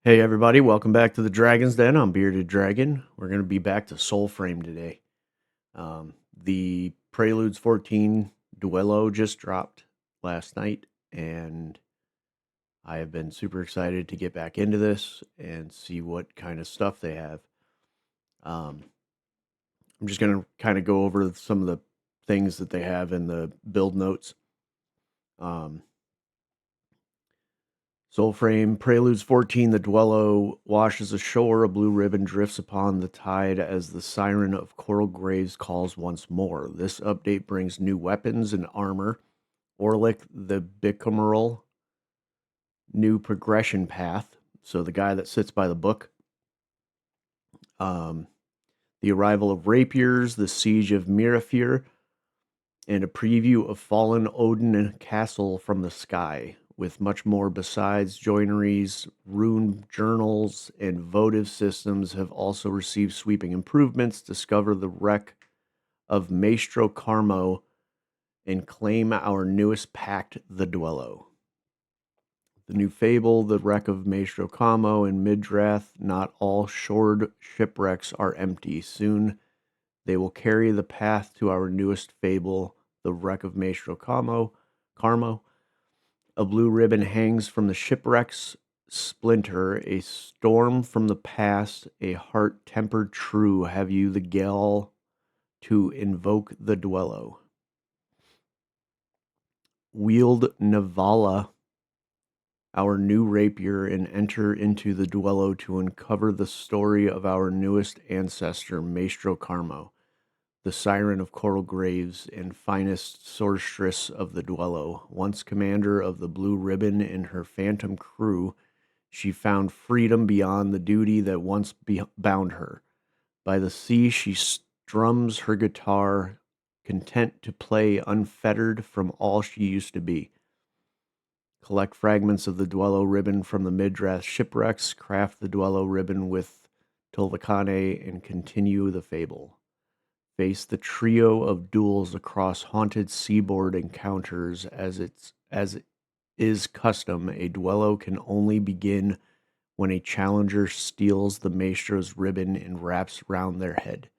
Hey everybody, welcome back to the Dragon's Den. I'm Bearded Dragon. We're going to be back to Soulframe today. The Preludes 14 Duello just dropped last night, and I have been super excited to get back into this and see what kind of stuff they have. Um, I'm just going to kind of go over some of the things that they have in the build notes. Um, Soulframe Preludes 14, the Duello washes ashore, a blue ribbon drifts upon the tide as the siren of Coral Graves calls once more. This update brings new weapons and armor, Orlick the Bicameral, new progression path, so the guy that sits by the book, um, the arrival of rapiers, the siege of Mirafir, and a preview of fallen Odin and Castle from the sky, with much more besides joineries, rune journals, and votive systems have also received sweeping improvements. Discover the wreck of Maestro Carmo and claim our newest pact, the Duello. The new fable, the wreck of Maestro Carmo and Midrath, not all shored shipwrecks are empty. Soon they will carry the path to our newest fable, the wreck of Maestro Carmo. A blue ribbon hangs from the shipwreck's splinter, a storm from the past, a heart tempered true. Have you the gale to invoke the Duello? Wield Navala, our new rapier, and enter into the Duello to uncover the story of our newest ancestor, Maestro Carmo, the siren of Coral Graves and finest sorceress of the Duello. Once commander of the Blue Ribbon and her phantom crew, she found freedom beyond the duty that once bound her. By the sea, she strums her guitar, content to play unfettered from all she used to be. Collect fragments of the Duello ribbon from the Midrath shipwrecks, craft the Duello ribbon with Tulvakane, and continue the fable. Face the trio of duels across haunted seaboard encounters as is custom. A duello can only begin when a challenger steals the maestro's ribbon and wraps round their head.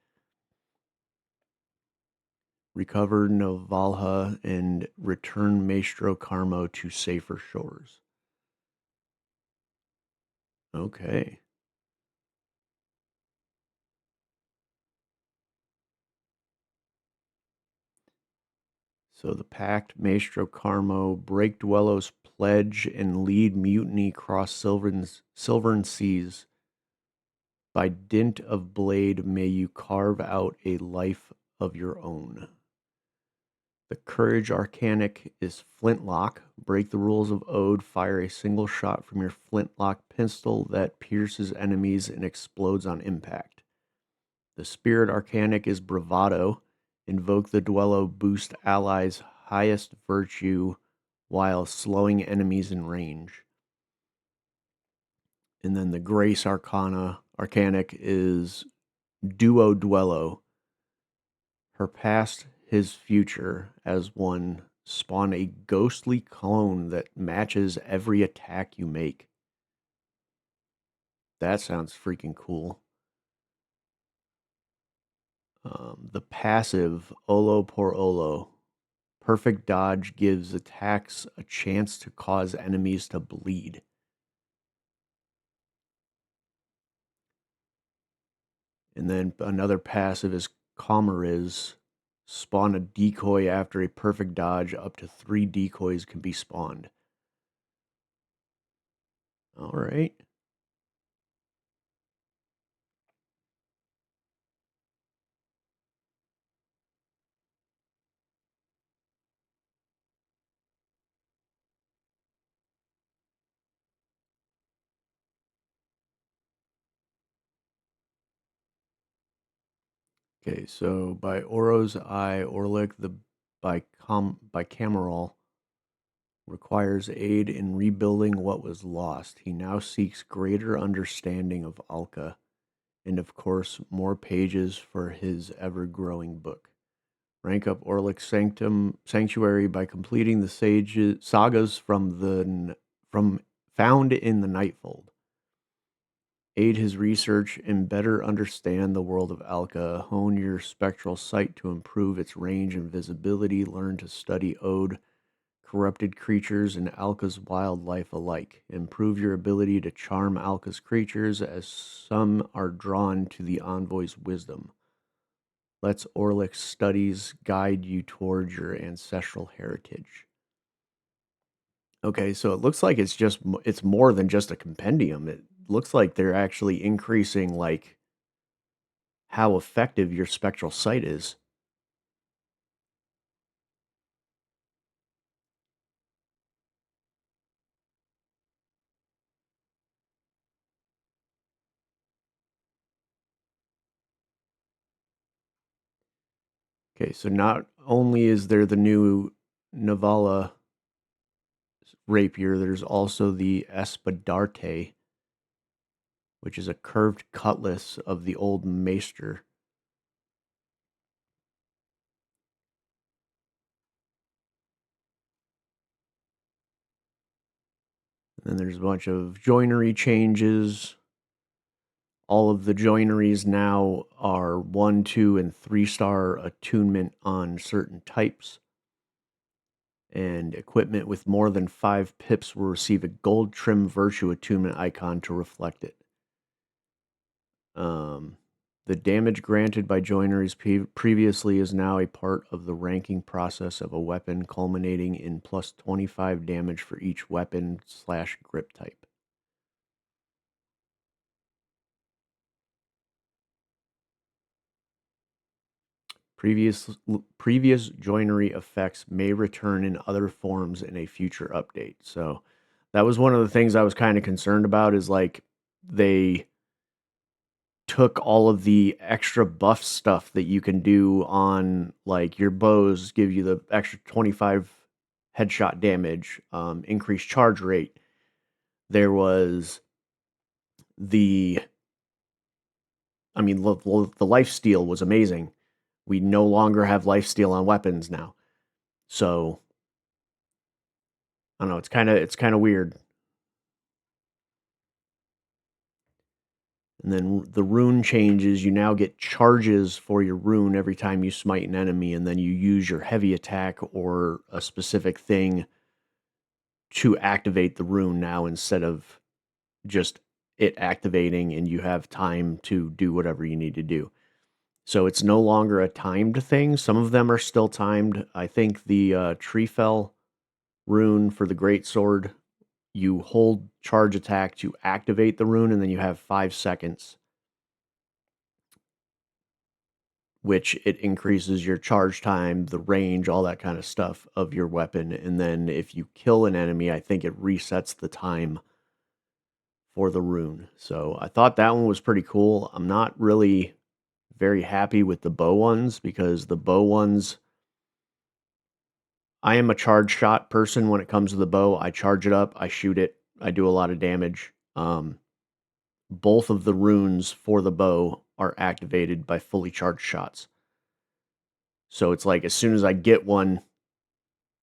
Recover Novalha and return Maestro Carmo to safer shores. Okay. So the pact, Maestro Carmo, break Duello's pledge and lead mutiny across Silvern seas. By dint of blade may you carve out a life of your own. The courage arcanic is flintlock. Break the rules of Ode. Fire a single shot from your flintlock pistol that pierces enemies and explodes on impact. The spirit arcanic is bravado. Invoke the Duello. Boost allies' highest virtue while slowing enemies in range. And then the grace arcanic is duo Duello. Her past, his future, as one, spawn a ghostly clone that matches every attack you make. That sounds freaking cool. The passive, Olo por Olo. Perfect dodge gives attacks a chance to cause enemies to bleed. And then another passive is Comariz. Spawn a decoy after a perfect dodge. Up to 3 decoys can be spawned. All right. Okay, so by Oro's Eye, Orlick the bicameral requires aid in rebuilding what was lost. He now seeks greater understanding of Alka, and of course, more pages for his ever-growing book. Rank up Orlick's Sanctuary by completing the sagas from found in the Nightfold. Aid his research and better understand the world of Alka. Hone your spectral sight to improve its range and visibility. Learn to study Ode, corrupted creatures, and Alka's wildlife alike. Improve your ability to charm Alka's creatures, as some are drawn to the envoy's wisdom. Let's Orlick's studies guide you towards your ancestral heritage. Okay, so it looks like it's more than just a compendium. It looks like they're actually increasing like how effective your spectral sight is. Okay, so not only is there the new Navala rapier, there's also the Espadarte, which is a curved cutlass of the old maester. And then there's a bunch of joinery changes. All of the joineries now are 1, 2, and 3-star attunement on certain types. And equipment with more than 5 pips will receive a gold trim virtue attunement icon to reflect it. The damage granted by joineries previously is now a part of the ranking process of a weapon, culminating in plus 25 damage for each weapon/grip type. Previous joinery effects may return in other forms in a future update. So that was one of the things I was kind of concerned about, is like they took all of the extra buff stuff that you can do on like your bows, give you the extra 25 headshot damage, increased charge rate. There was the, I mean, the life steal was amazing. We no longer have life steal on weapons now. So I don't know, it's kind of weird. And then the rune changes. You now get charges for your rune every time you smite an enemy, and then you use your heavy attack or a specific thing to activate the rune now, instead of just it activating and you have time to do whatever you need to do. So it's no longer a timed thing. Some of them are still timed. I think the Tree Fell rune for the Great Sword, you hold charge attack to activate the rune, and then you have 5 seconds, which it increases your charge time, the range, all that kind of stuff of your weapon. And then if you kill an enemy, I think it resets the time for the rune. So I thought that one was pretty cool. I'm not really very happy with the bow ones, because the bow ones, I am a charge shot person when it comes to the bow. I charge it up, I shoot it, I do a lot of damage. Both of the runes for the bow are activated by fully charged shots. So it's like as soon as I get one,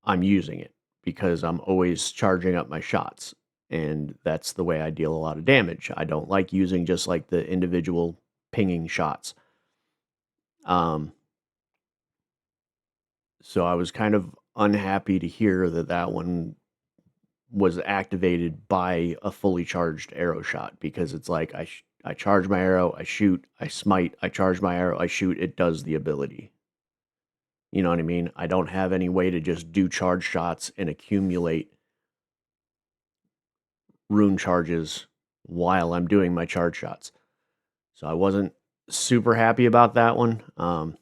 I'm using it, because I'm always charging up my shots. And that's the way I deal a lot of damage. I don't like using just like the individual pinging shots. So I was kind of unhappy to hear that that one was activated by a fully charged arrow shot, because it's like I charge my arrow, I shoot, I smite, I charge my arrow, I shoot, it does the ability. You know what I mean? I don't have any way to just do charge shots and accumulate rune charges while I'm doing my charge shots. So I wasn't super happy about that one. A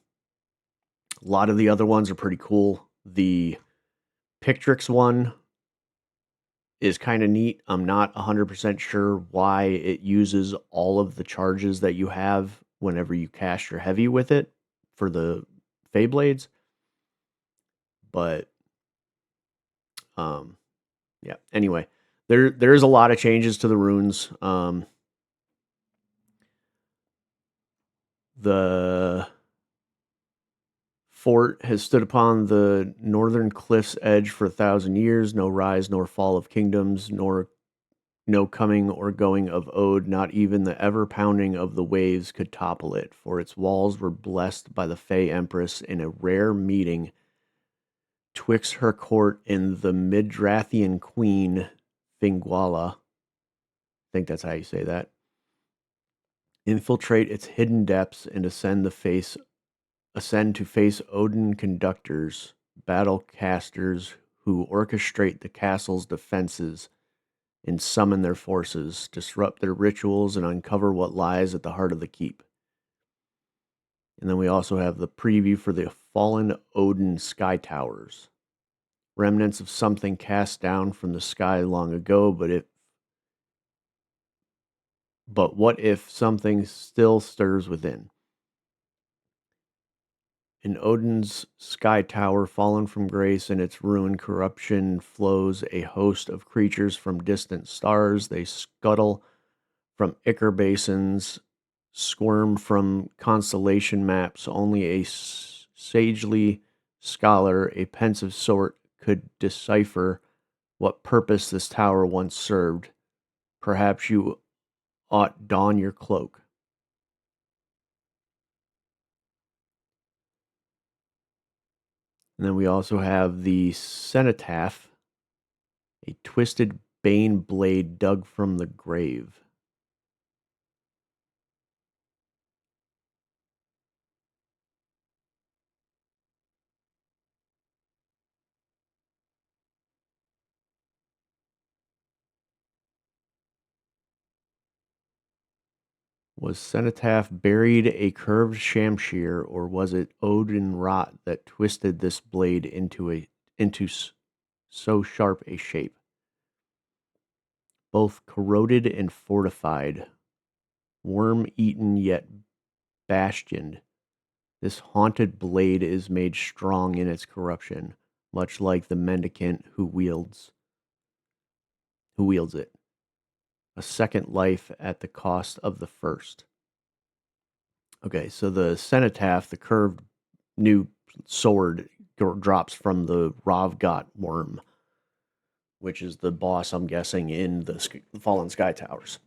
lot of the other ones are pretty cool. The Pictrix one is kind of neat. I'm not 100% sure why it uses all of the charges that you have whenever you cast your heavy with it for the Fey Blades. But yeah, anyway, there's a lot of changes to the runes. The fort has stood upon the northern cliff's edge for 1,000 years. No rise nor fall of kingdoms, nor No coming or going of Ode, not even the ever-pounding of the waves could topple it, for its walls were blessed by the Fey Empress in a rare meeting twixt her court and the Midrathian queen, Finguala. I think that's how you say that. Infiltrate its hidden depths and ascend to face Odin conductors, battle casters who orchestrate the castle's defenses and summon their forces, disrupt their rituals, and uncover what lies at the heart of the keep. And then we also have the preview for the Fallen Odin Sky Towers. Remnants of something cast down from the sky long ago, but what if something still stirs within? In Odin's sky tower, fallen from grace, in its ruined corruption flows a host of creatures from distant stars. They scuttle from ichor basins, squirm from constellation maps. Only a sagely scholar, a pensive sort, could decipher what purpose this tower once served. Perhaps you ought don your cloak. And then we also have the cenotaph, a twisted bane blade dug from the grave. Was cenotaph buried a curved shamshir, or was it Odin rot that twisted this blade into so sharp a shape? Both corroded and fortified, worm-eaten yet bastioned, this haunted blade is made strong in its corruption, much like the mendicant who wields it. A second life at the cost of the first. Okay, so the cenotaph, the curved new sword, drops from the Ravgot worm, which is the boss, I'm guessing, in the Fallen Sky Towers.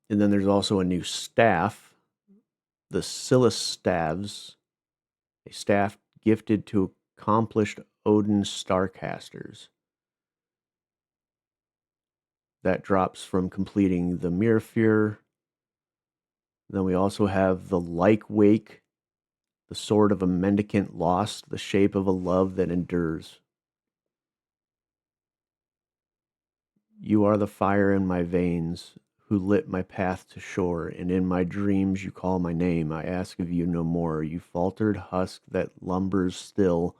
And then there's also a new staff, the Silas Staves, a staff gifted to accomplished Odin Starcasters. That drops from completing the Mirafir. Then we also have the Like Wake, the sword of a mendicant lost, the shape of a love that endures. You are the fire in my veins, who lit my path to shore, and in my dreams you call my name. I ask of you no more. You faltered husk that lumbers still,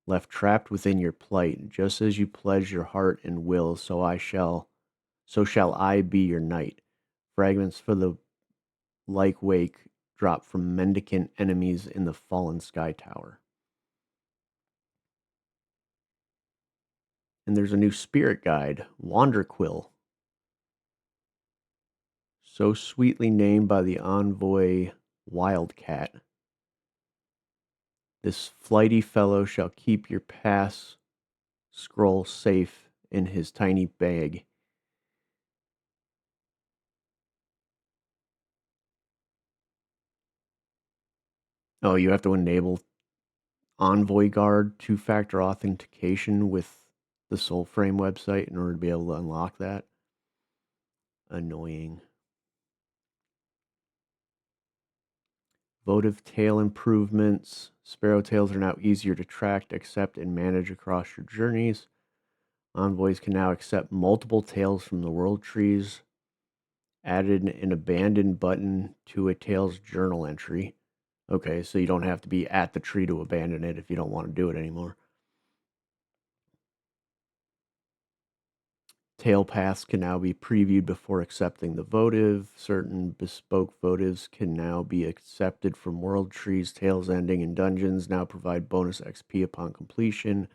left trapped within your plight. Just as you pledge your heart and will, so shall I be your knight. Fragments for the like wake drop from mendicant enemies in the fallen sky tower. And there's a new spirit guide, Wanderquill, so sweetly named by the envoy Wildcat. This flighty fellow shall keep your pass scroll safe in his tiny bag. Oh, you have to enable Envoy Guard two-factor authentication with the Soulframe website in order to be able to unlock that. Annoying. Votive tail improvements. Sparrow tails are now easier to track, accept, and manage across your journeys. Envoys can now accept multiple tails from the world trees. Added an abandoned button to a tails journal entry. Okay, so you don't have to be at the tree to abandon it if you don't want to do it anymore. Tail paths can now be previewed before accepting the votive. Certain bespoke votives can now be accepted from world trees. Tails ending in dungeons now provide bonus XP upon completion.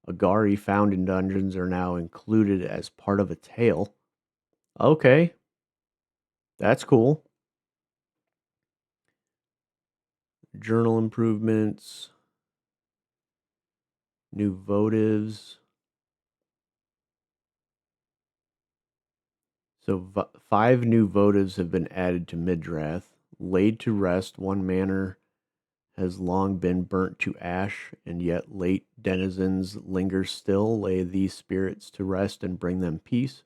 Agari found in dungeons are now included as part of a tail. Okay, that's cool. Journal improvements, new votives. So 5 new votives have been added to Midrath. Laid to rest, one manor has long been burnt to ash, and yet late denizens linger still. Lay these spirits to rest and bring them peace.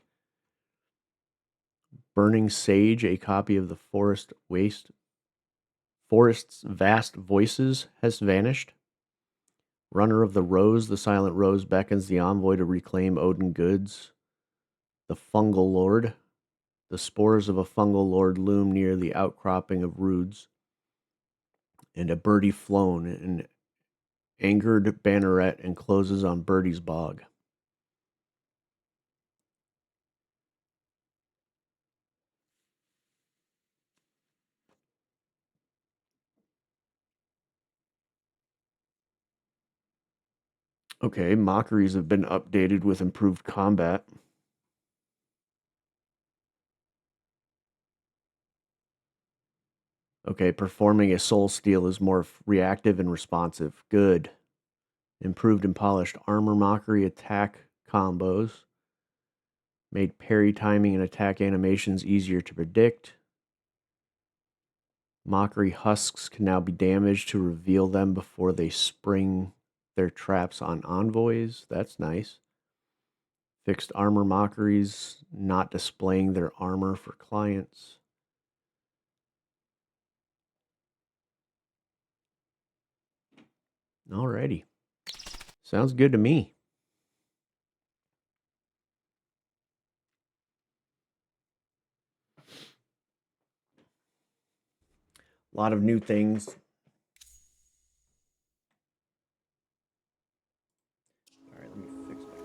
Burning Sage, a copy of the Forest's vast voices, has vanished. Runner of the Rose, the Silent Rose beckons the envoy to reclaim Odin goods. The Fungal Lord, the spores of a fungal lord loom near the outcropping of roods, and a birdie flown, an angered banneret encloses on Birdie's bog. Okay, mockeries have been updated with improved combat. Okay, performing a soul steal is more reactive and responsive. Good. Improved and polished armor mockery attack combos. Made parry timing and attack animations easier to predict. Mockery husks can now be damaged to reveal them before they spring their traps on envoys. That's nice. Fixed armor mockeries not displaying their armor for clients. Alrighty. Sounds good to me. A lot of new things. Alright, let me fix my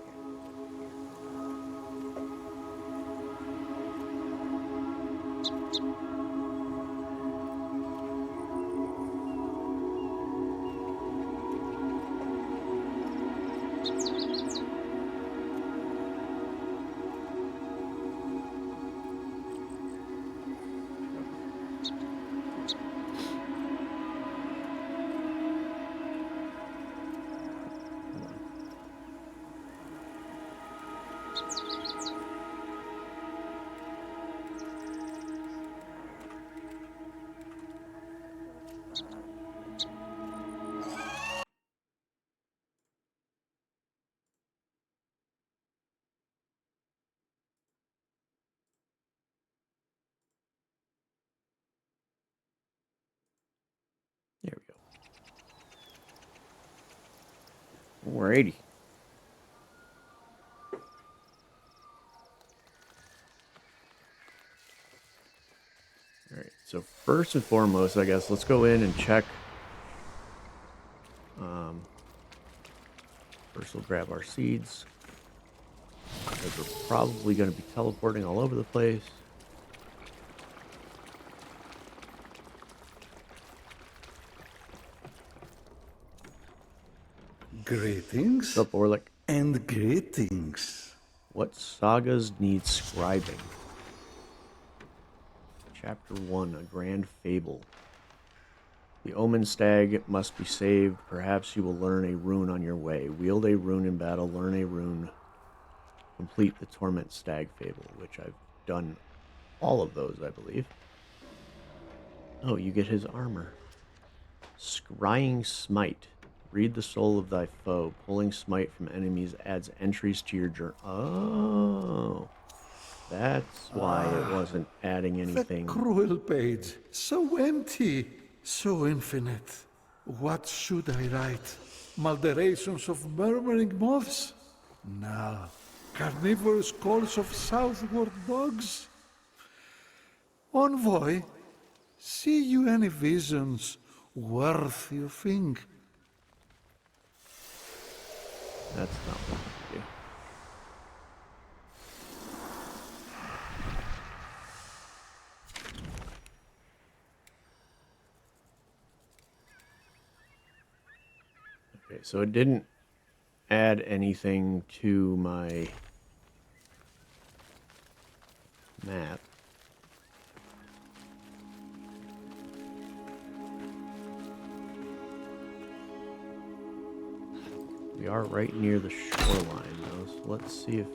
There we go. Alrighty. Alright, so first and foremost, I guess, let's go in and check. First we'll grab our seeds, because we're probably going to be teleporting all over the place. Greetings. What's up, Orlick? And greetings. What sagas need scribing? Chapter 1, A Grand Fable. The Omen Stag must be saved. Perhaps you will learn a rune on your way. Wield a rune in battle, learn a rune. Complete the Torment Stag Fable, which I've done all of those, I believe. Oh, you get his armor. Scrying Smite. Read the soul of thy foe. Pulling smite from enemies adds entries to your journal. Oh. That's why it wasn't adding anything. The cruel page. So empty. So infinite. What should I write? Malderations of murmuring moths? No. Carnivorous calls of southward dogs? Envoy, see you any visions worthy of ink? That's not what I do. Okay, so it didn't add anything to my map. We are right near the shoreline, though, so let's see if...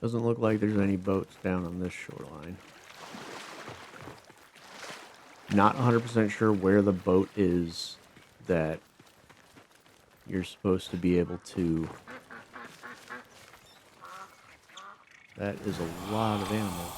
Doesn't look like there's any boats down on this shoreline. Not 100% sure where the boat is that you're supposed to be able to... That is a lot of animals.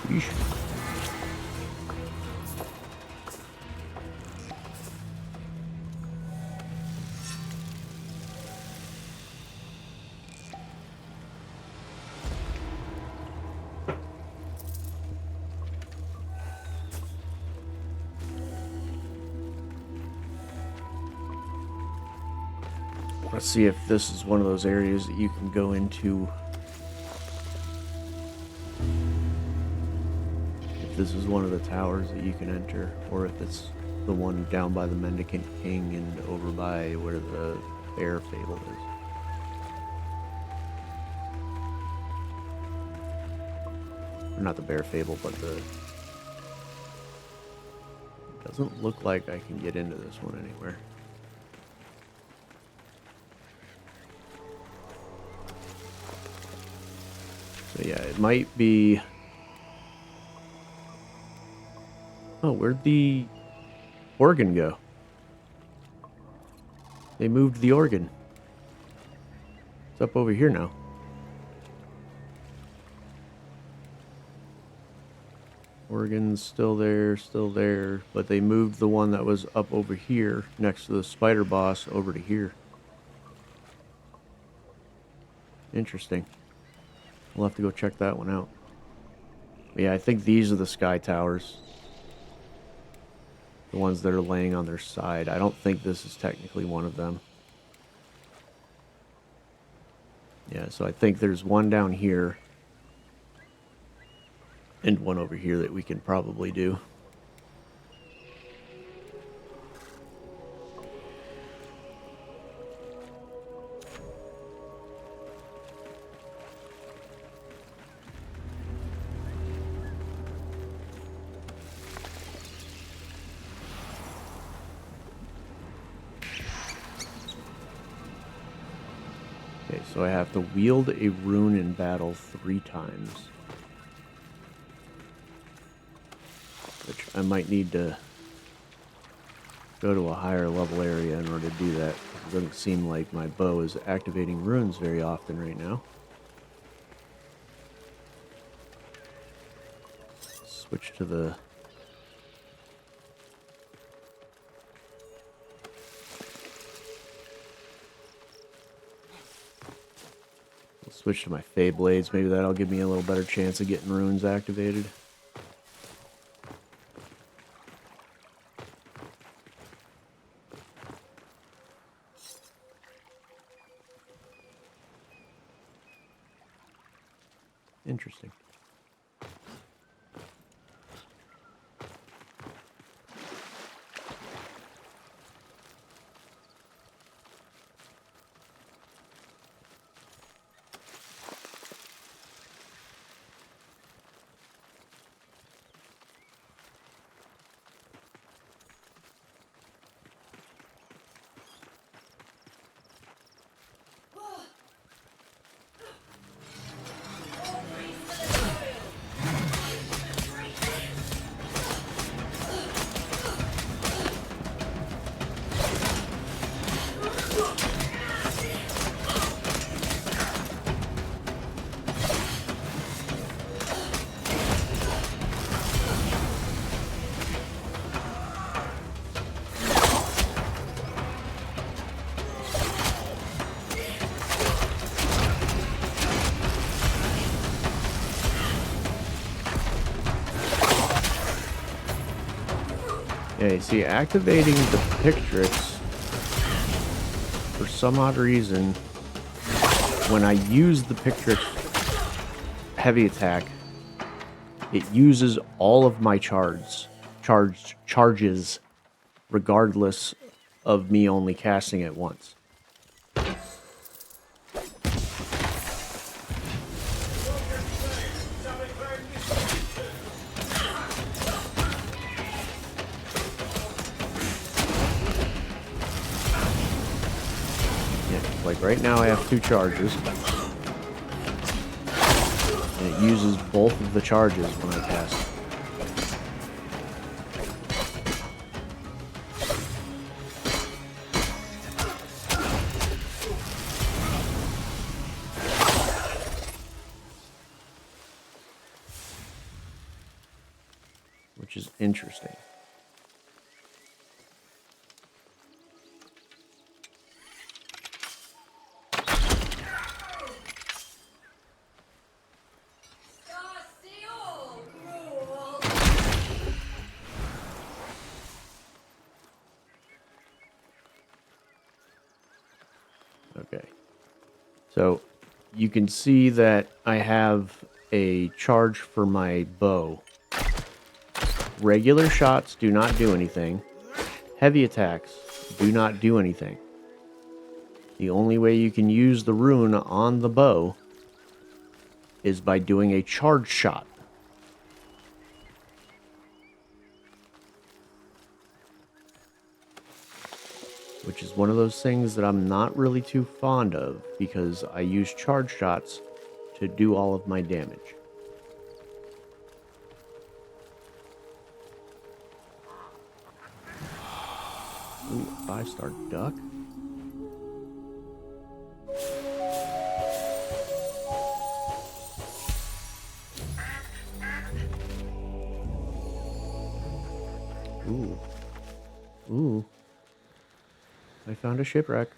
Sheesh. Let's see if this is one of those areas that you can go into. If this is one of the towers that you can enter, or if it's the one down by the Mendicant King and over by where the bear fable is. Or not the bear fable, but the... Doesn't look like I can get into this one anywhere. So yeah, it might be... Oh, where'd the organ go? They moved the organ. It's up over here now. Organ's still there, but they moved the one that was up over here next to the spider boss over to here. Interesting. We'll have to go check that one out. But yeah, I think these are the sky towers. The ones that are laying on their side. I don't think this is technically one of them. Yeah, so I think there's one down here. And one over here that we can probably do. Okay, so I have to wield a rune in battle 3 times. Which I might need to go to a higher level area in order to do that. It doesn't seem like my bow is activating runes very often right now. Switch to the... switch to my Fey Blades. Maybe that'll give me a little better chance of getting runes activated. Interesting. Yeah, you see, activating the Pictrix, for some odd reason, when I use the Pictrix heavy attack, it uses all of my charges, regardless of me only casting it once. Like right now I have 2 charges. And it uses both of the charges when I cast. Which is interesting. Okay, so you can see that I have a charge for my bow. Regular shots do not do anything. Heavy attacks do not do anything. The only way you can use the rune on the bow is by doing a charge shot. Which is one of those things that I'm not really too fond of, because I use charge shots to do all of my damage. Ooh, 5-star duck? Ooh. Ooh. I found a shipwreck.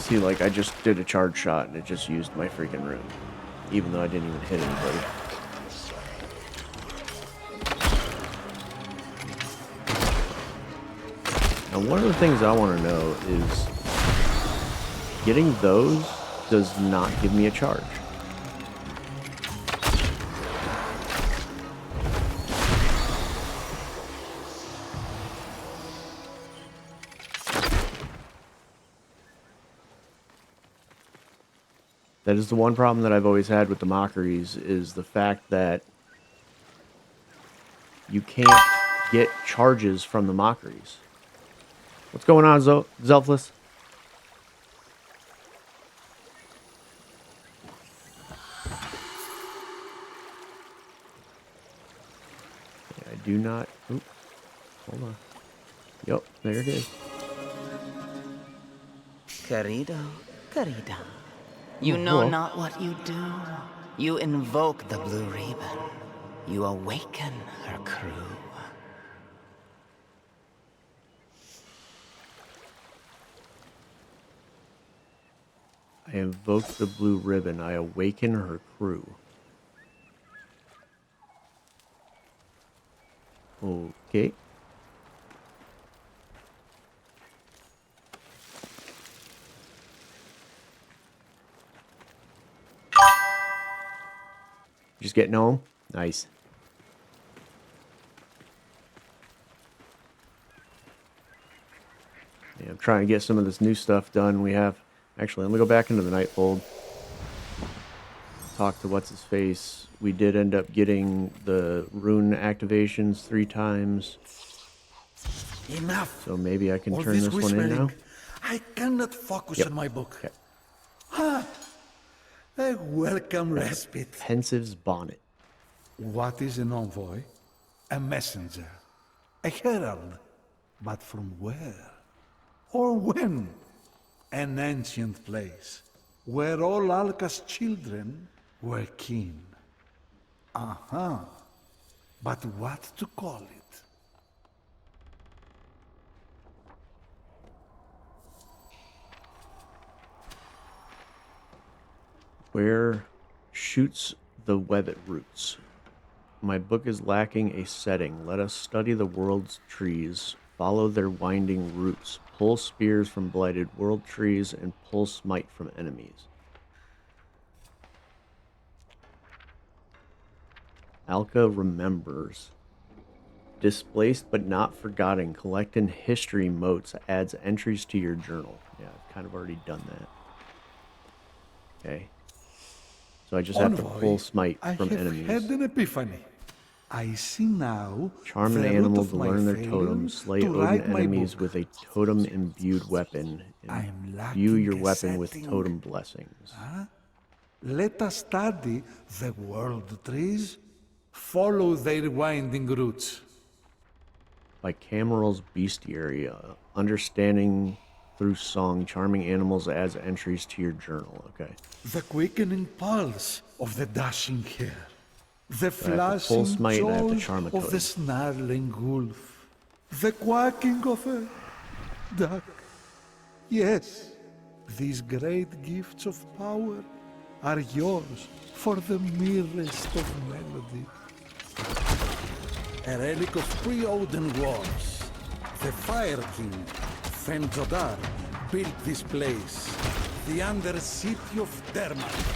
See, like, I just did a charge shot and it just used my freaking rune. Even though I didn't even hit anybody. Now, one of the things I want to know is, getting those does not give me a charge. That is the one problem that I've always had with the mockeries, is the fact that you can't get charges from the mockeries. What's going on, Zelfless? I do not... Oop, hold on. Yep, there it is. Querido, querida, you know Hello. not what you do. You invoke the blue ribbon. You awaken her crew. I invoke the blue ribbon. I awaken her crew. Okay. Just getting home? Nice. Yeah, I'm trying to get some of this new stuff done. We have... Actually, let me go back into the Nightfold. Talk to what's-his-face. We did end up getting the rune activations 3 times. Enough. So maybe I can All turn this one in now. I cannot focus on my book. Okay. A welcome respite. Pensive's bonnet. What is an envoy? A messenger. A herald. But from where? Or when? An ancient place, where all Alka's children were kin. But what to call it? Where shoots the webbed roots? My book is lacking a setting. Let us study the world's trees, follow their winding roots, pull spears from blighted world trees, and pull smite from enemies. Alka remembers. Displaced but not forgotten. Collect in history motes. Adds entries to your journal. Yeah, I've kind of already done that. Okay. So I just have to pull smite from enemies. I have had an epiphany. I see now Charm an the root animal of to my learn their failure totem. Slay to Odin write my enemies book. with a totem-imbued weapon. I'm Imbue lacking your a weapon with setting. totem blessings. Let us study the world trees, follow their winding roots. By Cameral's Bestiary. Understanding through song. Charming animals adds entries to your journal. Okay. The quickening pulse of the dashing hare. The So I have to pull flashing smite and I have to jaws charm a of the totem. snarling wolf. The quacking of a duck. Yes, these great gifts of power are yours for the merest of melodies. A relic of pre-Odin wars. The Fire King, Fenjodar, built this place. The Undercity of Derma.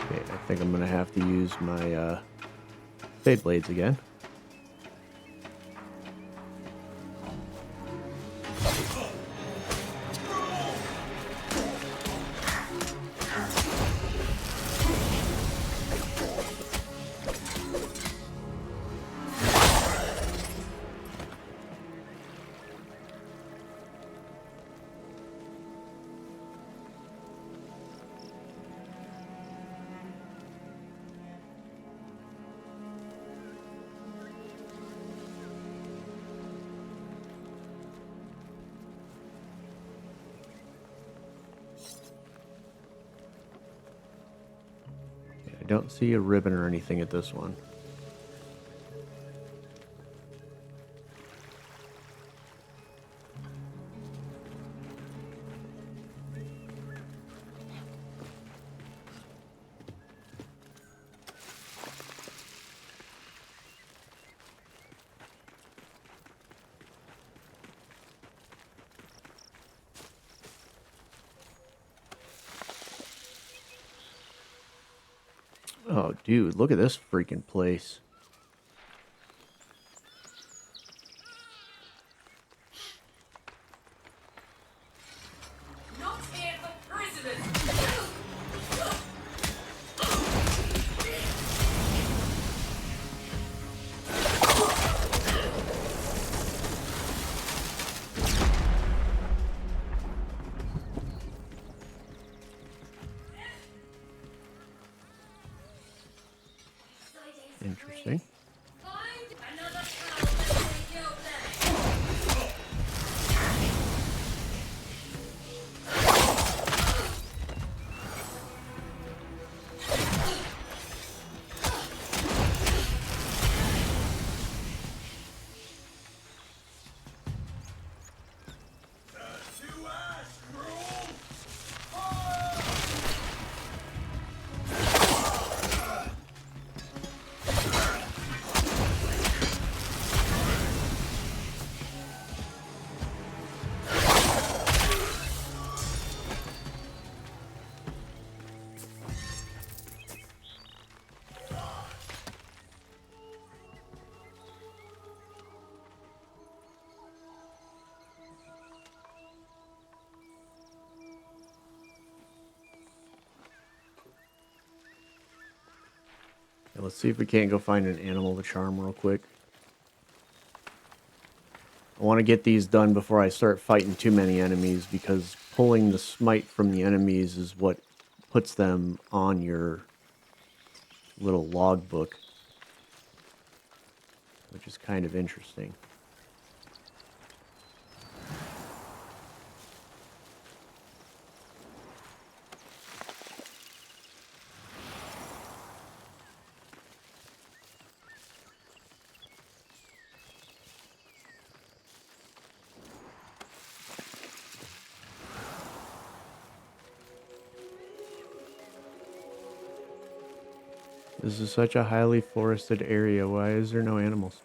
Okay, I think I'm going to have to use my Fade Blades again. I don't see a ribbon or anything at this one. Oh, dude, look at this freaking place. Not here for prisoners! Interesting. Find another town and take your place! Yeah, let's see if we can't go find an animal to charm real quick. I want to get these done before I start fighting too many enemies, because pulling the smite from the enemies is what puts them on your little logbook, which is kind of interesting. This is such a highly forested area. Why is there no animals?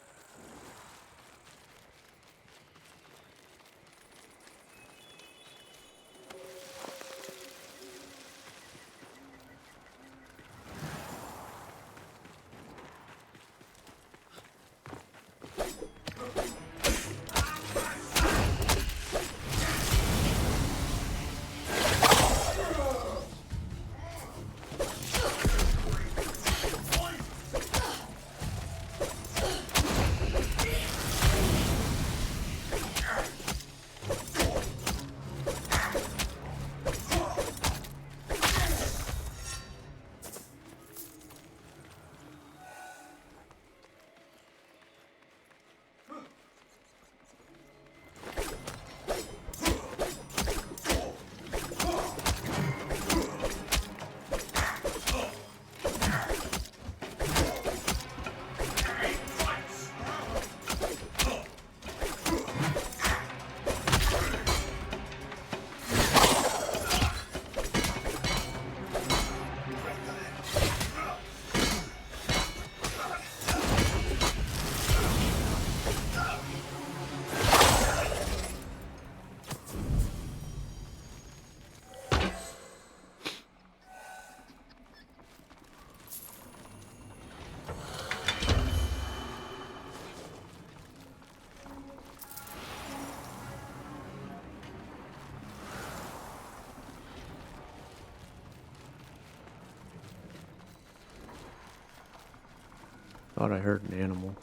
Thought I heard an animal.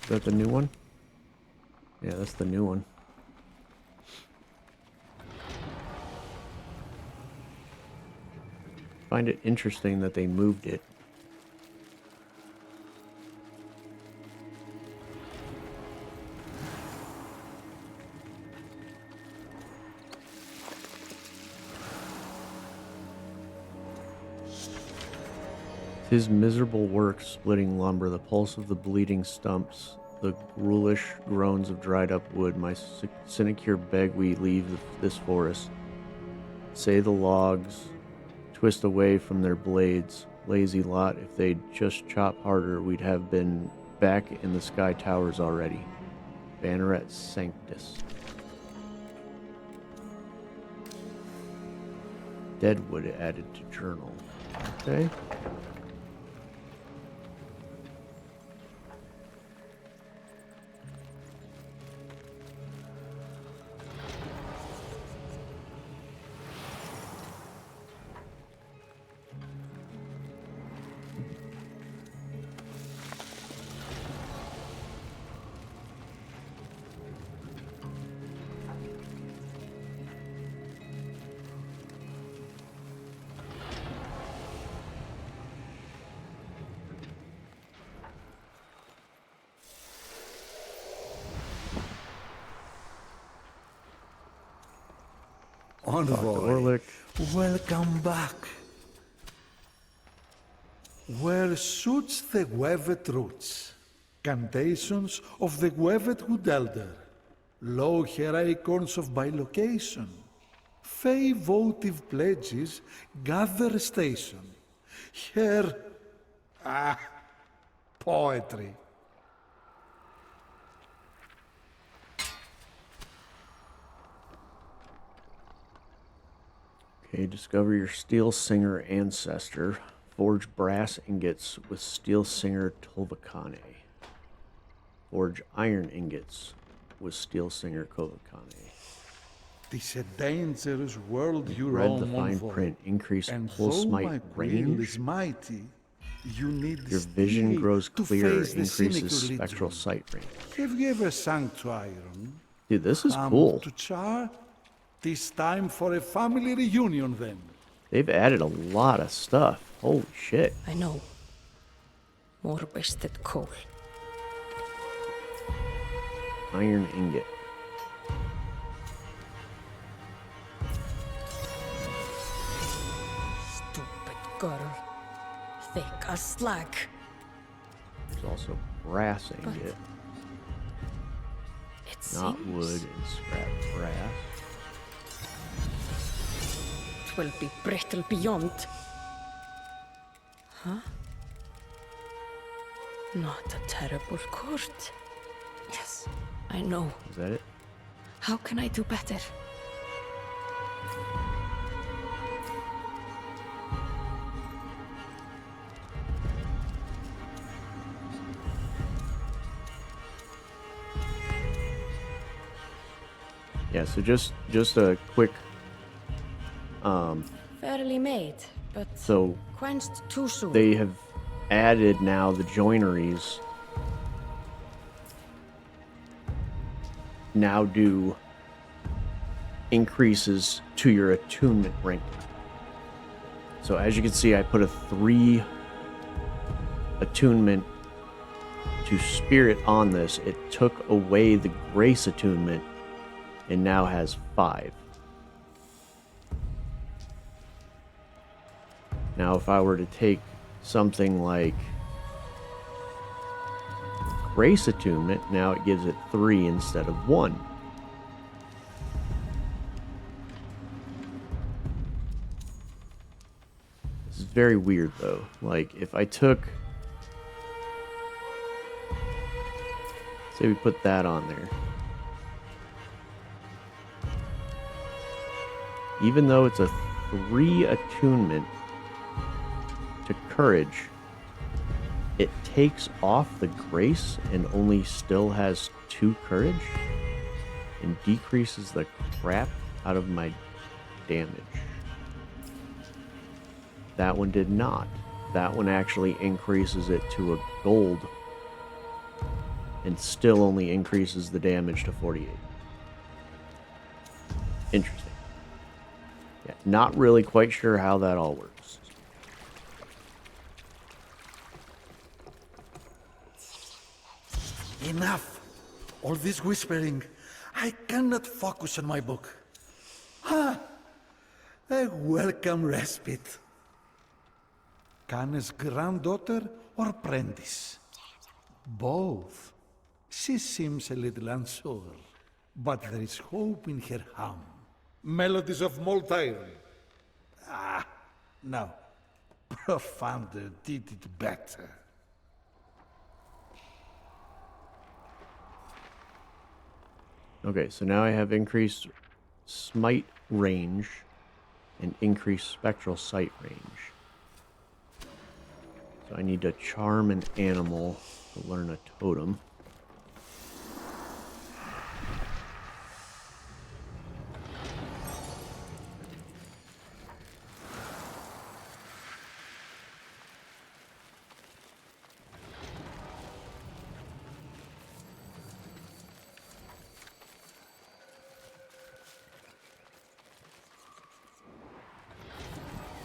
Is that the new one? Yeah, that's the new one. Find it interesting that they moved it. His miserable work splitting lumber, the pulse of the bleeding stumps the ghoulish groans of dried up wood. My sinecure beg we leave this forest. Say the logs twist away from their blades. Lazy lot, if they'd just chop harder, we'd have been back in the sky towers already. Banneret Sanctus. Deadwood added to journal. Okay. Envoy, welcome back. Where shoots the Wevet roots? Cantations of the Wevet Wood Elder. Low her acorns of bilocation. Fey votive pledges gather station. Her... poetry. Okay, discover your Steel Singer ancestor. Forge brass ingots with Steel Singer Tolvacane. Forge iron ingots with Steel Singer Kovacane. Tis a dangerous world you Read the roam fine on, print. Increase and pulse though my smite will range. is mighty, you need Your vision steel grows to clearer. face the cynic Increases religion. spectral sight range. Have you ever sung to iron? Dude, this is Come cool. to Char? Tis time for a family reunion then. They've added a lot of stuff. Holy shit. I know. More wasted coal. Iron ingot. Stupid girl. Thick as slag. There's also brass ingot. It Not seems wood and scrap brass. it will be brittle beyond. Huh? Not a terrible court. Yes, I know. Is that it? How can I do better? Yeah, so just a quick Fairly made, but so quenched too soon. they have added now the joineries now do increases to your attunement ranking. So as you can see, I put a 3 attunement to spirit on this. It took away the grace attunement and now has 5. Now if I were to take something like grace attunement, now it gives it 3 instead of 1. This is very weird though. Like if I took, say we put that on there. Even though it's a 3 attunement to courage, it takes off the grace and only still has 2 courage and decreases the crap out of my damage. That one did not. That one actually increases it to a gold and still only increases the damage to 48. Interesting. Yeah, not really quite sure how that all works. Enough! All this whispering. I cannot focus on my book. Ha! A welcome respite. Cane's granddaughter or apprentice? Both. She seems a little unsure, but there is hope in her hum. Melodies of Moltire. Ah, no. Profounder did it better. Okay, so now I have increased smite range and increased spectral sight range. So I need to charm an animal to learn a totem.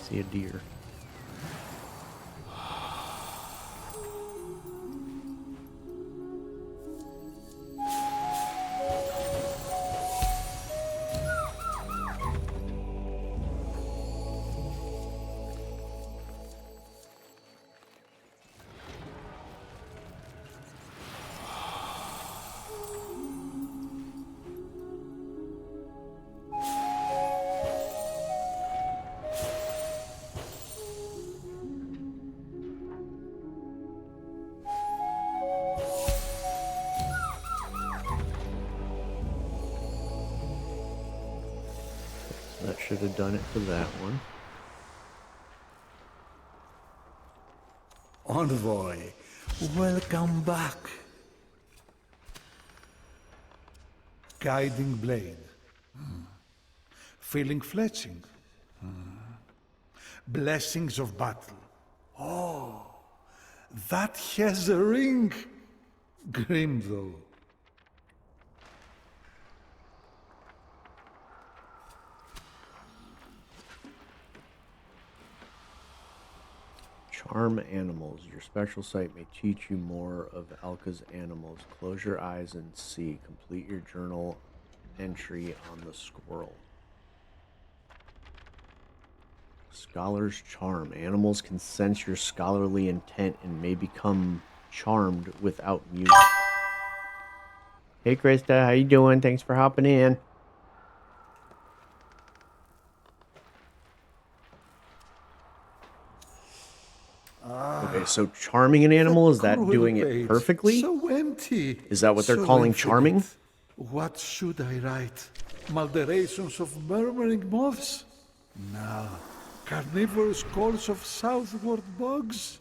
See a deer. That should have done it for that one. Envoy, welcome back. Guiding blade. Feeling fletching. Blessings of battle. Oh, that has a ring. Grim though. Charm animals. Your spectral sight may teach you more of Alka's animals. Close your eyes and see. Complete your journal entry on the scroll. Scholar's charm. Animals can sense your scholarly intent and may become charmed without music. Hey Krista, how you doing? Thanks for hopping in. Okay, so charming an animal, is that Cruel doing it page, perfectly? So empty. Is that what they're so calling infinite. charming? What should I write? Malderations of murmuring moths? No. Carnivorous calls of southward bugs?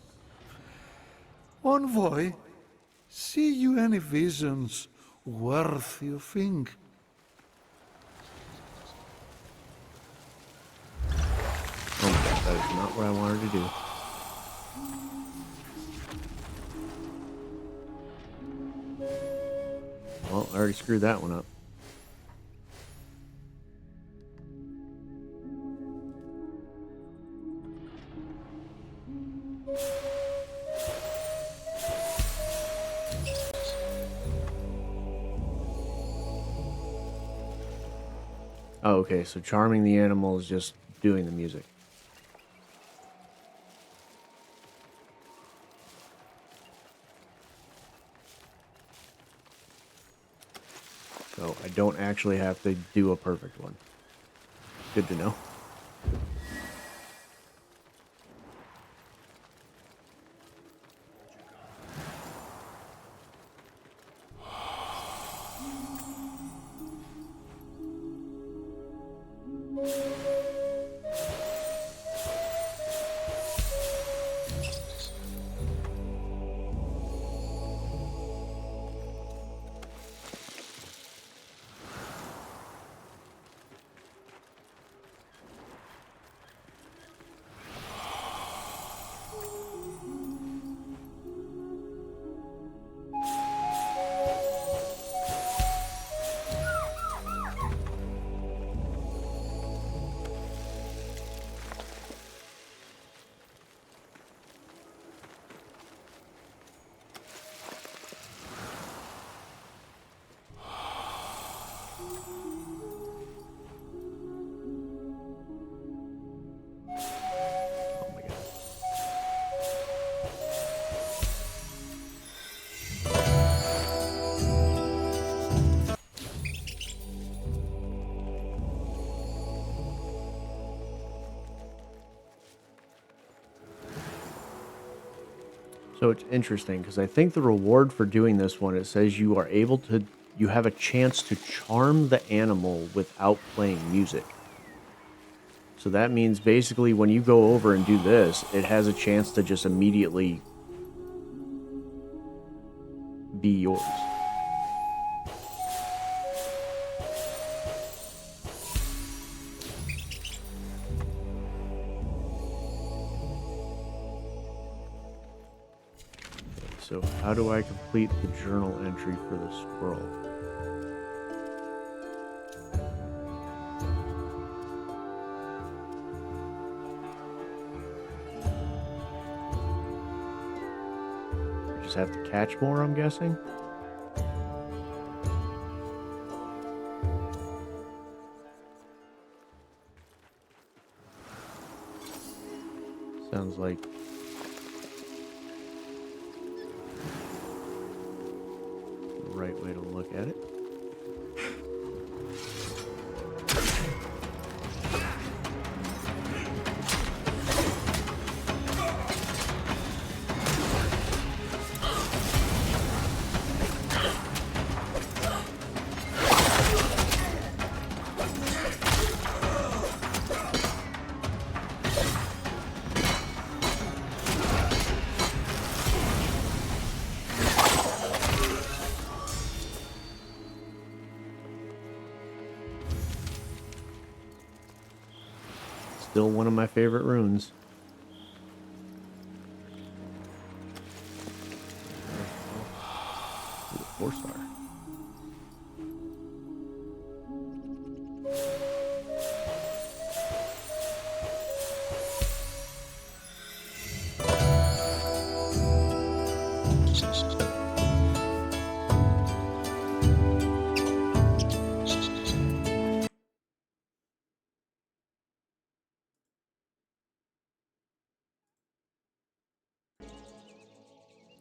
Envoy, see you any visions worthy of ink? Oh my god, that is not what I wanted to do. Well, I already screwed that one up. Oh, okay, so charming the animal is just doing the music. So I don't actually have to do a perfect one. Good to know. So it's interesting because I think the reward for doing this one, it says you are able to, you have a chance to charm the animal without playing music. So that means basically when you go over and do this, it has a chance to just immediately be yours. So how do I complete the journal entry for the scroll? I just have to catch more, I'm guessing? Sounds like the right way to look at it. Still one of my favorite runes. Ooh, 4-star.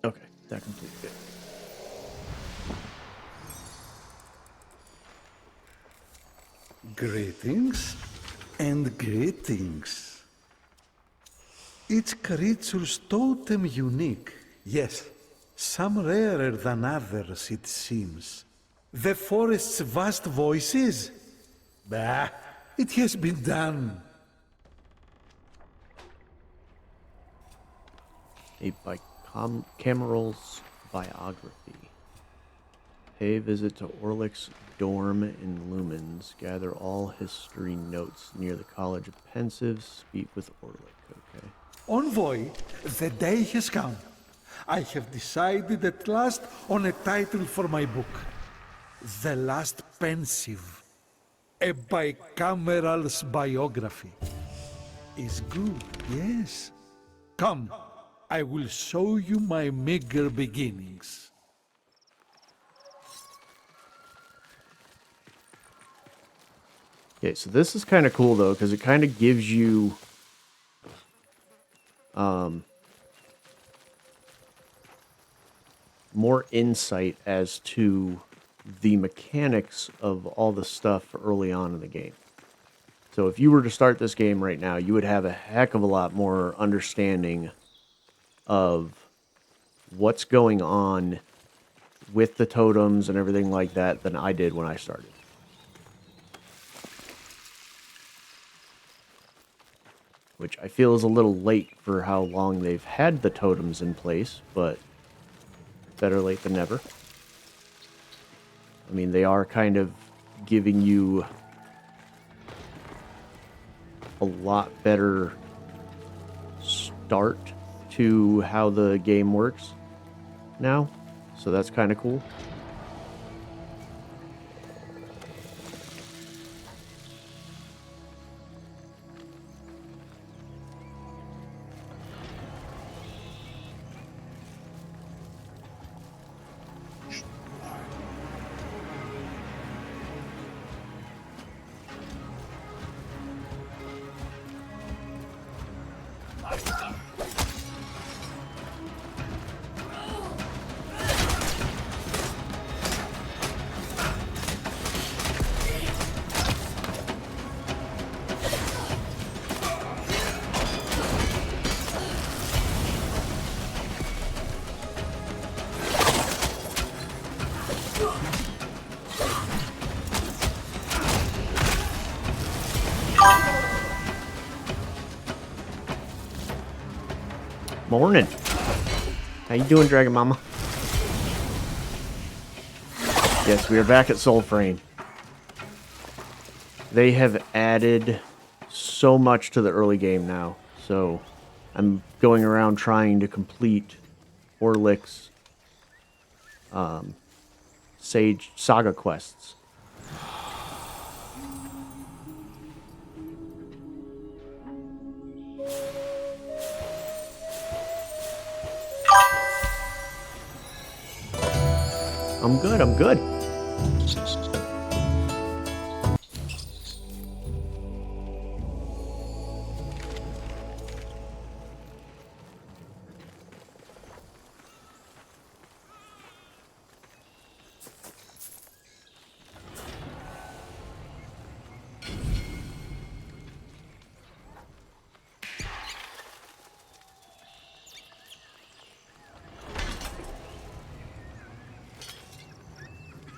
Okay, that completed it. Greetings and greetings. Each creature's totem unique. Yes, some rarer than others, it seems. The forest's vast voices? Bah, it has been done. A bicameral's biography. Pay visit to Orlick's dorm in Lumens. Gather all history notes near the College of Pensives. Speak with Orlick. Okay. Envoy, the day has come. I have decided at last on a title for my book. The Last Pensive. A bicameral's biography. Is good, yes. Come, I will show you my meager beginnings. Okay, so this is kind of cool though, because it kind of gives you more insight as to the mechanics of all the stuff early on in the game. So if you were to start this game right now, you would have a heck of a lot more understanding of what's going on with the totems and everything like that than I did when I started. Which I feel is a little late for how long they've had the totems in place, but better late than never. I mean, they are kind of giving you a lot better start to how the game works now, so that's kind of cool. Morning. How you doing, Dragon Mama? Yes, we are back at Soulframe. They have added so much to the early game now, so I'm going around trying to complete Orlick's Sage Saga quests. I'm good, I'm good.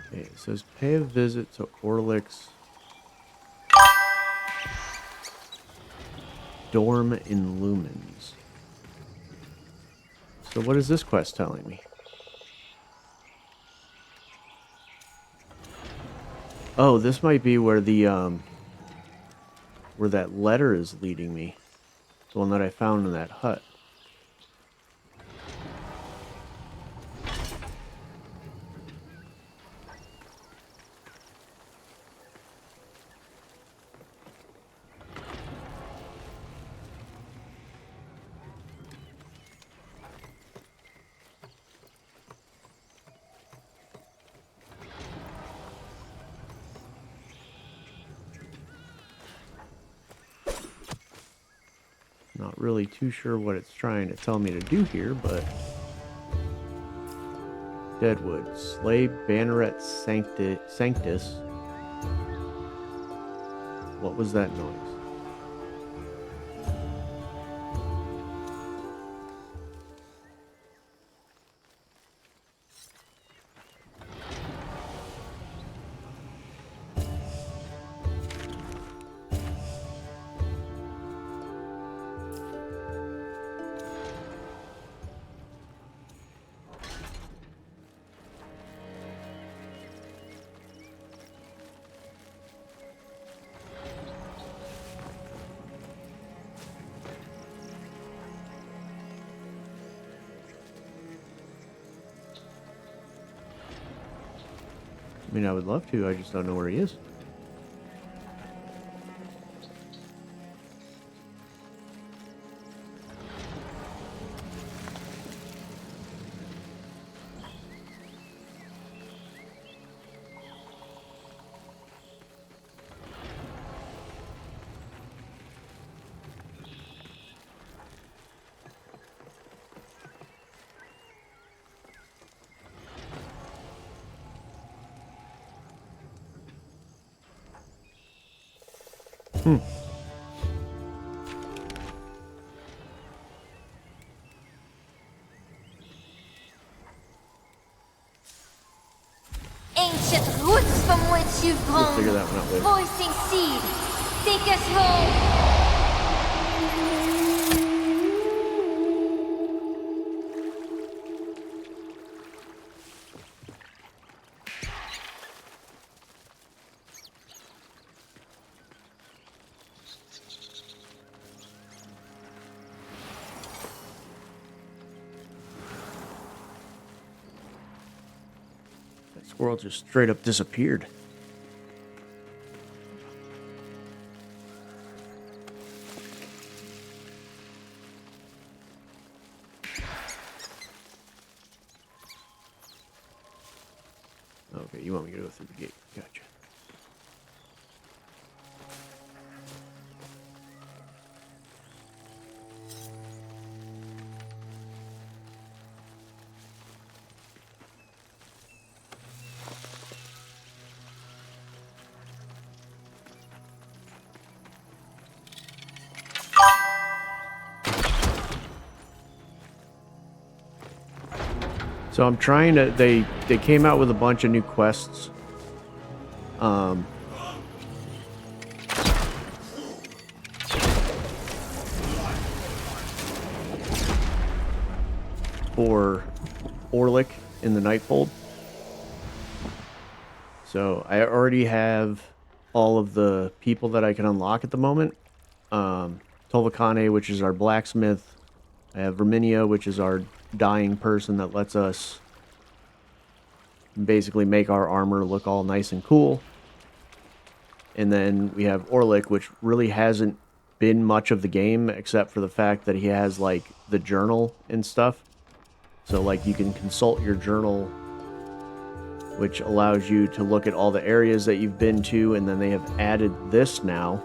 Okay, it says pay a visit to Orlick's dorm in Lumens. So what is this quest telling me? Oh, this might be where the where that letter is leading me. The one that I found in that hut. Not really too sure what it's trying to tell me to do here, but... Deadwood. Slay Banneret Sanctus. What was that noise? I mean, I would love to, I just don't know where he is. Ancient roots from which you've We'll grown, figure that one out later. voicing seed, take us home. That squirrel just straight up disappeared. Okay, you want me to go through the gate. Gotcha. So I'm trying to. They came out with a bunch of new quests. For Orlick in the Nightfold. So I already have all of the people that I can unlock at the moment. Tolvakane, which is our blacksmith. I have Verminia, which is our dying person that lets us basically make our armor look all nice and cool. And then we have Orlick, which really hasn't been much of the game except for the fact that he has like the journal and stuff. So like you can consult your journal, which allows you to look at all the areas that you've been to, and then they have added this now,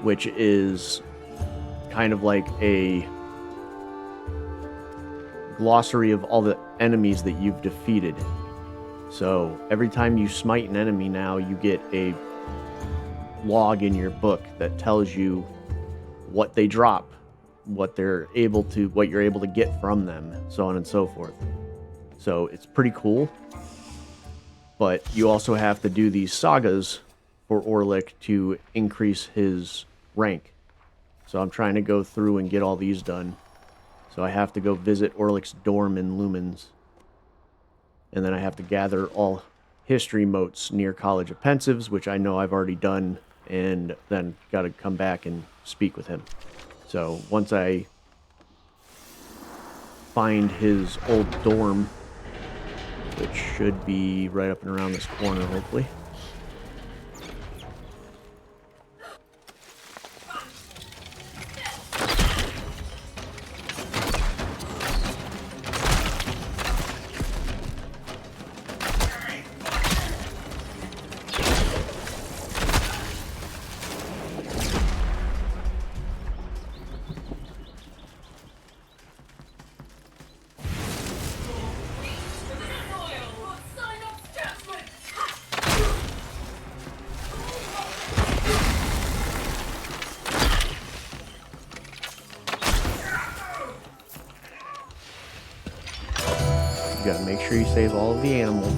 which is kind of like a glossary of all the enemies that you've defeated. So every time you smite an enemy now, you get a log in your book that tells you what they drop, what you're able to get from them, so on and so forth. So it's pretty cool. But you also have to do these sagas for Orlick to increase his rank. So I'm trying to go through and get all these done. So I have to go visit Orlick's dorm in Lumens. And then I have to gather all history motes near College of Pensives, which I know I've already done, and then got to come back and speak with him. So once I find his old dorm, which should be right up and around this corner, hopefully. You gotta make sure you save all of the animals.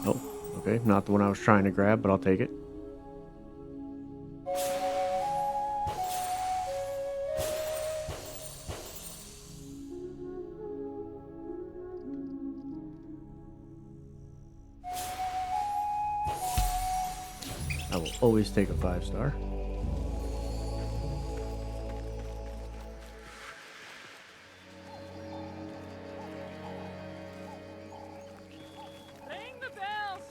Oh, okay, not the one I was trying to grab, but I'll take it. I will always take a 5-star. Ring the bells!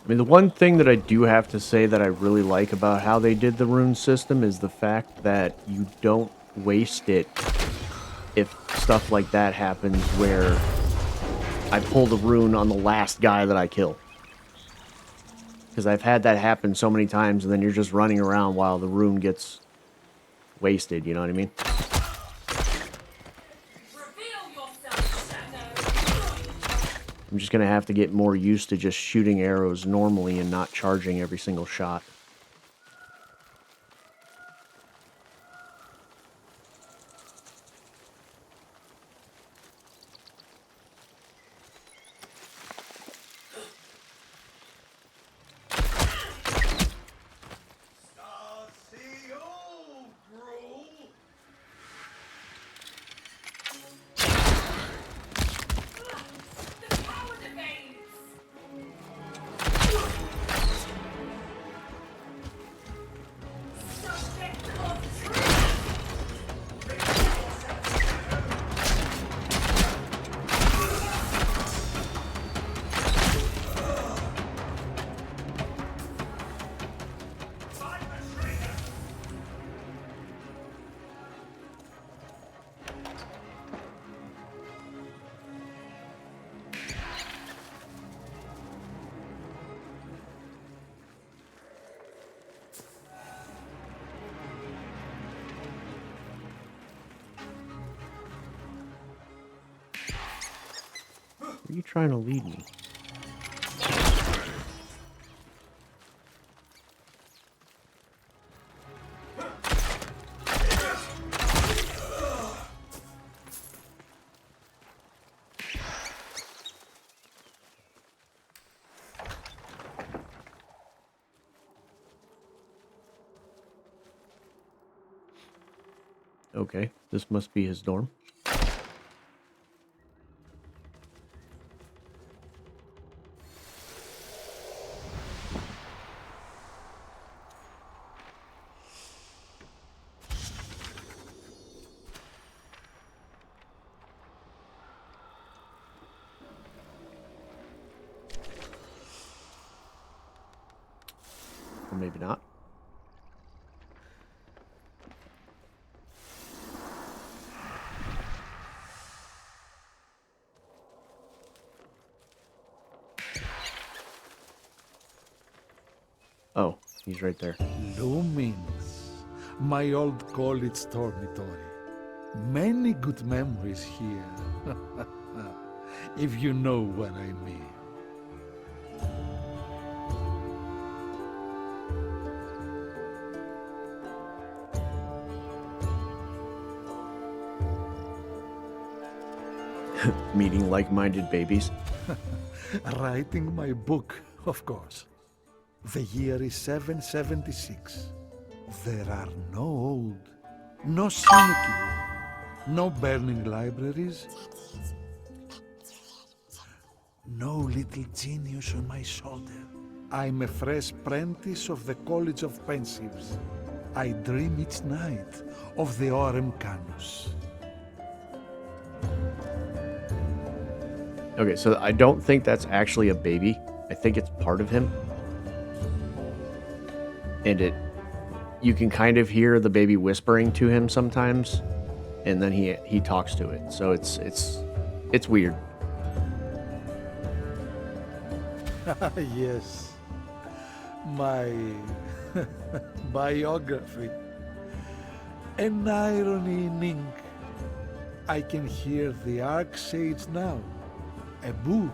I mean, the one thing that I do have to say that I really like about how they did the rune system is the fact that you don't waste it if stuff like that happens where I pull the rune on the last guy that I kill. Because I've had that happen so many times, and then you're just running around while the rune gets wasted, you know what I mean? Reveal yourself, Shadow! I'm just going to have to get more used to just shooting arrows normally and not charging every single shot. The power debates! Subject of truth! Where are you trying to lead me? Okay, this must be his dorm. Or maybe not. Oh, he's right there. Lumens, my old college dormitory. Many good memories here. If you know what I mean. Meeting like-minded babies. Writing my book, of course. The year is 776. There are no old, no cynical, no burning libraries, no little genius on my shoulder. I'm a fresh apprentice of the College of Pensives. I dream each night of the Orem Canus. Okay, so I don't think that's actually a baby. I think it's part of him. And you can kind of hear the baby whispering to him sometimes, and then he talks to it. So it's weird. Yes, my biography. An irony in ink. I can hear the Archsage now. A book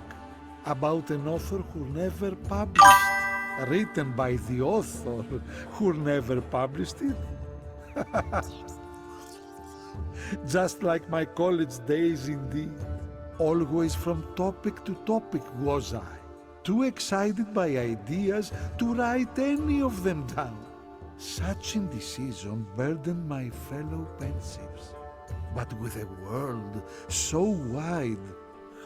about an author who never published. Written by the author who never published it. Just like my college days indeed. Always from topic to topic was I. Too excited by ideas to write any of them down. Such indecision burdened my fellow pensives. But with a world so wide,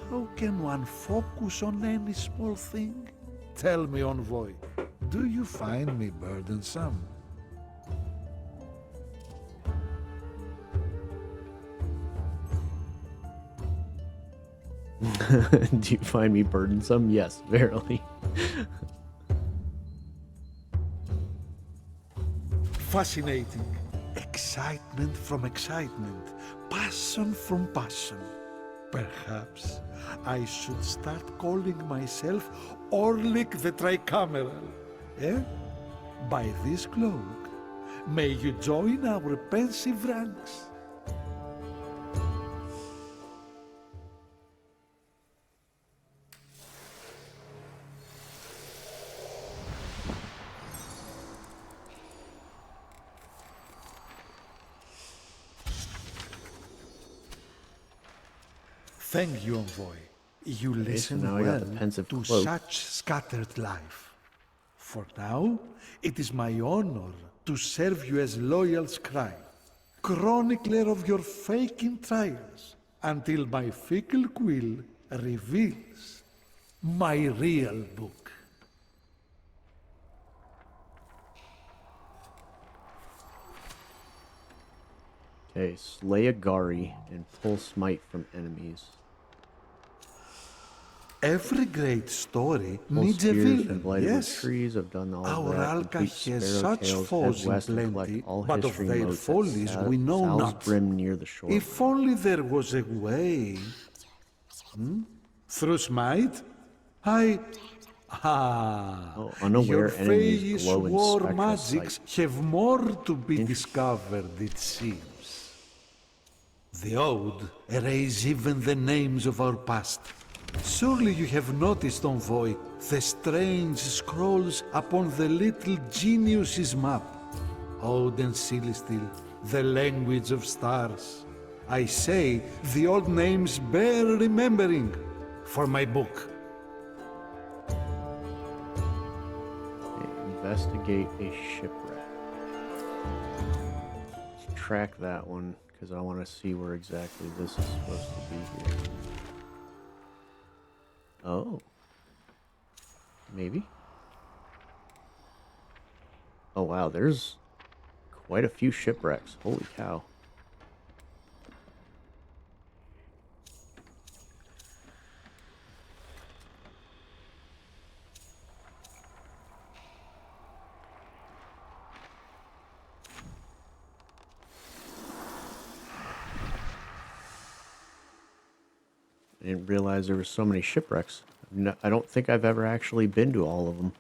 how can one focus on any small thing? Tell me, envoy, do you find me burdensome? Do you find me burdensome? Yes, verily. fascinating. Excitement from excitement. Passion from passion. Perhaps I should start calling myself Orlik the Tricameral. Eh? By this cloak, may you join our pensive ranks. Thank you, Envoy. You Okay, so listen now I well got the pensive to cloak. such scattered life. For now, it is my honor to serve you as loyal scribe, chronicler of your faking trials, until my fickle quill reveals my real book. Okay, slay a Gari and pull smite from enemies. Every great story Pull needs a spears from villain, blighted wood yes? trees. I've done all of Our that. Alka Complete has such Sparrowtails. foes Head in west and collect plenty, all but of history their motes follies at we know Sal's not. Brim near the shore. If only there was a way. Through smite? Oh, unaware Your enemies Fae's glow in war spectral magics sight. have more to be discovered, it seems. The Ode erase even the names of our past. Surely you have noticed, Envoy, the strange scrolls upon the little genius's map. Ode and Celestial, the language of stars. I say, the old names bear remembering for my book. Okay, investigate a shipwreck. Let's track that one because I want to see where exactly this is supposed to be here. Oh. Maybe. Oh wow, there's quite a few shipwrecks. Holy cow. I didn't realize there were so many shipwrecks. I don't think I've ever actually been to all of them.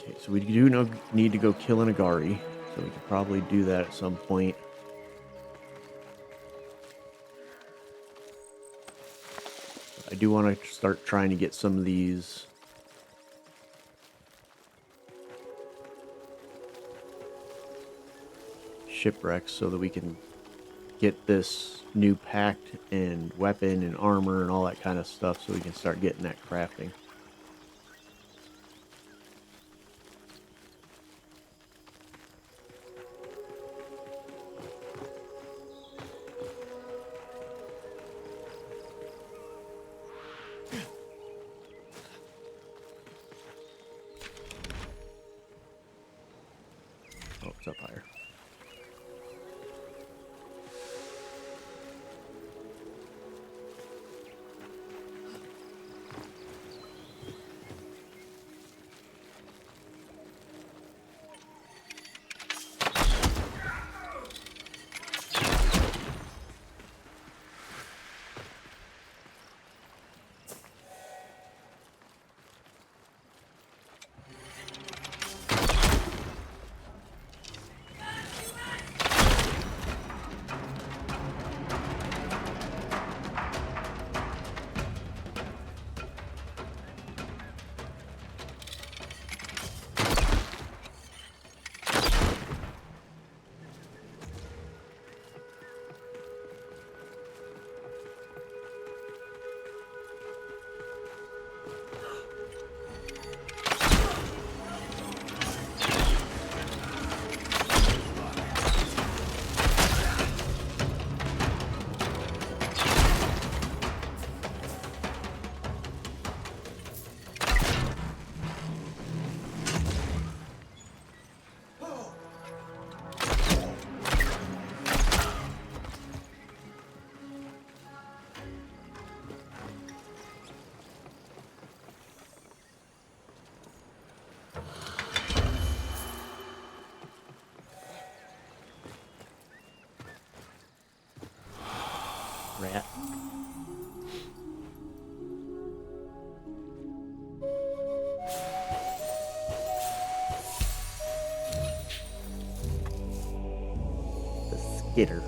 Okay, so we do need to go kill an Agari, so we could probably do that at some point. I do want to start trying to get some of these shipwrecks so that we can get this new pact and weapon and armor and all that kind of stuff so we can start getting that crafting. Oh, it's up higher. Get her.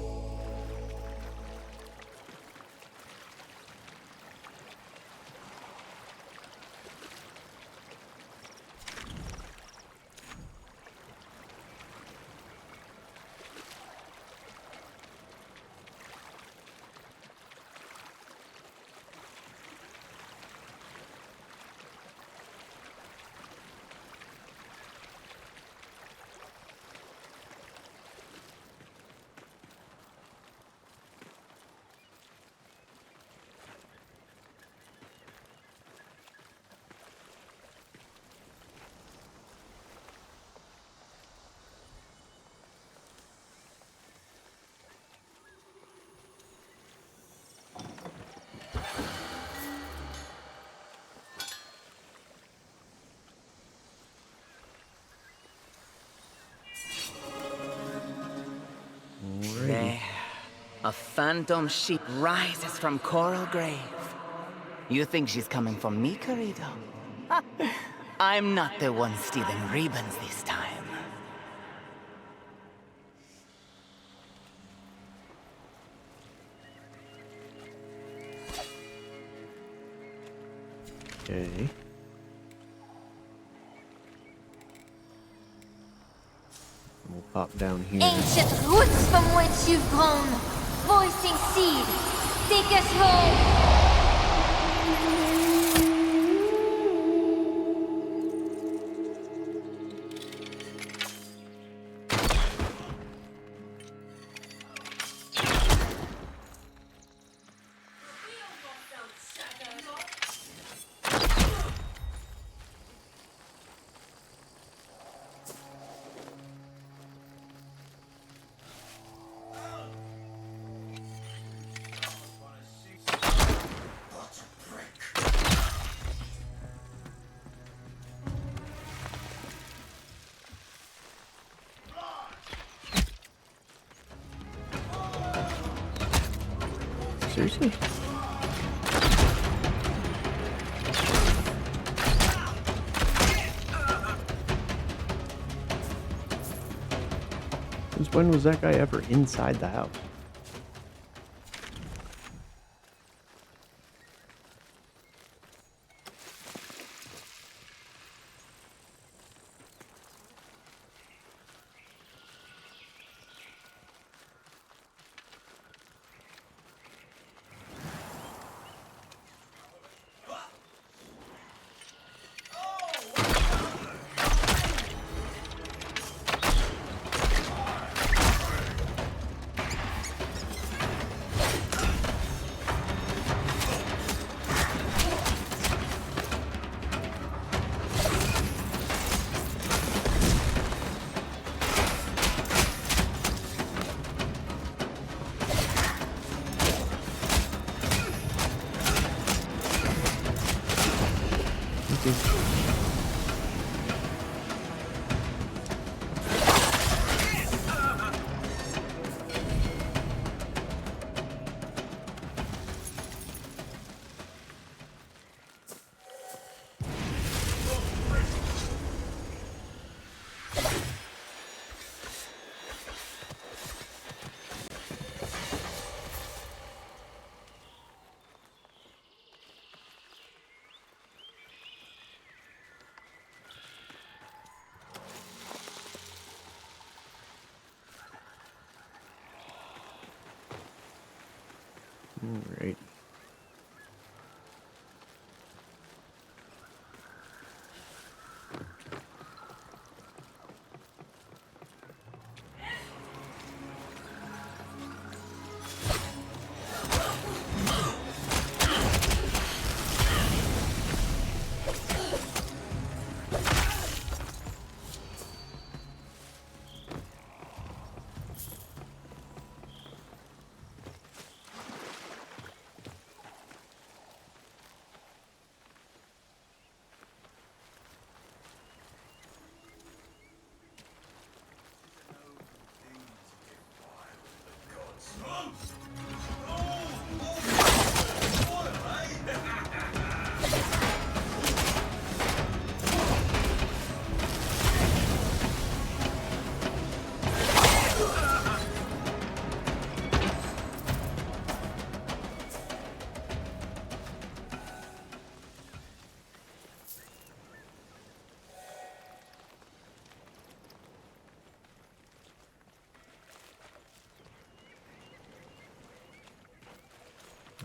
There, a phantom sheep rises from Coral Grave. You think she's coming for me, Corrido? I'm not the one stealing ribbons this time. Okay. We'll pop down here. Ancient roots from which you've grown. Voicing seed. Take us home. Seriously? Since when was that guy ever inside the house? Alright.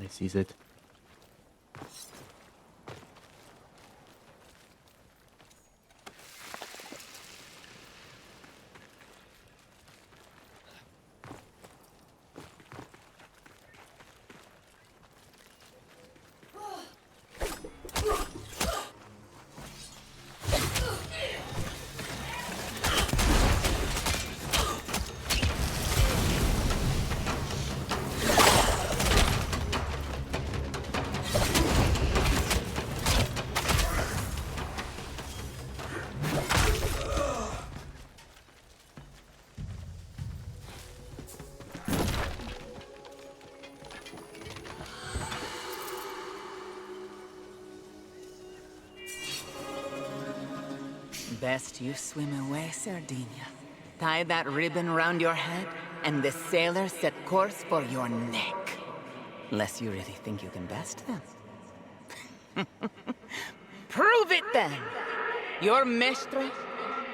This is it. Best you swim away, Sardinia. Tie that ribbon round your head, and the sailors set course for your neck. Unless you really think you can best them. Prove it then! Your mistress,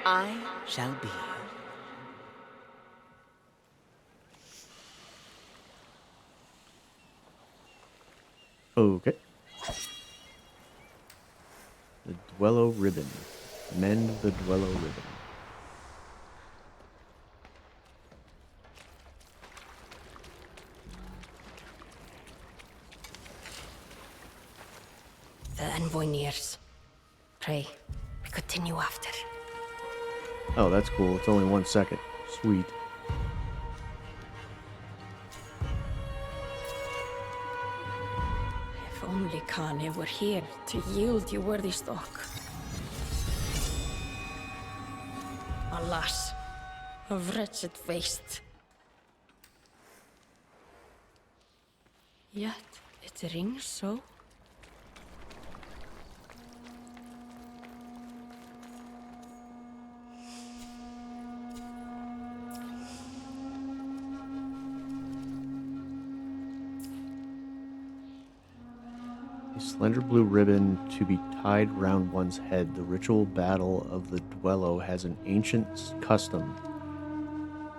I shall be. Okay. The Duello ribbon. Mend the Duello ribbon. The envoy nears. Pray, we continue after. Oh, that's cool. It's only 1 second. Sweet. If only Kane were here to yield you worthy stock. Alas, a wretched waste. Yet it rings so. A slender blue ribbon to be tied round one's head. The ritual battle of the Duello has an ancient custom.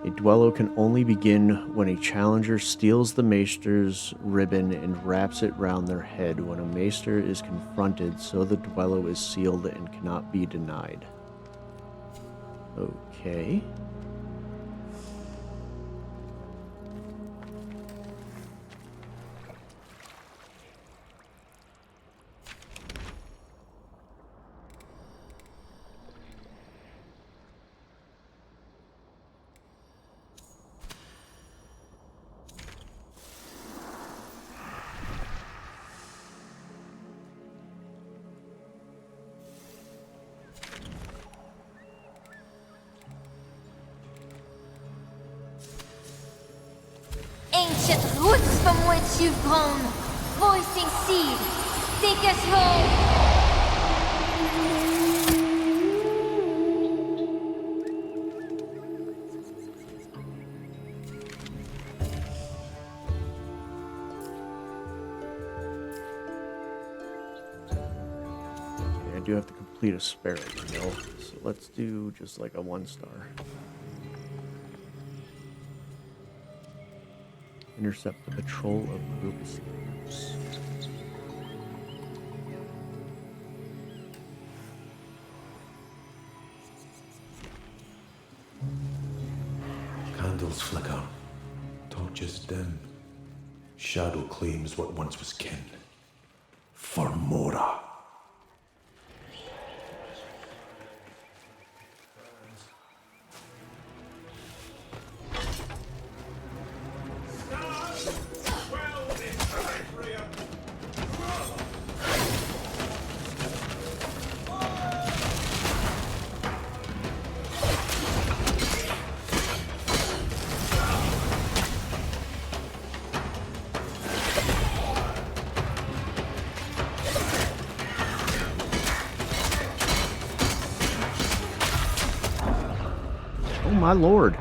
A Duello can only begin when a challenger steals the maester's ribbon and wraps it round their head. When a maester is confronted, so the Duello is sealed and cannot be denied. Okay. Ancient roots from which you've grown, voicing seed, take us home. I do have to complete a sparrow, you know? So let's do just like a 1-star. Intercept the patrol of group sleepers. Candles flicker, torches dim. Shadow claims what once was kin. For Mora. Oh my lord.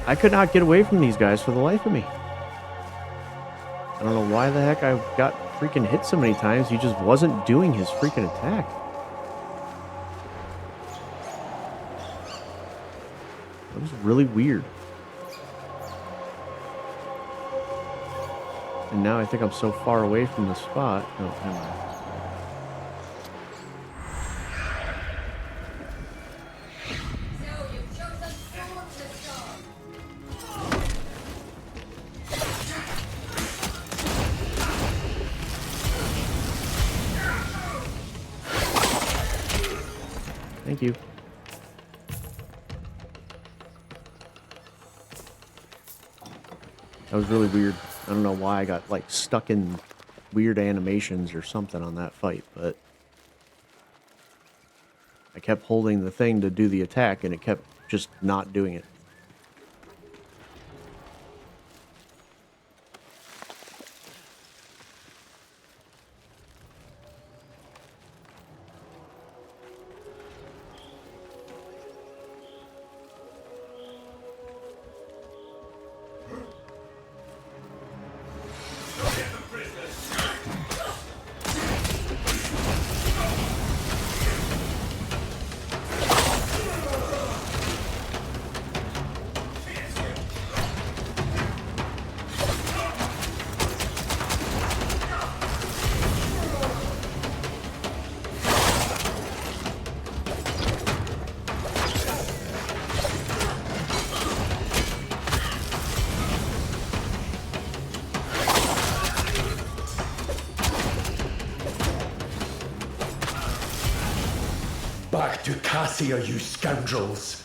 I could not get away from these guys for the life of me. I don't know why the heck I got freaking hit so many times. He just wasn't doing his freaking attack. That was really weird. And now I think I'm so far away from the spot. Oh, never mind. So you've chosen sword to sword. Thank you. That was really weird. I don't know why I got like stuck in weird animations or something on that fight, but I kept holding the thing to do the attack and it kept just not doing it. Back to Cassia, you scoundrels!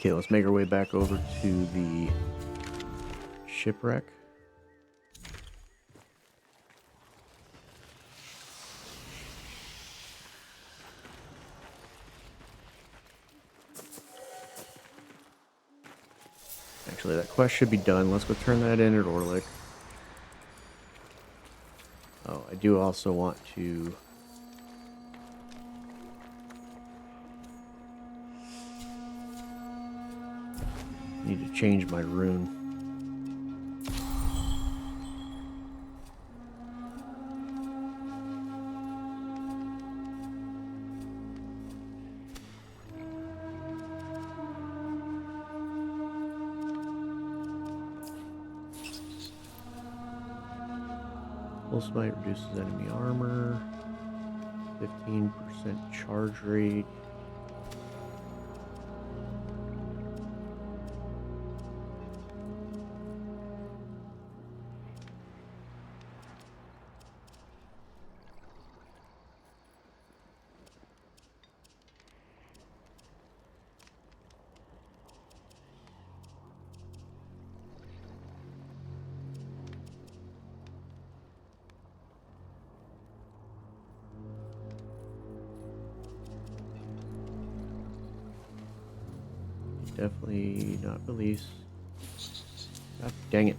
Okay, let's make our way back over to the shipwreck. Actually, that quest should be done. Let's go turn that in at Orlick. Oh, I do also want to... need to change my rune. Full smite reduces enemy armor. 15% charge rate. Definitely not release. God dang it.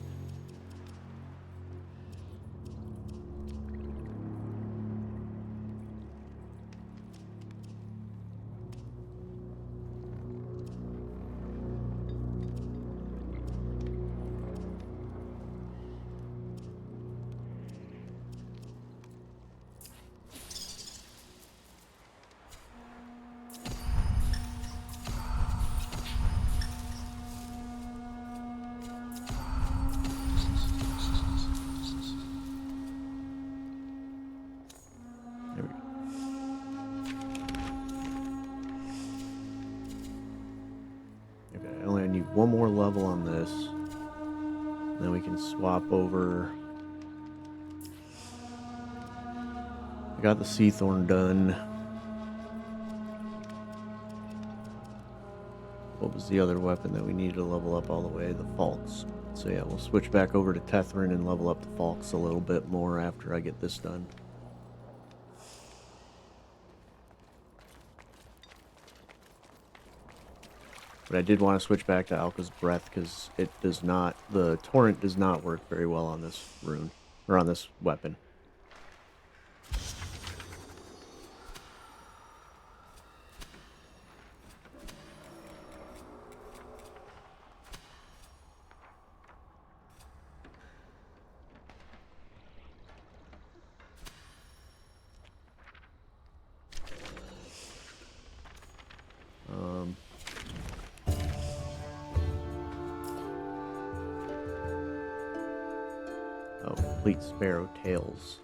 need one more level on this. Then we can swap over. I got the Seathorn done. What was the other weapon that we needed to level up all the way? The Falks. So yeah, we'll switch back over to Tethrin and level up the Falks a little bit more after I get this done. But I did want to switch back to Alka's Breath because it does not, the Torrent does not work very well on this rune, or on this weapon. Oh, complete Sparrow Tails.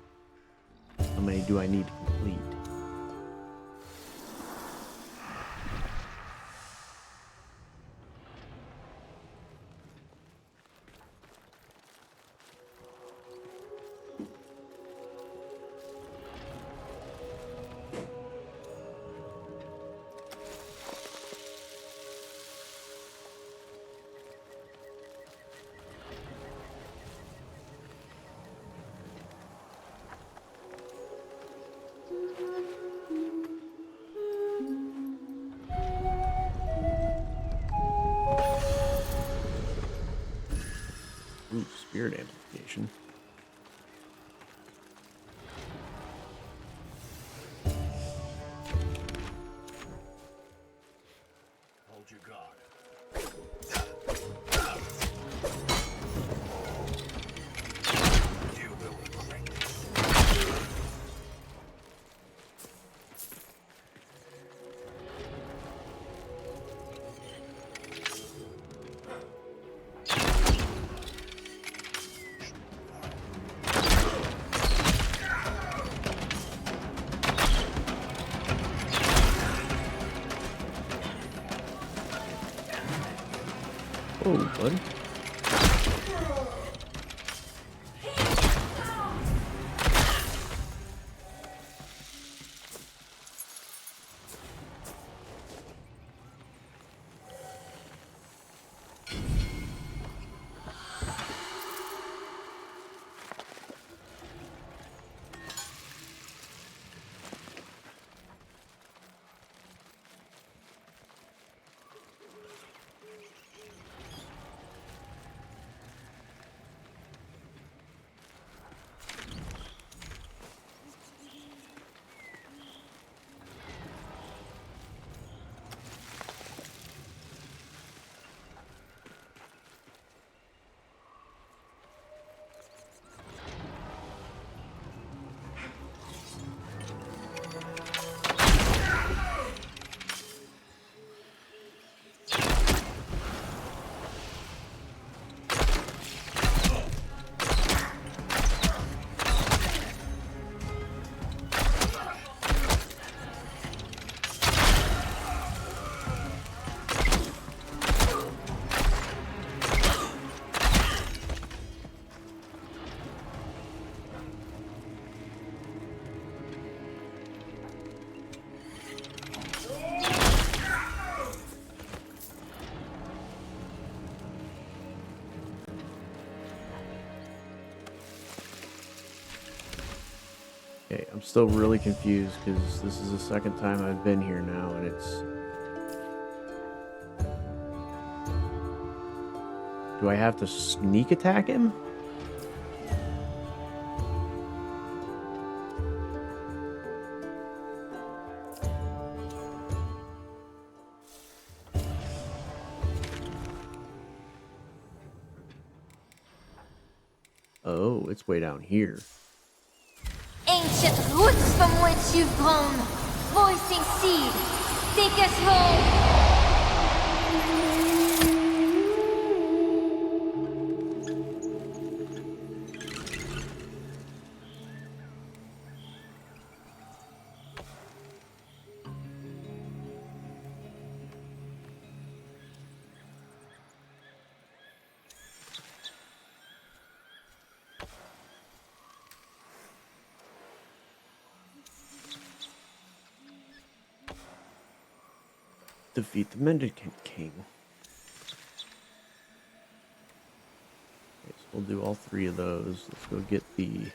How many do I need to complete? Ooh, Spirit Amplification. Hold your guard. You will regret this. Oh, bud. Okay, I'm still really confused because this is the second time I've been here now, and it's... Do I have to sneak attack him? Oh, it's way down here. Ancient roots from which you've grown, voicing seed, take us home. defeat the Mendicant King. Okay, so we'll do all 3 of those. Let's go get the...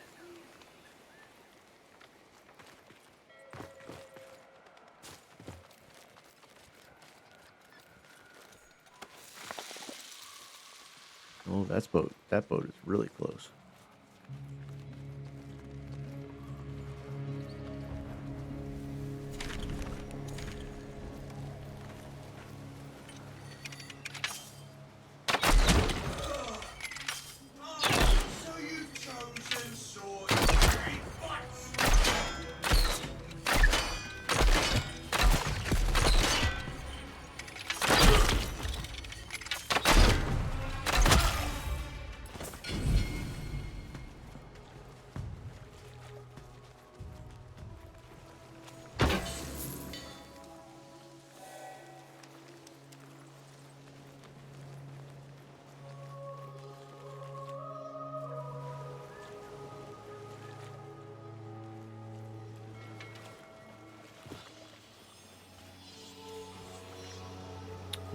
Oh, that boat is really close.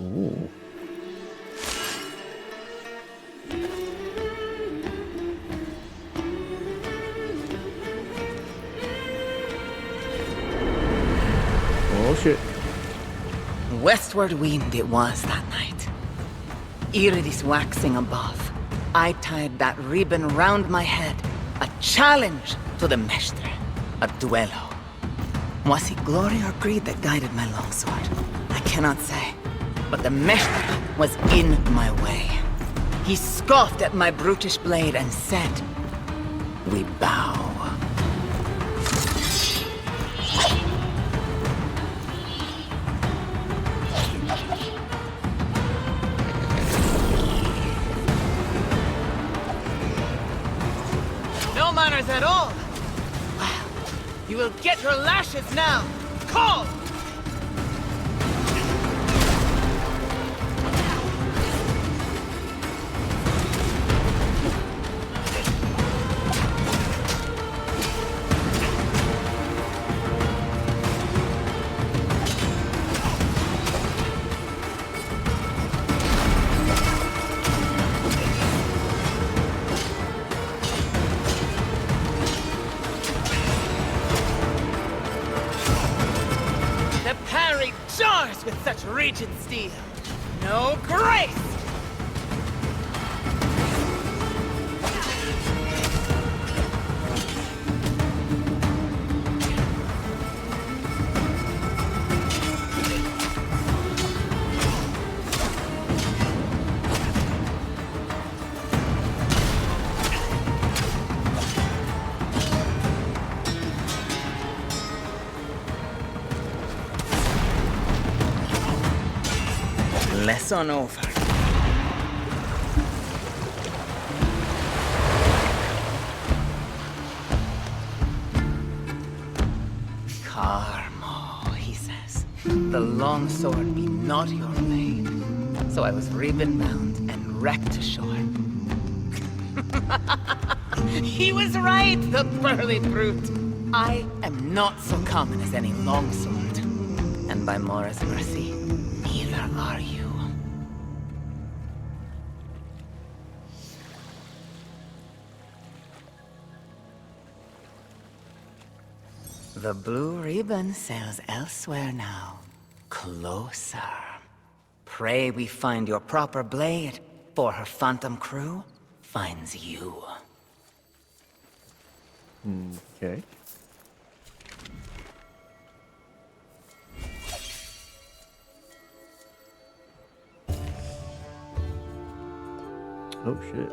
Ooh. Oh shit. Westward wind it was that night. Iridis waxing above. I tied that ribbon round my head. A challenge to the Mestre. A duello. Was it glory or greed that guided my longsword? I cannot say. But the Mestre was in my way. He scoffed at my brutish blade and said, "We bow." No manners at all. Well, you will get your lashes now. Call! With such rigid steel. No grace! Lesson over. Carmo, he says. The long sword be not your blade. So I was ribbon bound and wrecked ashore. He was right, the burly brute. I am not so common as any longsword. And by Mora's mercy, neither are you. The blue ribbon sails elsewhere now. Closer. Pray we find your proper blade, for her phantom crew finds you. Okay. Oh shit.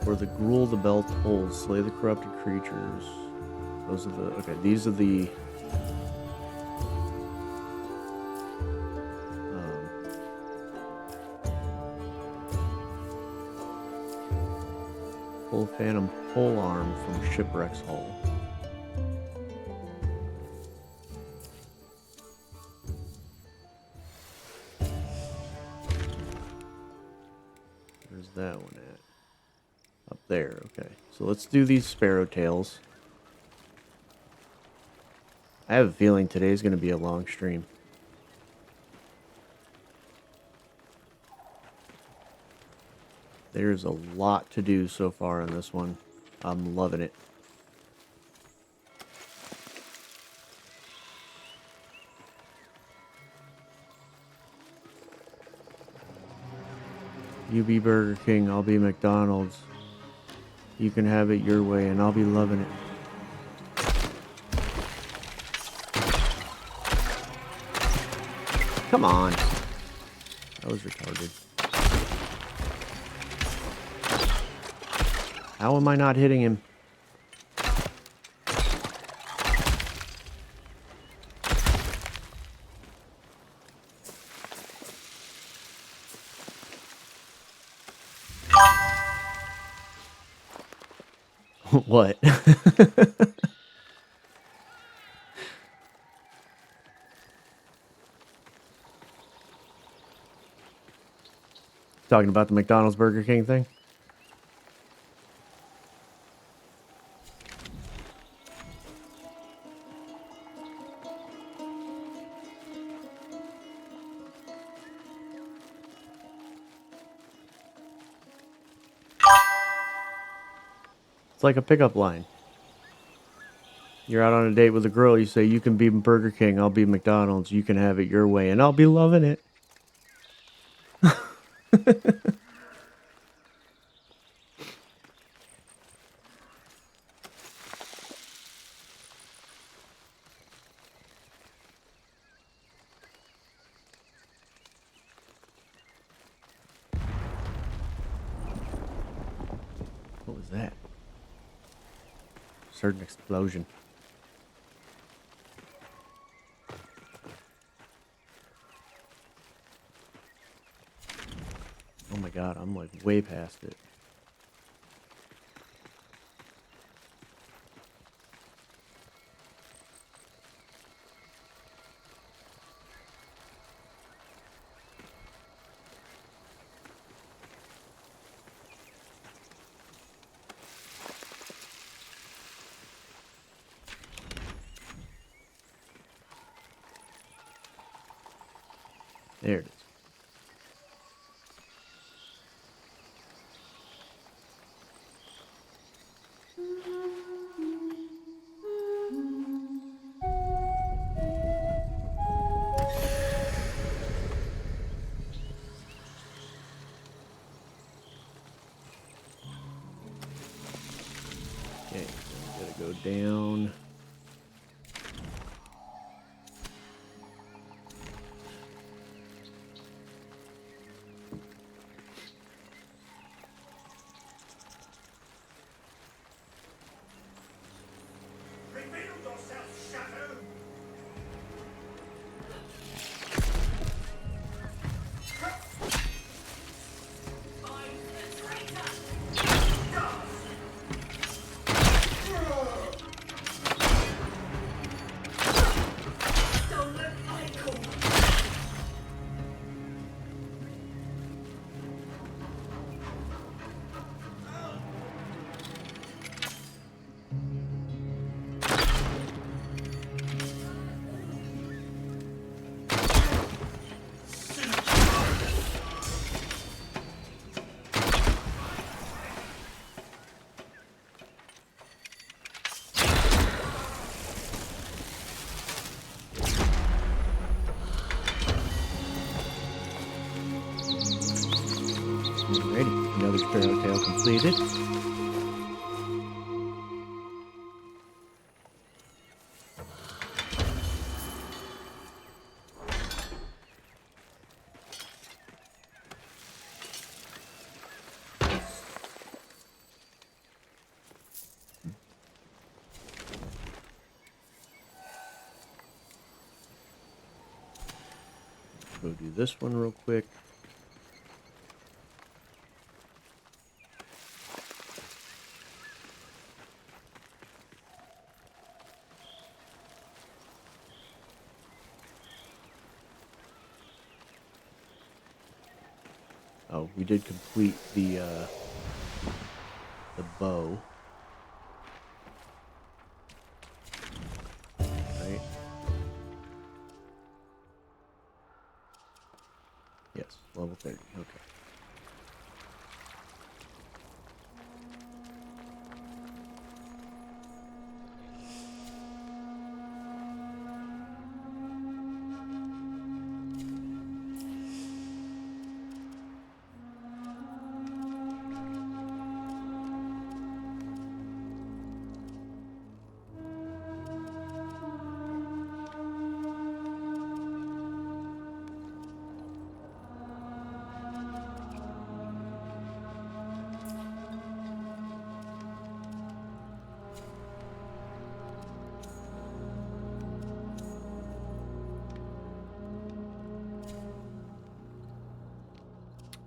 For the gruel the bell tolls, slay the corrupted creatures. Those are the... Okay, these are the... Full phantom pole arm from Shipwreck's Hull. Where's that one at? Up there, okay. So let's do these sparrow tails. I have a feeling today's going to be a long stream. There's a lot to do so far in this one. I'm loving it. You be Burger King, I'll be McDonald's. You can have it your way, and I'll be loving it. Come on. That was retarded. How am I not hitting him? What? Talking about the McDonald's Burger King thing? It's like a pickup line. You're out on a date with a girl, you say, you can be Burger King, I'll be McDonald's, you can have it your way, and I'll be loving it. What was that? Certain explosion. Oh my god, I'm like way past it. There it is. Okay, so we gotta go down. Reveal yourself, Shadow! Alrighty, another Sparrow Tail completed. Go do this one real quick. Oh, we did complete the bow. Right. Yes, level 30. Okay.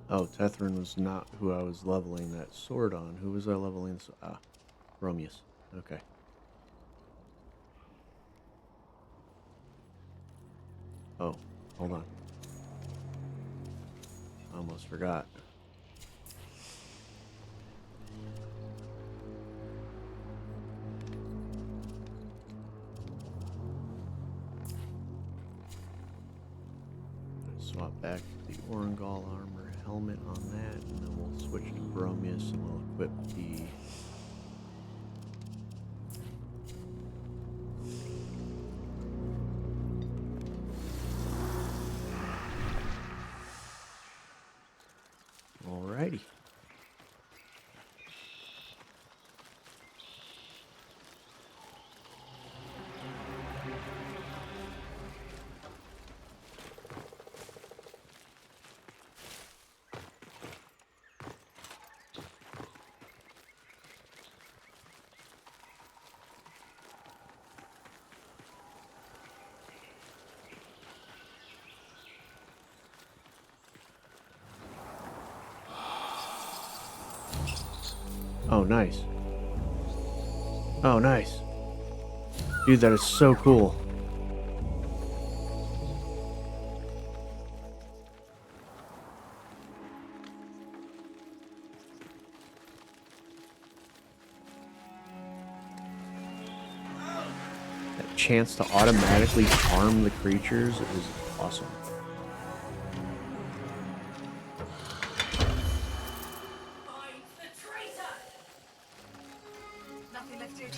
Oh, Tethrin was not who I was leveling that sword on. Who was I leveling? Romius. Okay. Oh, hold on. I almost forgot. Swap back to the Orangol armor helmet on that, and then we'll switch to Bromius and we'll equip the alrighty. Oh, nice. Oh, nice. Dude, that is so cool. That chance to automatically harm the creatures is awesome. Find the traitor! Nothing left here to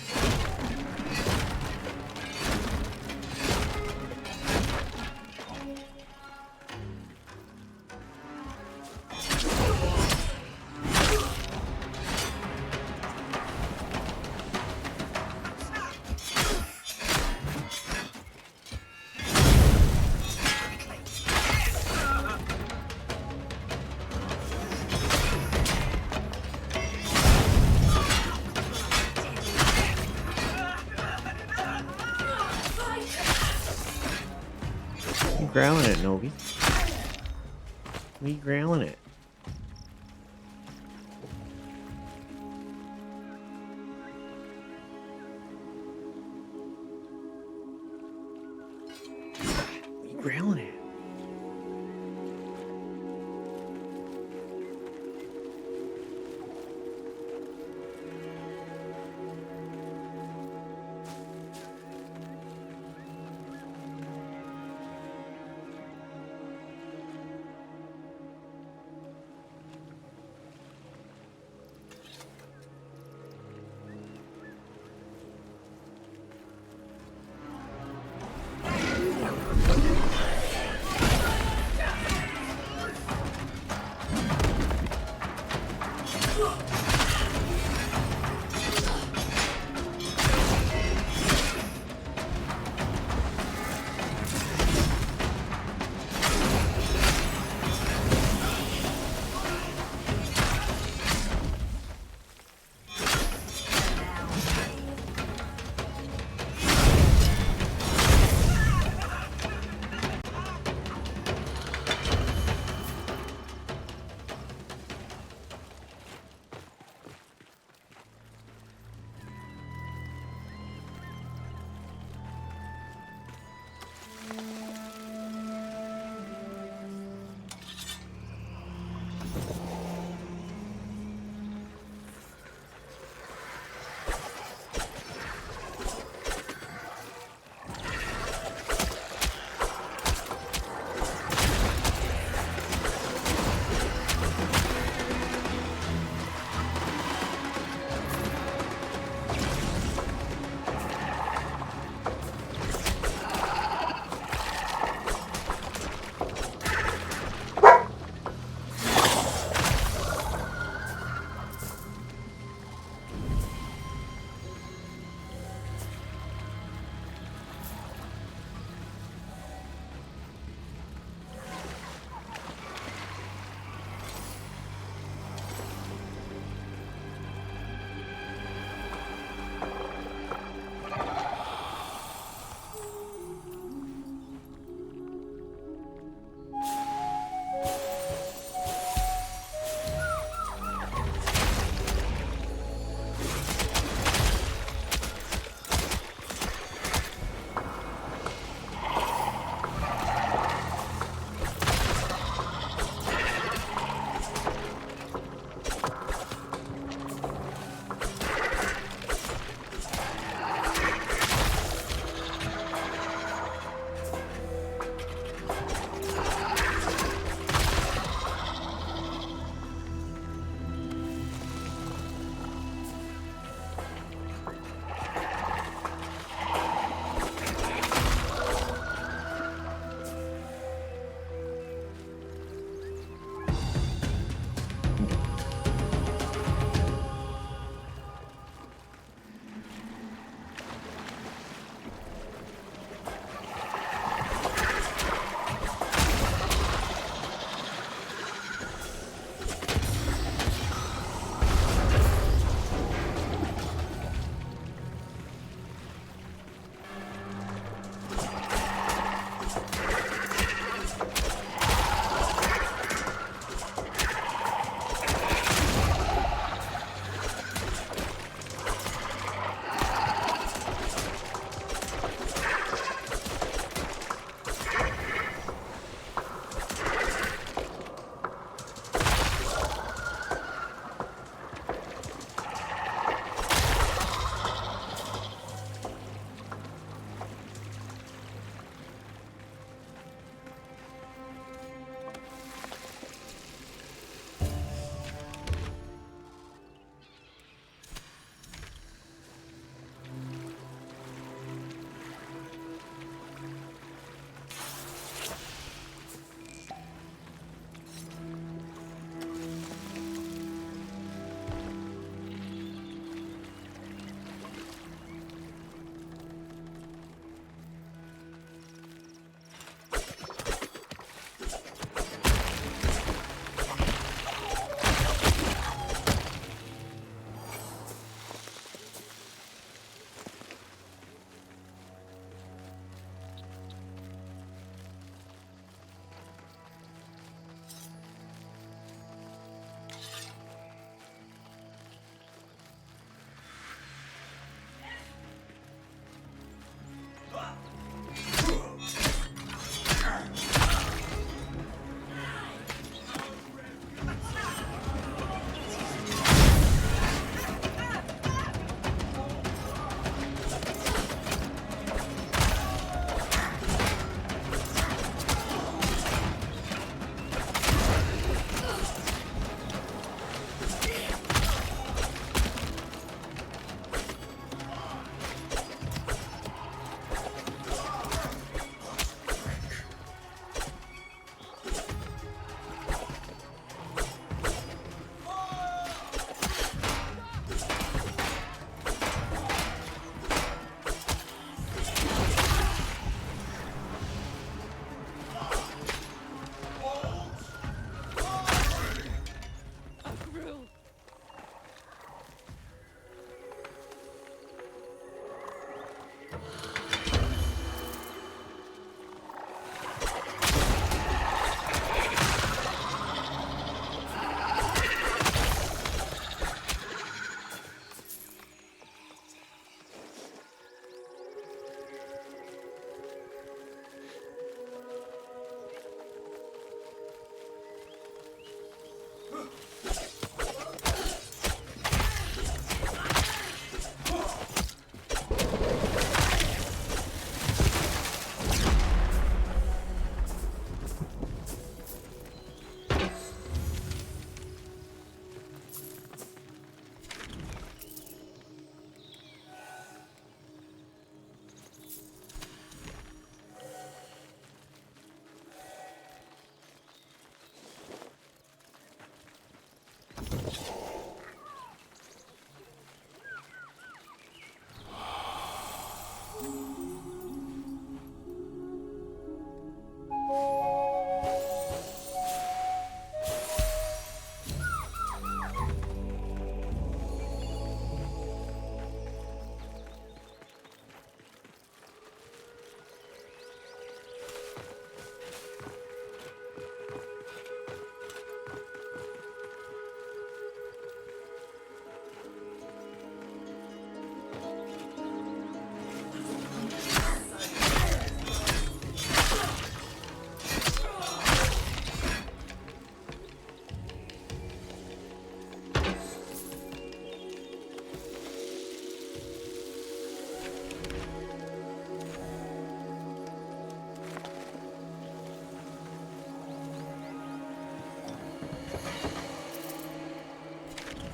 You growling it, Novi? We growling it. We growling it.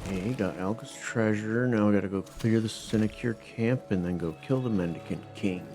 Okay, got Alka's treasure. Now I gotta go clear the Sinecure camp and then go kill the Mendicant King.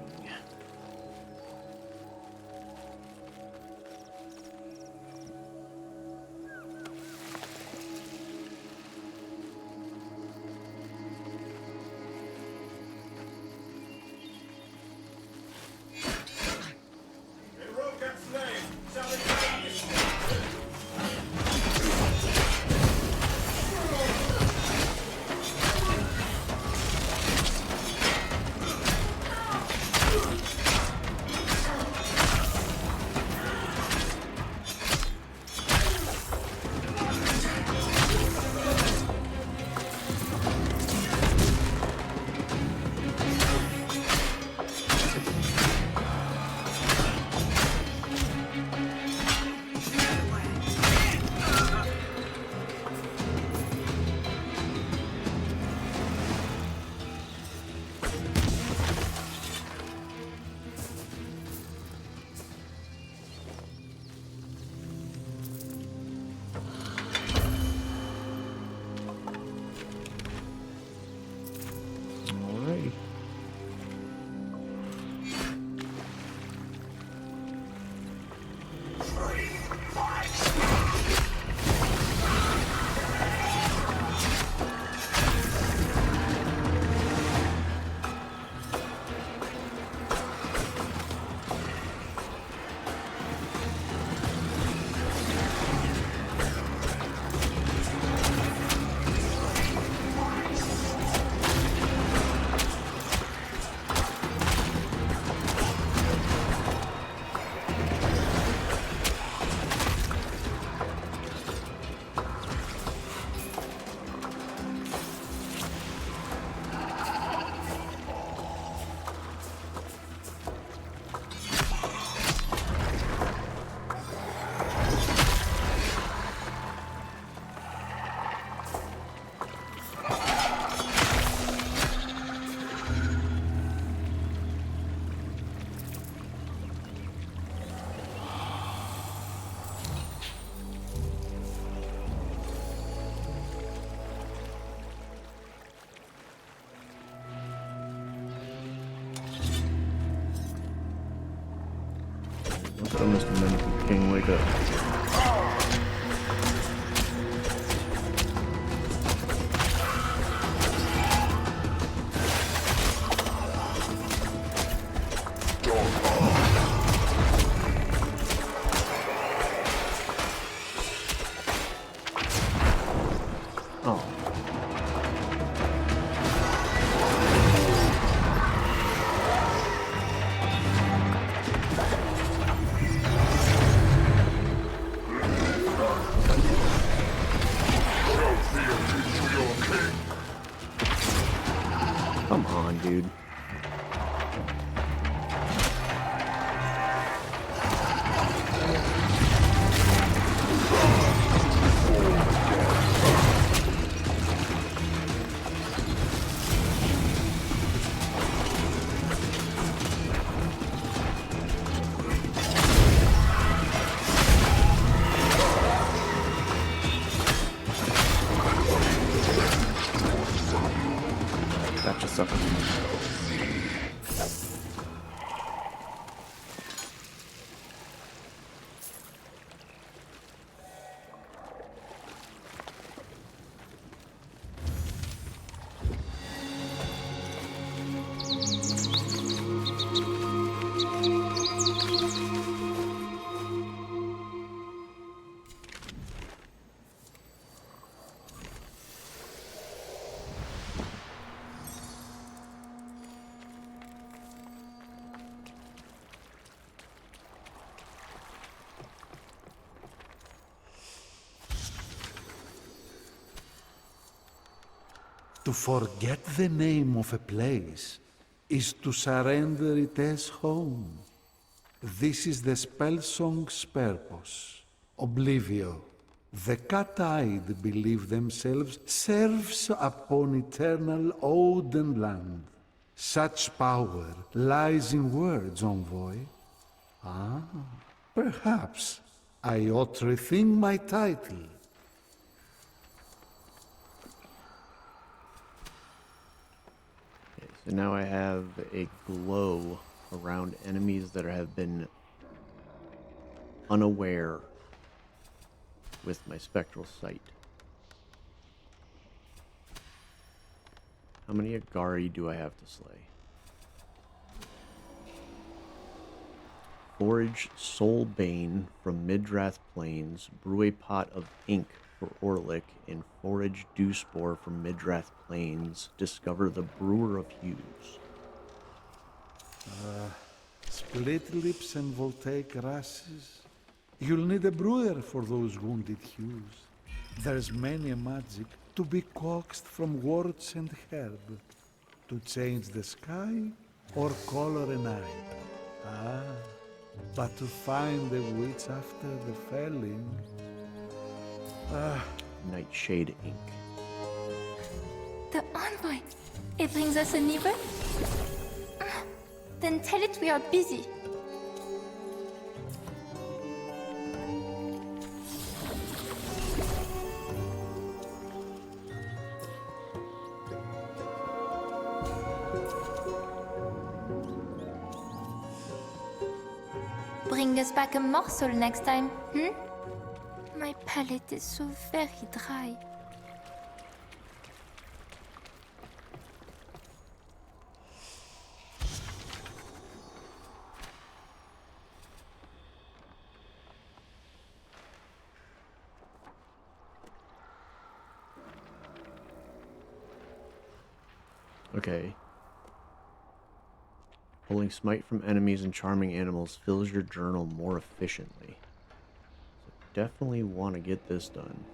Alrighty. So Mr. Mendicant King, wake up. Oh. To forget the name of a place is to surrender it as home. This is the spell song's purpose. Oblivio. The cat-eyed believe themselves serfs upon eternal Odin land. Such power lies in words, envoy. Ah, perhaps I ought to rethink my title. Okay, so now I have a glow around enemies that have been unaware with my spectral sight. How many Agari do I have to slay? Forage Soulbane from Midrath Plains, brew a pot of ink for Orlick, and forage Dewspore from Midrath Plains. Discover the Brewer of Hues. Split lips and voltaic rashes. You'll need a brewer for those wounded hues. There's many a magic to be coaxed from words and herb, to change the sky or color an eye. Ah, but to find the witch after the felling. Nightshade ink. The envoy. It brings us a neighbor? Then tell it we are busy. Bring us back a morsel next time, hmm? My palate is so very dry. Okay. Pulling smite from enemies and charming animals fills your journal more efficiently. So definitely want to get this done.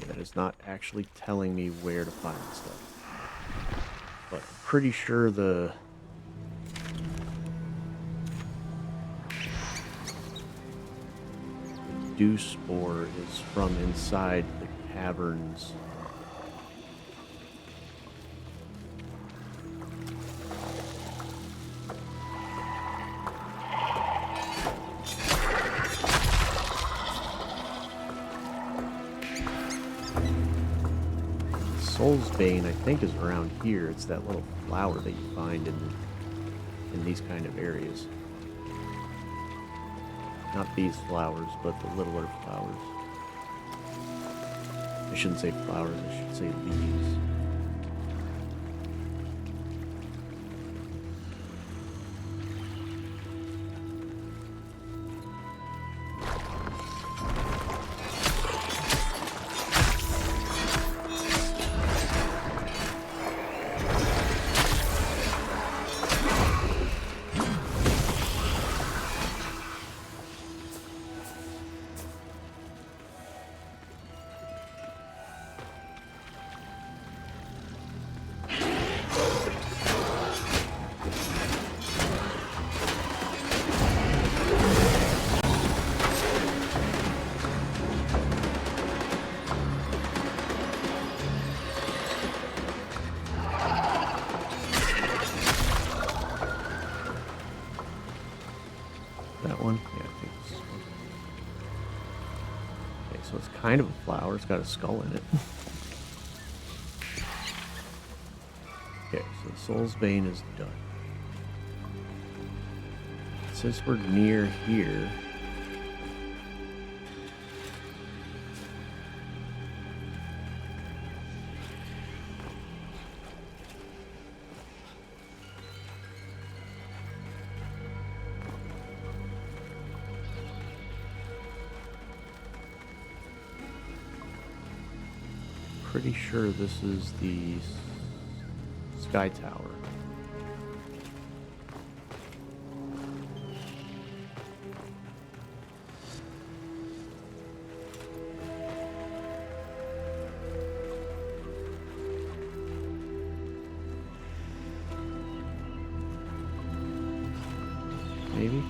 That is not actually telling me where to find stuff. But I'm pretty sure the dew spore is from inside the caverns. Soul's Bane, I think, is around here. It's that little flower that you find in these kind of areas. Not these flowers, but the littler flowers. I shouldn't say flowers, I should say leaves. That one? Yeah, I think it's this one. Okay, so it's kind of a flower. It's got a skull in it. Okay, so the Soul's Bane is done. Since we're near here, pretty sure this is the Sky Tower. Maybe?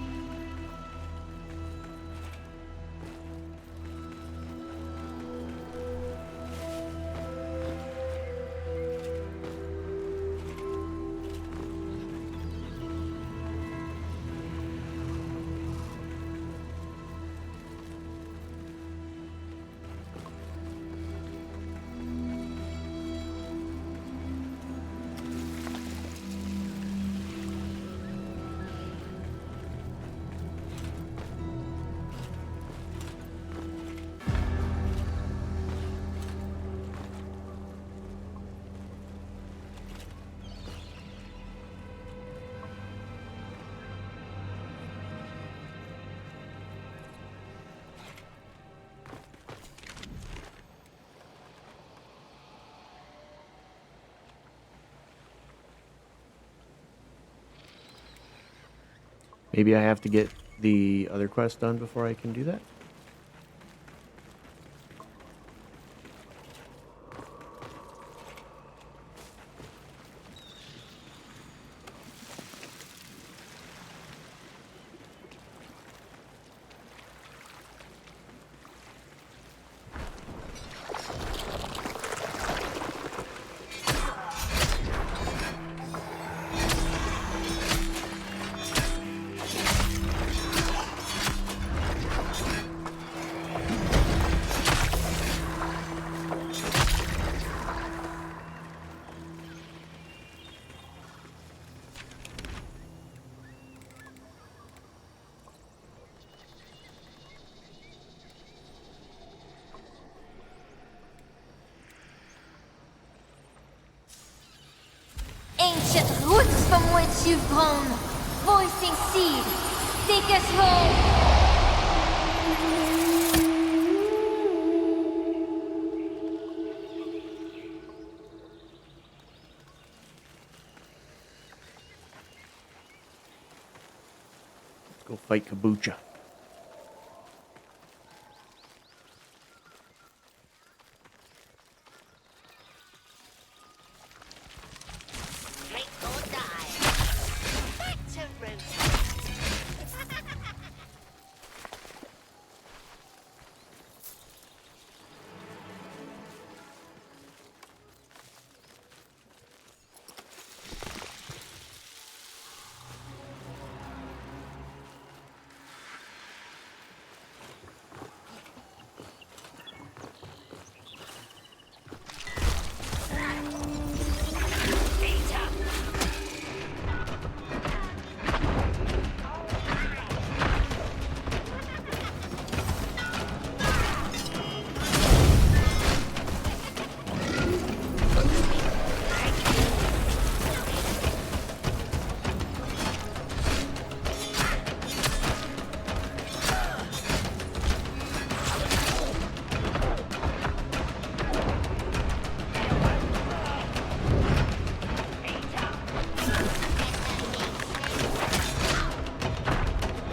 Maybe I have to get the other quest done before I can do that? Ancient roots from which you've grown, voicing seed, take us home. Let's go fight Kabucha. Drink or die. Back to roots.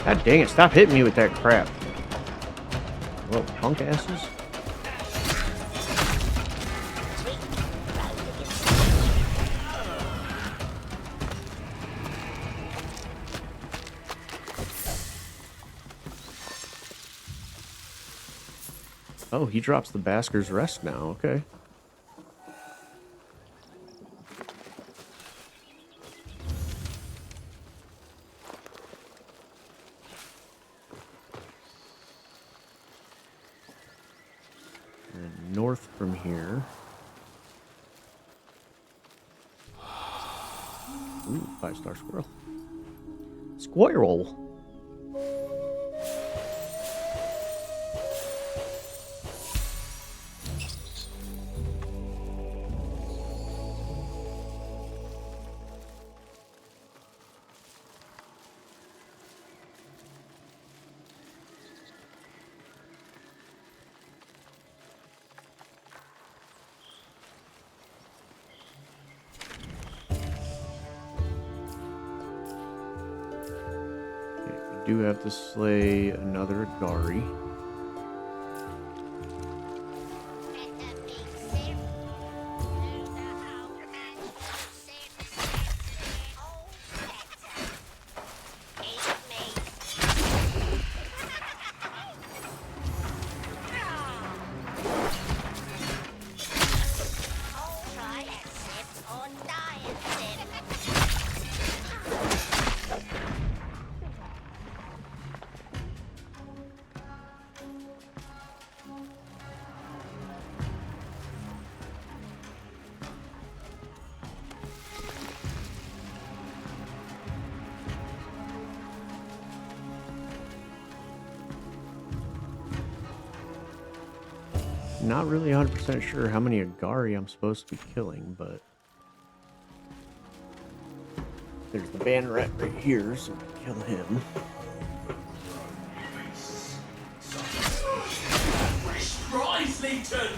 God dang it, stop hitting me with that crap. Little punk asses. Oh, he drops the Basker's Rest now, okay. And north from here. Ooh, 5-star squirrel. Squirrel! do have to slay another Gari. Not really 100% sure how many Agari I'm supposed to be killing, but there's the Banneret right here, so we kill him. Rise, Legion!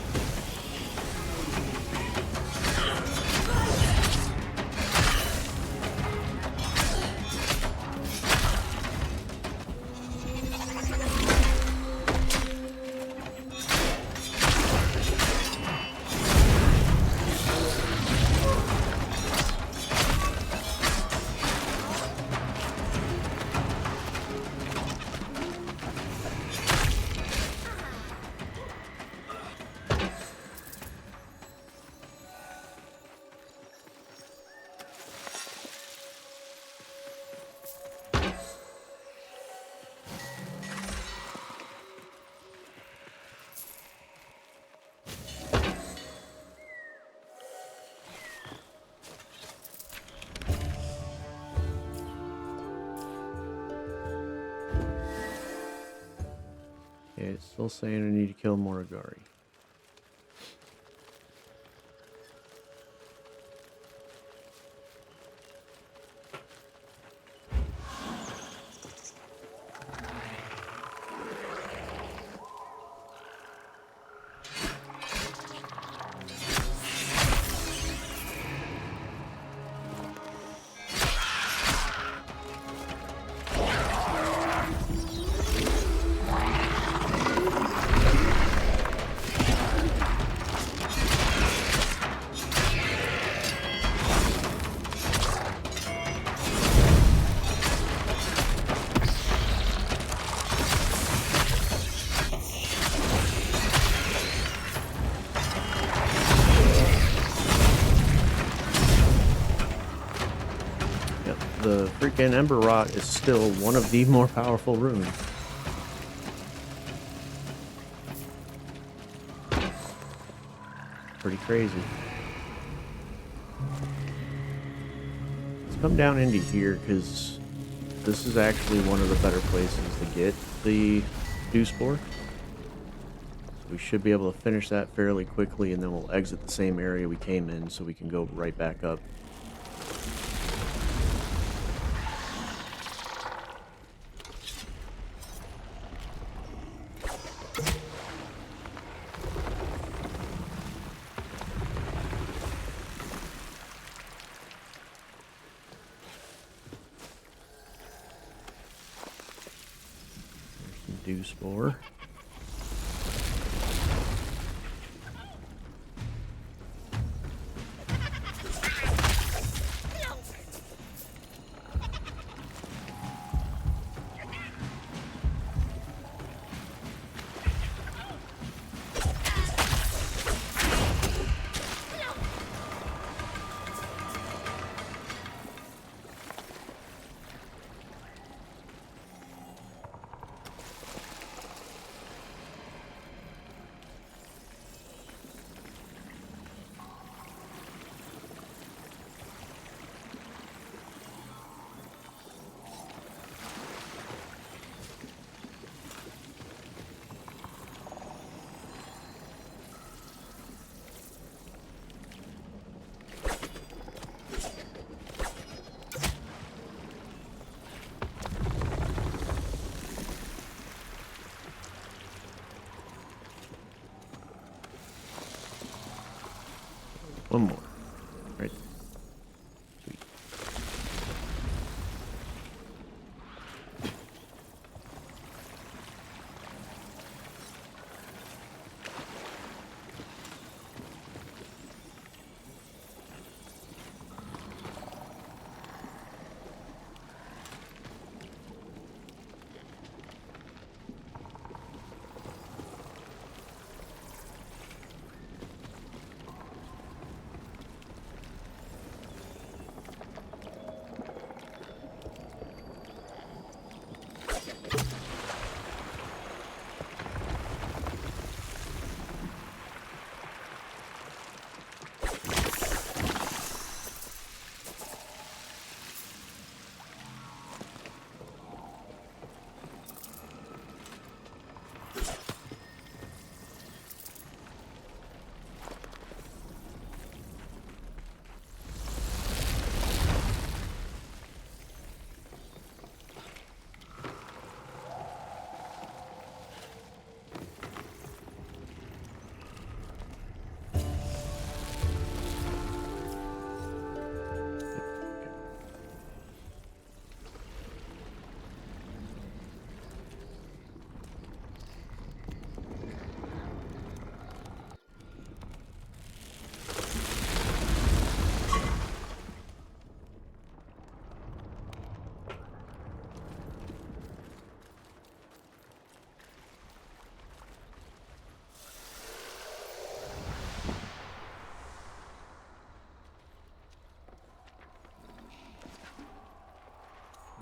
Okay, it's still saying I need to kill more Agari. The freaking Ember Rot is still one of the more powerful runes. Pretty crazy. Let's come down into here because this is actually one of the better places to get the Dew Spore. We should be able to finish that fairly quickly, and then we'll exit the same area we came in so we can go right back up. Dew Spore. One more. Right. Sweet.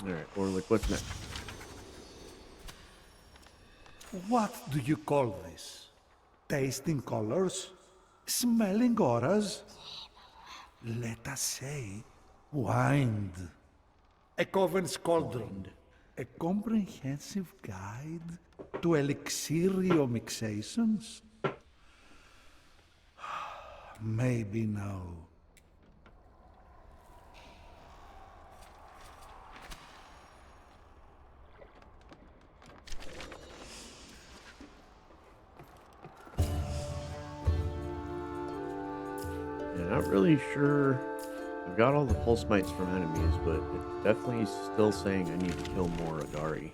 Alright, Orlick, what's next? What do you call this? Tasting colors? Smelling auras? Let us say, wind. A Coven's cauldron. A comprehensive guide to elixirio mixations? Maybe no. Yeah, not really sure. I've got all the pulse mites from enemies, but it's definitely still saying I need to kill more Agari.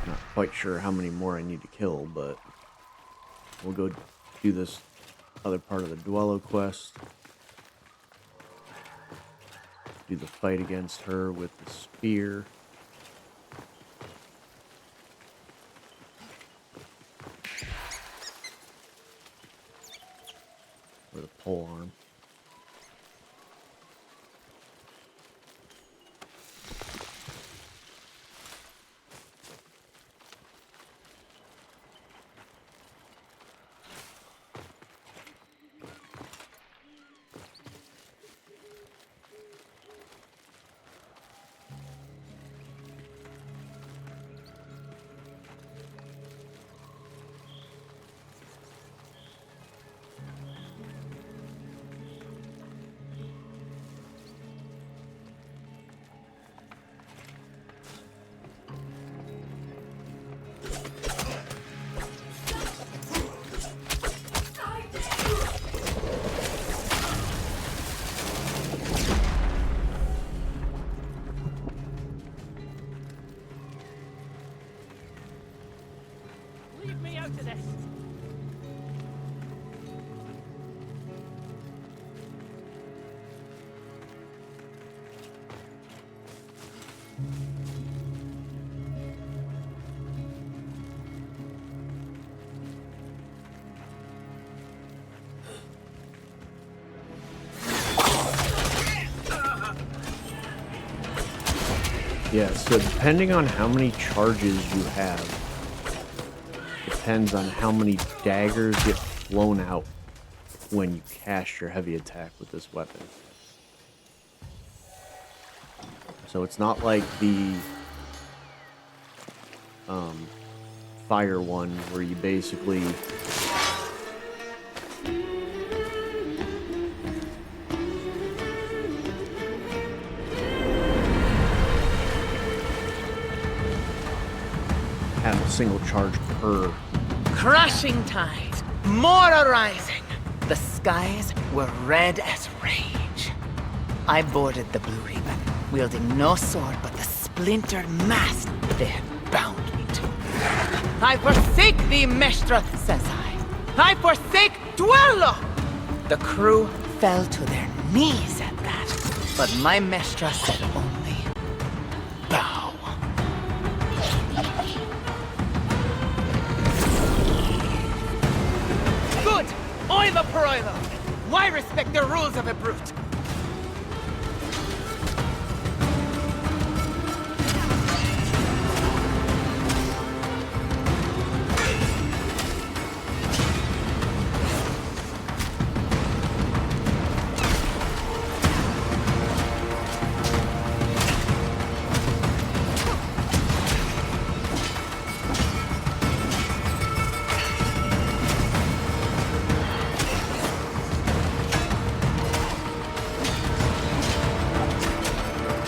Not quite sure how many more I need to kill, but we'll go do this other part of the Duello quest. Do the fight against her with the spear. Or the pole arm. Leave me out of this! Yeah, so depending on how many charges you have, depends on how many daggers get flown out when you cast your heavy attack with this weapon. So it's not like the fire one where you basically have a single charge per. Crushing tide, more arising. The skies were red as rage. I boarded the Blue Ribbon, wielding no sword but the splintered mast they had bound me to. I forsake thee, Mestra, says I. I forsake Duello! The crew fell to their knees at that, but my Mestra said only, bow. Good! Oilo per oilo! Why respect the rules of a brute?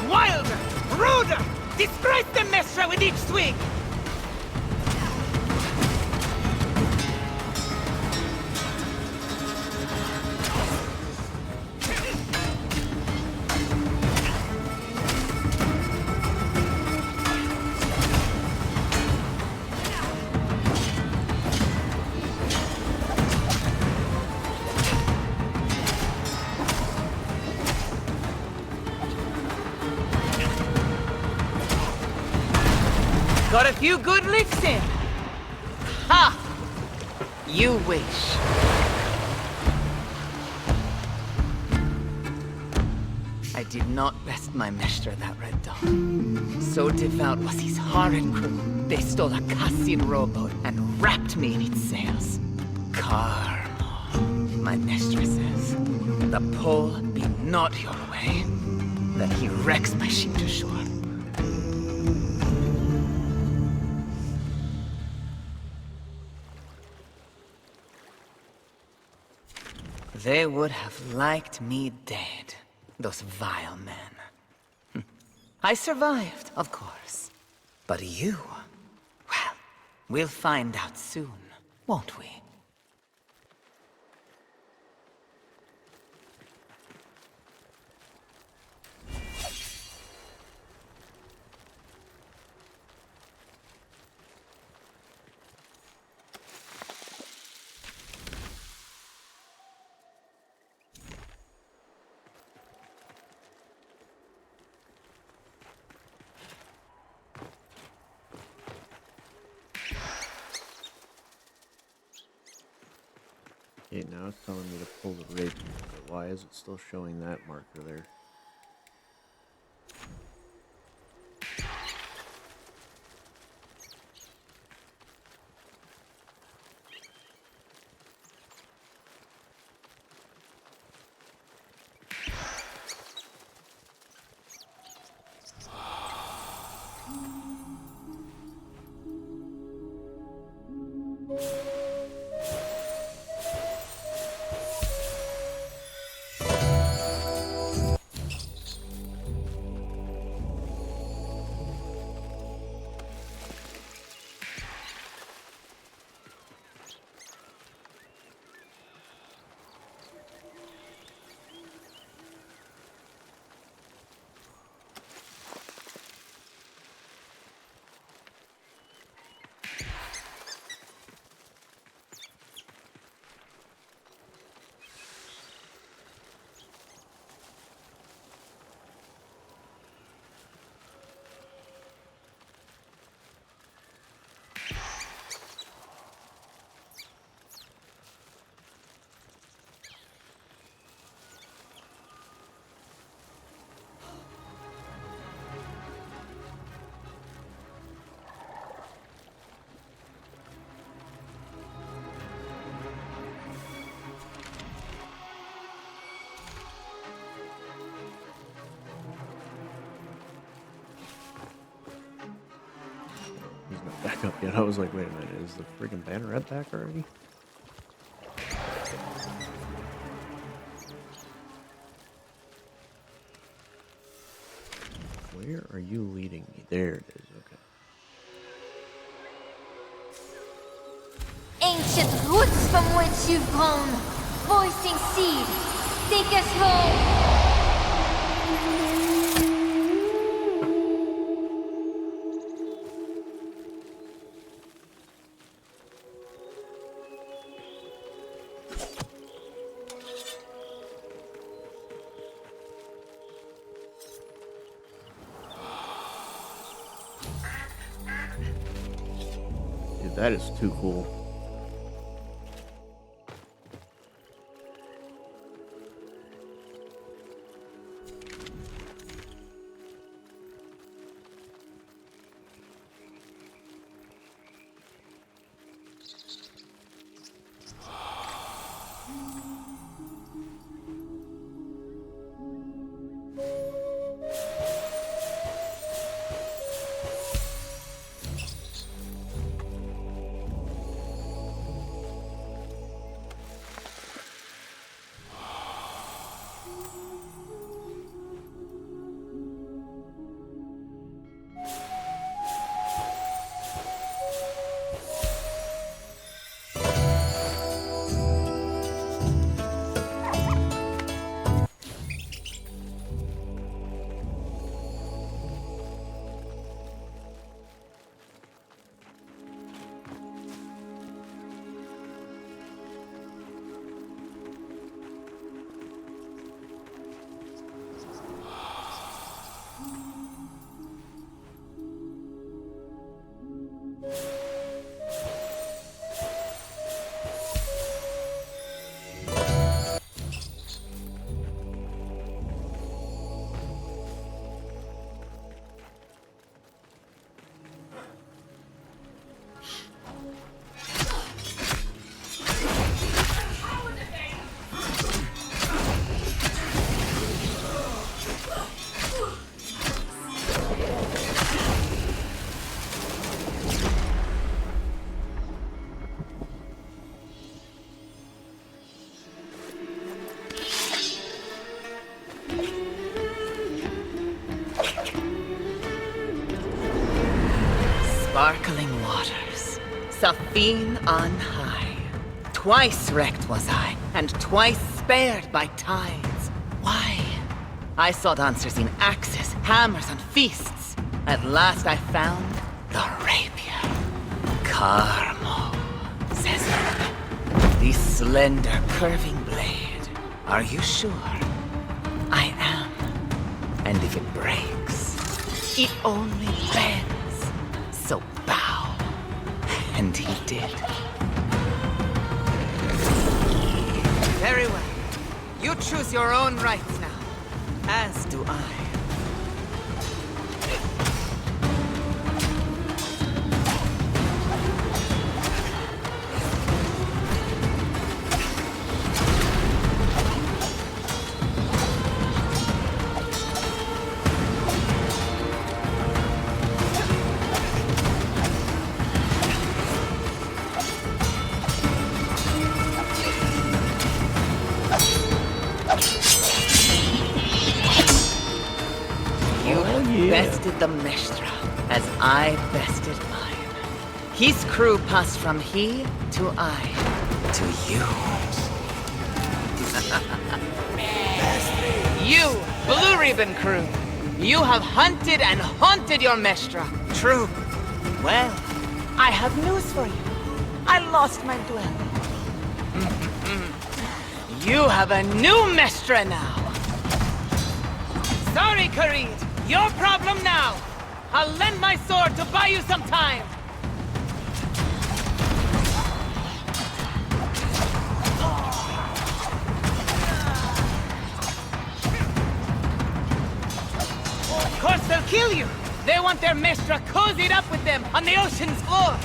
Wilder! Ruder! Disgrace the Mestra with each swing! Got a few good licks in. Ha! You wish. I I did not rest my Mestre that red dawn. So devout was his horrid crew, they stole a Cassid rowboat and wrapped me in its sails. Carmo, my Mestre says, the pole be not your way, that he wrecks my ship to shore. They would have liked me dead, those vile men. I survived, of course. But you, well, we'll find out soon, won't we? Okay, now it's telling me to pull the rapier, but why is it still showing that marker there? He's not back up yet. I was like, wait a minute, is the friggin' banneret back already? Where are you leading me? There it is, okay. Ancient roots from which you've grown, voicing seed, take us home. Dude, that is too cool. sparkling waters, Safine on high. Twice wrecked was I, and twice spared by tides. Why? I sought answers in axes, hammers, and feasts. At last I found the rapier. Carmo, says it. The slender, curving blade. Are you sure? I am. And if it breaks, it only bends. So bow. And he did. Very well. You choose your own rights now. As do I. Bested the Mestra, as I bested mine. His crew passed from he to I, to you. You, Blue Ribbon crew, you have hunted and haunted your Mestra. True. Well, I have news for you. I lost my duel. You have a new Mestra now. Sorry, Kareed. Your problem now! I'll lend my sword to buy you some time! Of course they'll kill you! They want their Mestra cozied up with them on the ocean's floor!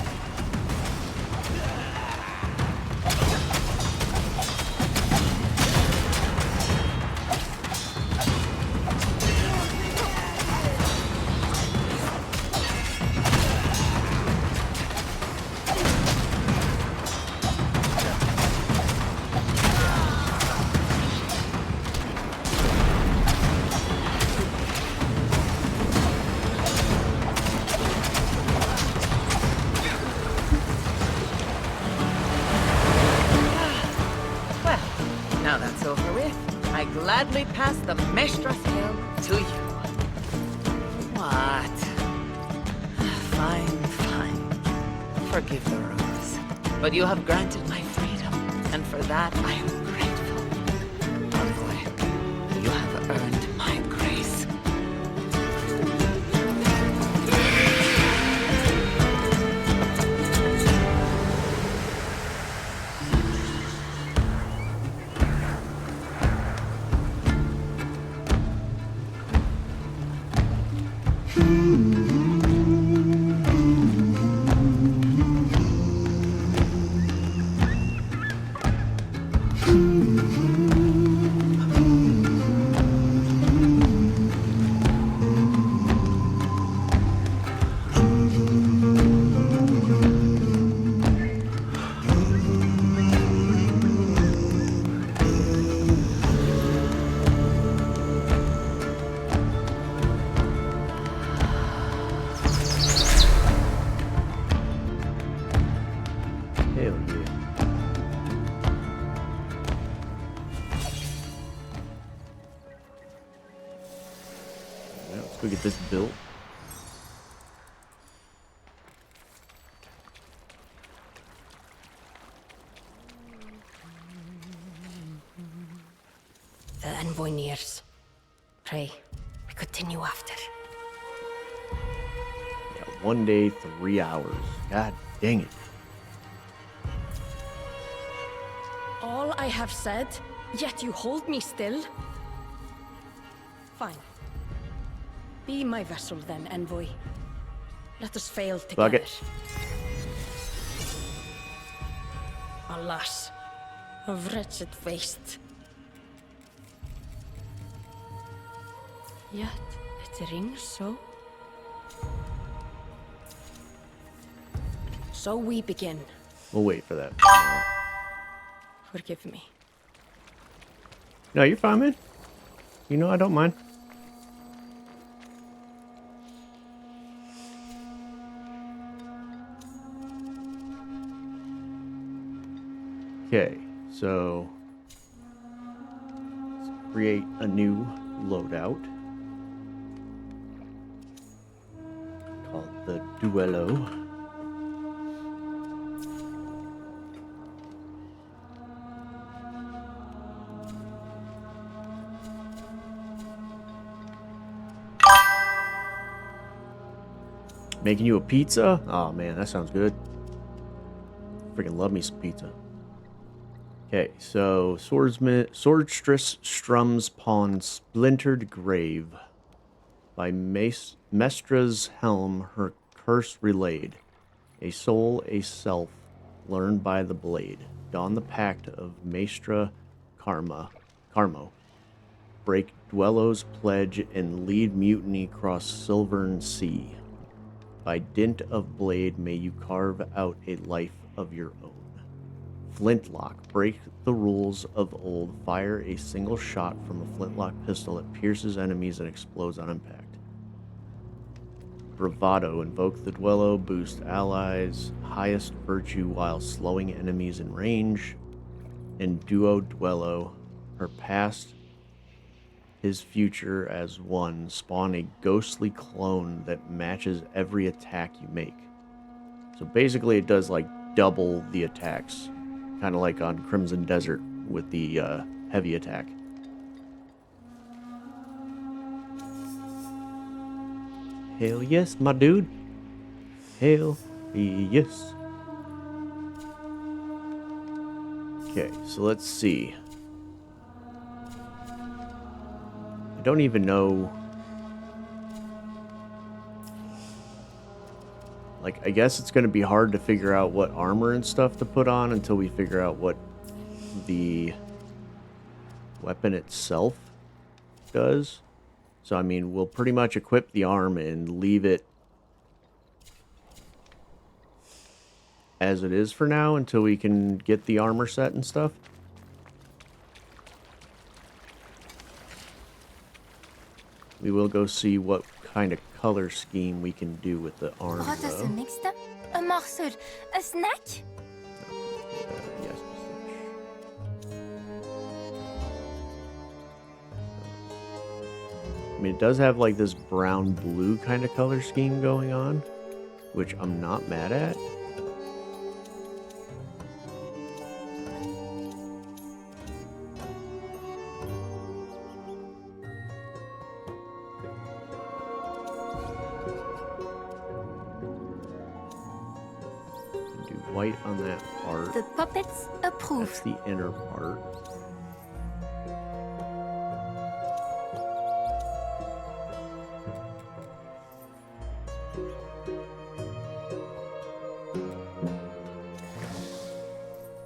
Now that's over with, I gladly pass the Mestra's helm to you. What? Fine, fine. Forgive the ruse. But you have granted my freedom, and for that I am grateful. Envoy, you have earned my grace. Let's go get this built. The envoy nears. Pray, we continue after. Yeah, 1 day, 3 hours. God dang it. All I have said, yet you hold me still? Fine. Be my vessel then, envoy. Let us fail Fuck together. it. Alas, of wretched waste. Yet it rings so. So we begin. We'll wait for that. Forgive me. No, you're fine, man. You know I don't mind. Okay, so let's create a new loadout called the Duello. Making you a pizza? Oh man, that sounds good. Freaking love me some pizza. Okay, so Swordstress strums pawn Splintered Grave. By Mestra's helm, her curse relayed. A soul, a self, learned by the blade. Don the pact of Maestra Carmo. Break Dwello's pledge and lead mutiny cross Silvern Sea. By dint of blade may you carve out a life of your own. Flintlock, break the rules of old. Fire a single shot from a flintlock pistol that pierces enemies and explodes on impact. Bravado, invoke the Duello, boost allies' highest virtue while slowing enemies in range. And Duo Duello, her past, his future as one, spawn a ghostly clone that matches every attack you make. So basically it does like double the attacks, kind of like on Crimson Desert with the heavy attack. Hell yes, my dude. Hell yes. Okay, so let's see. I don't even know. Like, I guess it's going to be hard to figure out what armor and stuff to put on until we figure out what the weapon itself does. So, I mean, we'll pretty much equip the arm and leave it as it is for now until we can get the armor set and stuff. We will go see what kind of color scheme we can do with the arm, What is a though. mixed up? A morsel? A snack? Yes. I mean, it does have like this brown-blue kind of color scheme going on, which I'm not mad at. Do white on that part. The puppets approve. That's the inner part.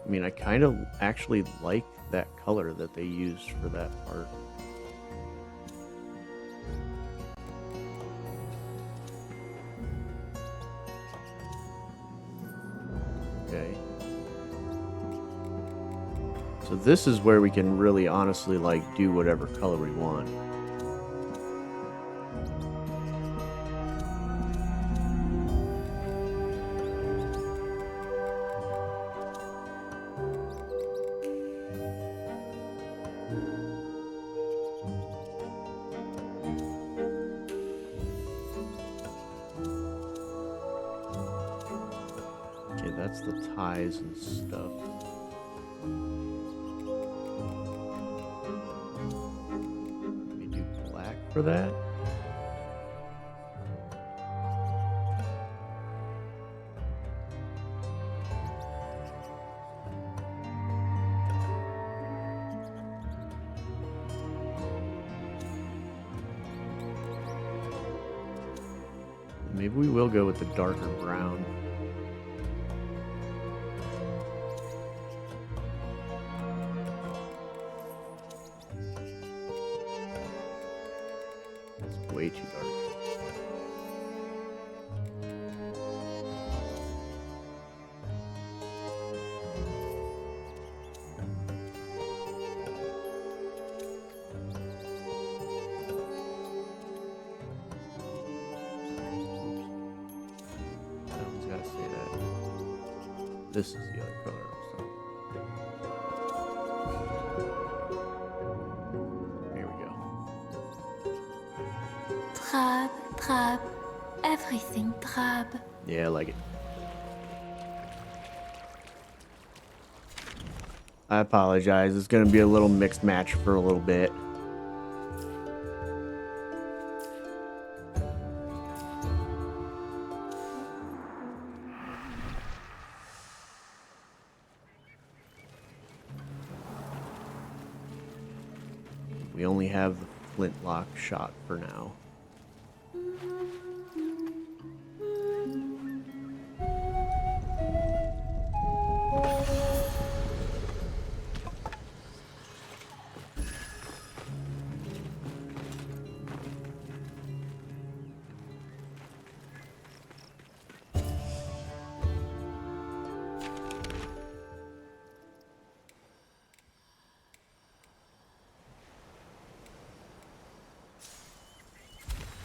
I mean, I kind of actually like that color that they used for that part. Okay. So this is where we can really honestly like do whatever color we want. Okay, that's the ties and stuff. Let me do black for that. Maybe we will go with the darker brown. It's way too dark. Someone's gotta say that. This is the other color. So. drab, drab. Everything drab. Yeah, I like it. I apologize. It's going to be a little mixed match for a little bit. We only have the flintlock shot for now.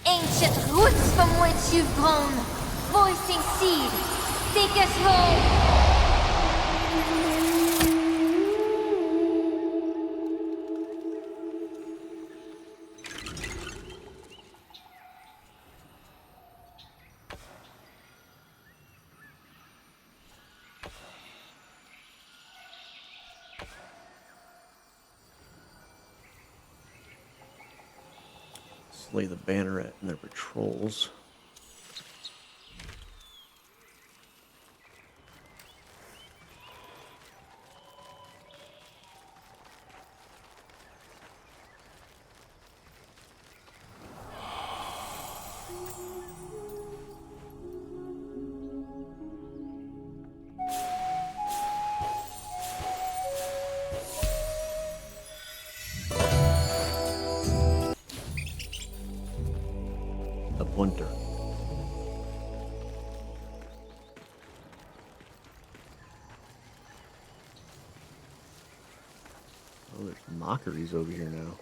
Ancient roots from which you've grown, voicing seed, take us home. Slay the banneret and their patrols. The punter. Oh, there's mockeries over here now.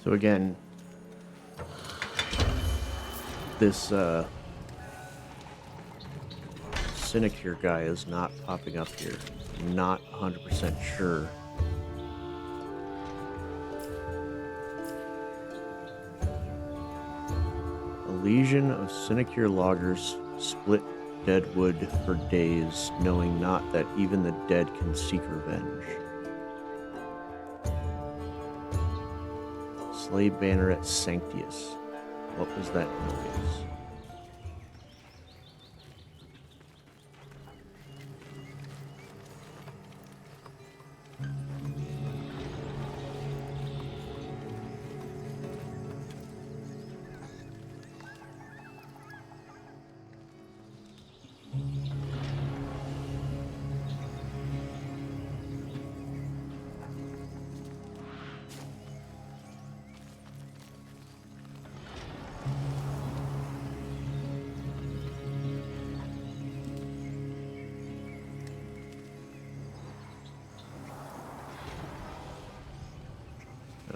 So again, this Sinecure guy is not popping up here. I'm not 100% sure. A legion of Sinecure loggers split dead wood for days, knowing not that even the dead can seek revenge. Slay Banneret Sanctius. What was that noise?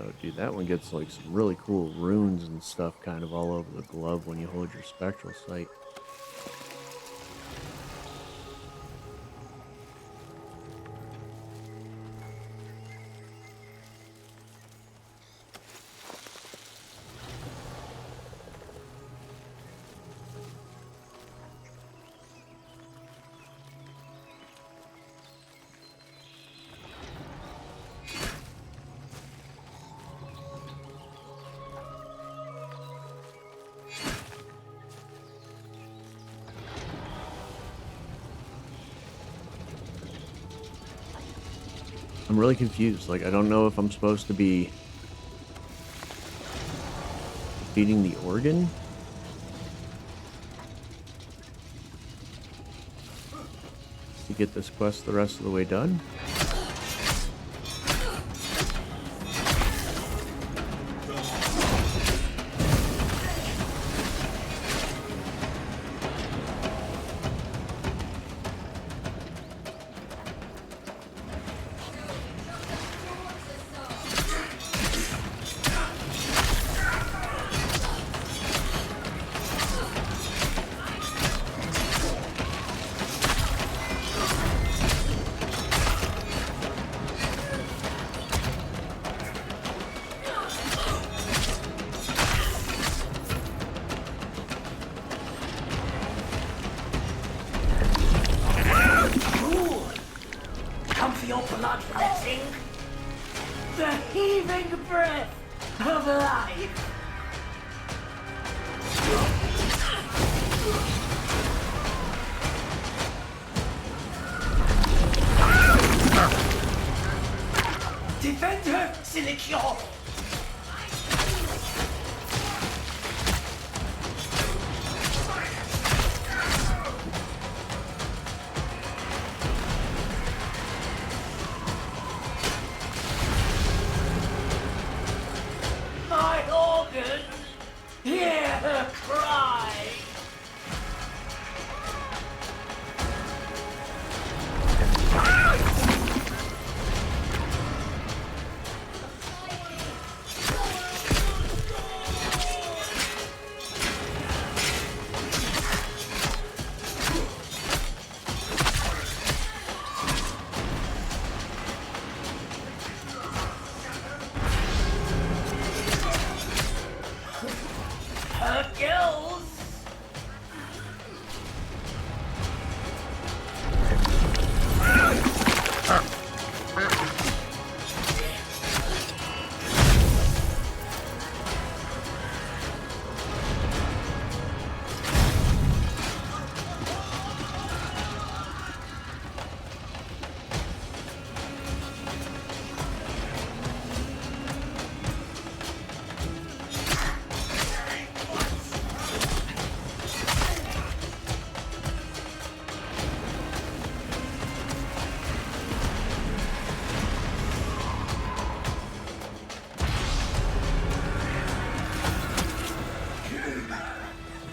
Oh, dude, that one gets like some really cool runes and stuff kind of all over the glove when you hold your spectral sight. I'm really confused. Like, I don't know if I'm supposed to be feeding the organ to get this quest the rest of the way done. Come for your bloodletting. The heaving breath of life. Defend her, Silicio! My organ! Hear her cry! Her gills!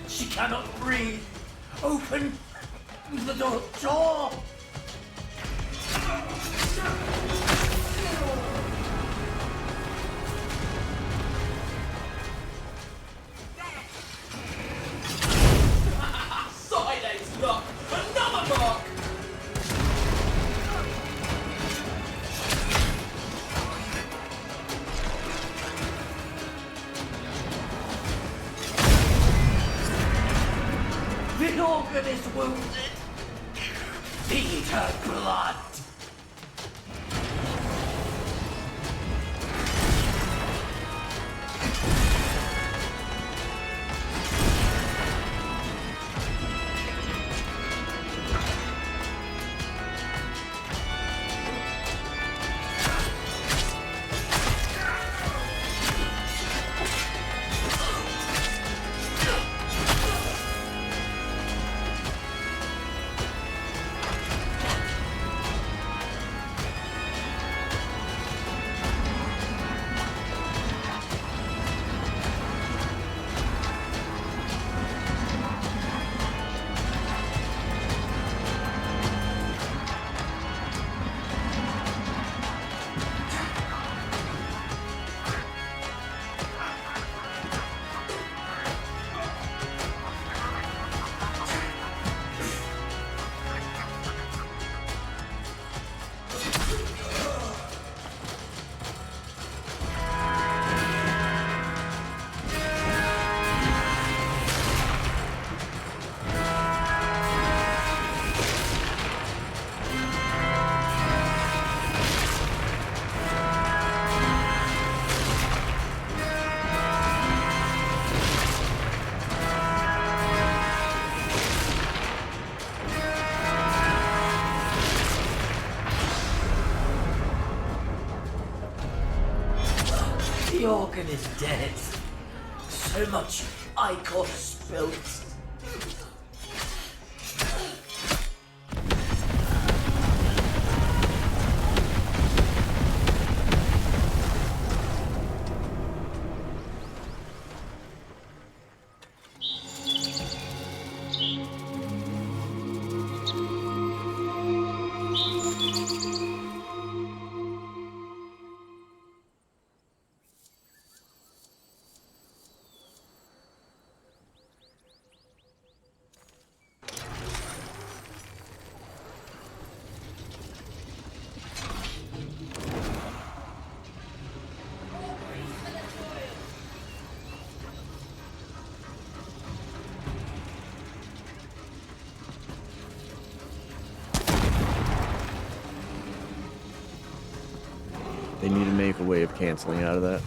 She cannot breathe. Open the door. Silence, look! Another mark! The organ is wounded. Feed her blood. The organ is dead. So much ichor spilt. They need to make a way of canceling out of that.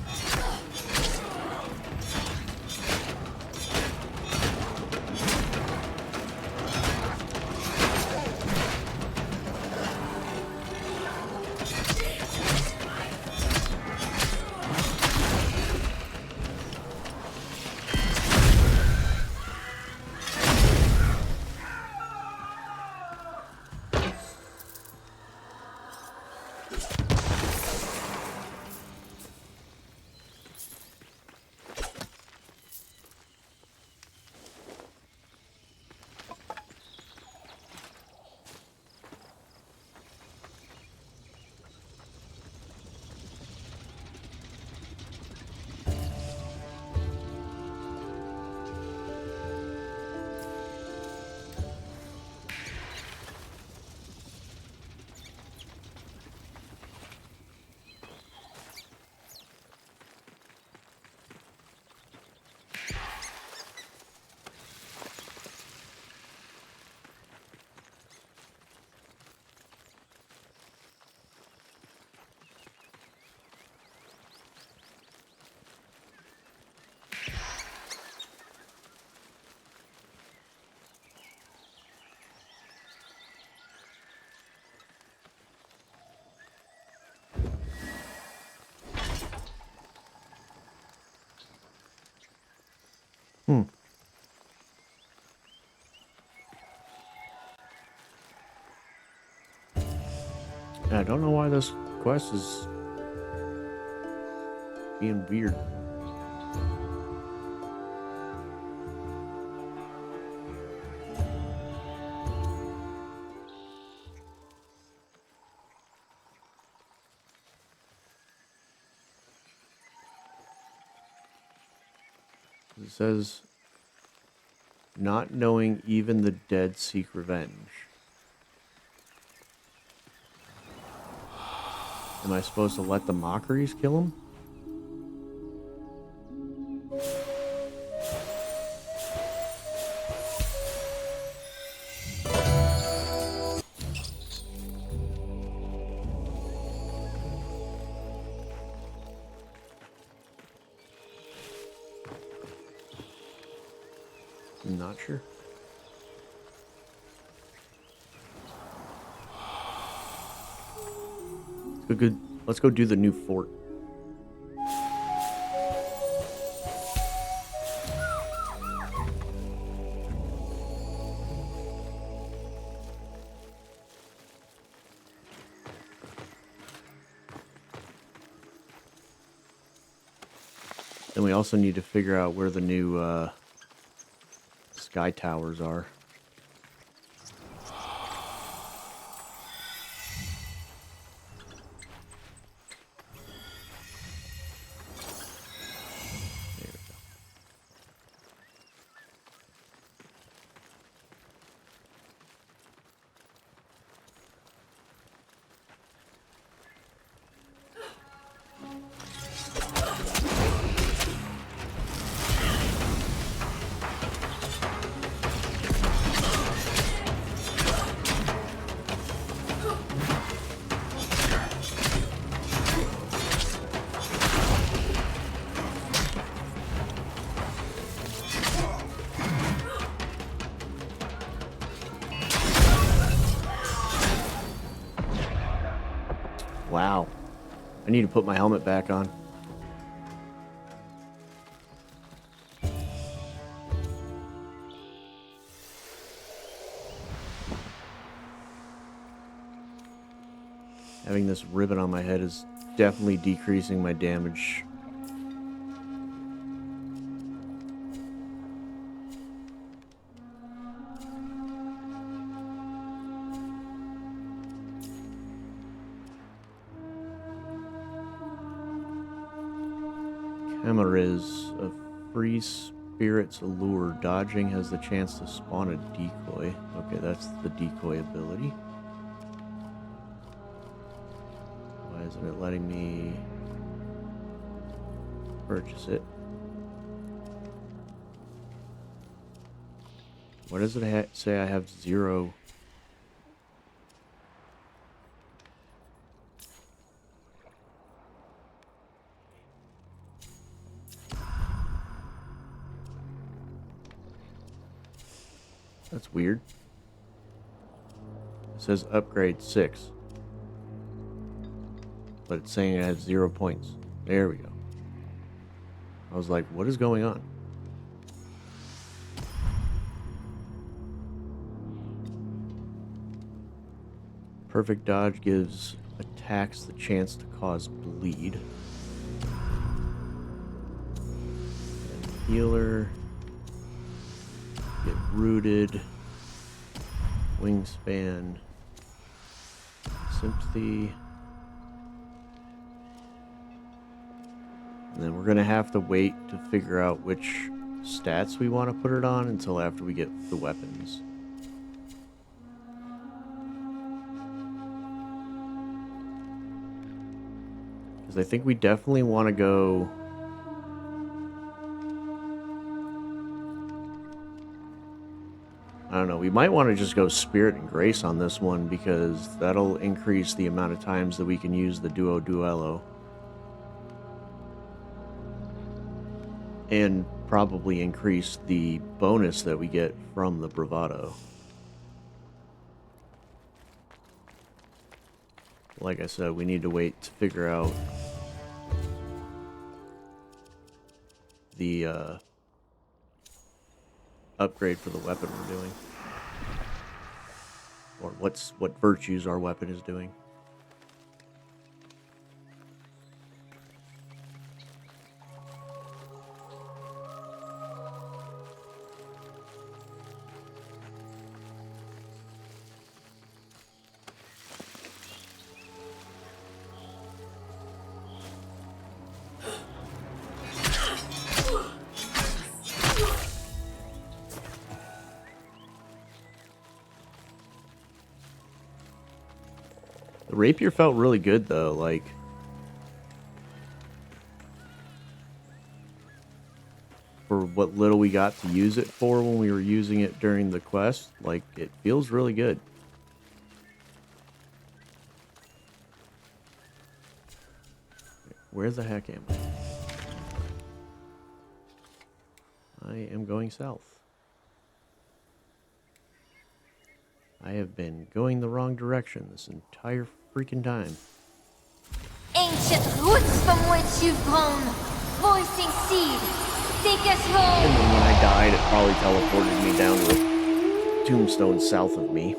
I don't know why this quest is being weird. It says, not knowing even the dead seek revenge. Am I supposed to let the mockeries kill him? I'm not sure. Let's go do the new fort. Then we also need to figure out where the new sky towers are. Wow. I need to put my helmet back on. Having this ribbon on my head is definitely decreasing my damage. Camariz, a free spirit's allure. Dodging has the chance to spawn a decoy. Okay, that's the decoy ability. Why isn't it letting me purchase it? Why does it say I have 0? That's weird. It says upgrade 6. But it's saying I have 0 points. There we go. I was like, what is going on? Perfect dodge gives attacks the chance to cause bleed. And healer. Get rooted. Wingspan. Sympathy. And then we're going to have to wait to figure out which stats we want to put it on until after we get the weapons. Because I think we definitely want to go... I don't know, we might want to just go Spirit and Grace on this one because that'll increase the amount of times that we can use the Duo Duello. And probably increase the bonus that we get from the Bravado. Like I said, we need to wait to figure out the upgrade for the weapon we're doing. Or what virtues our weapon is doing. The rapier felt really good though, like for what little we got to use it for when we were using it during the quest, like it feels really good. Where the heck am I? I am going south. I have been going the wrong direction this entire freaking time. Ancient roots from which you've grown, voicing seed, take us home. And then when I died, it probably teleported me down to a tombstone south of me.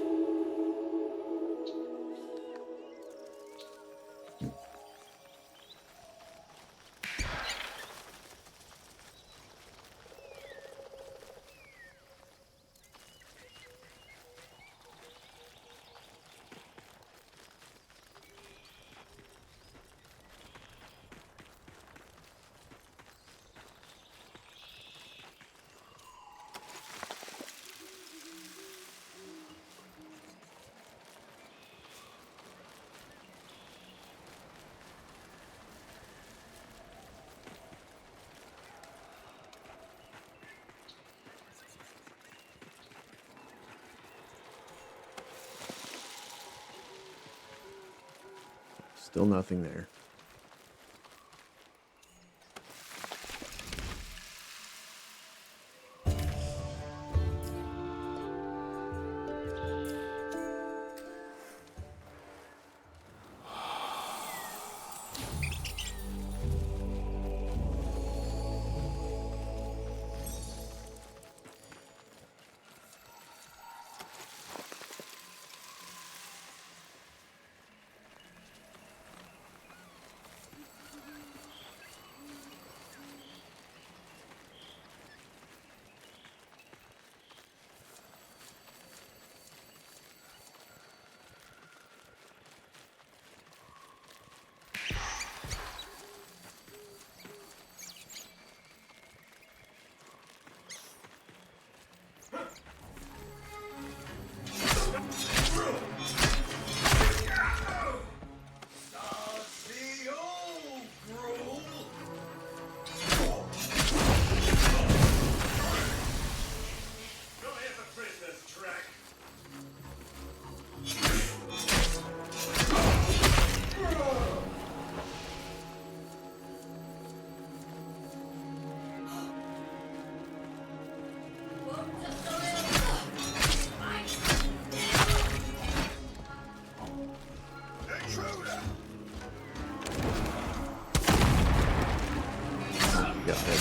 Still nothing there.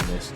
missed.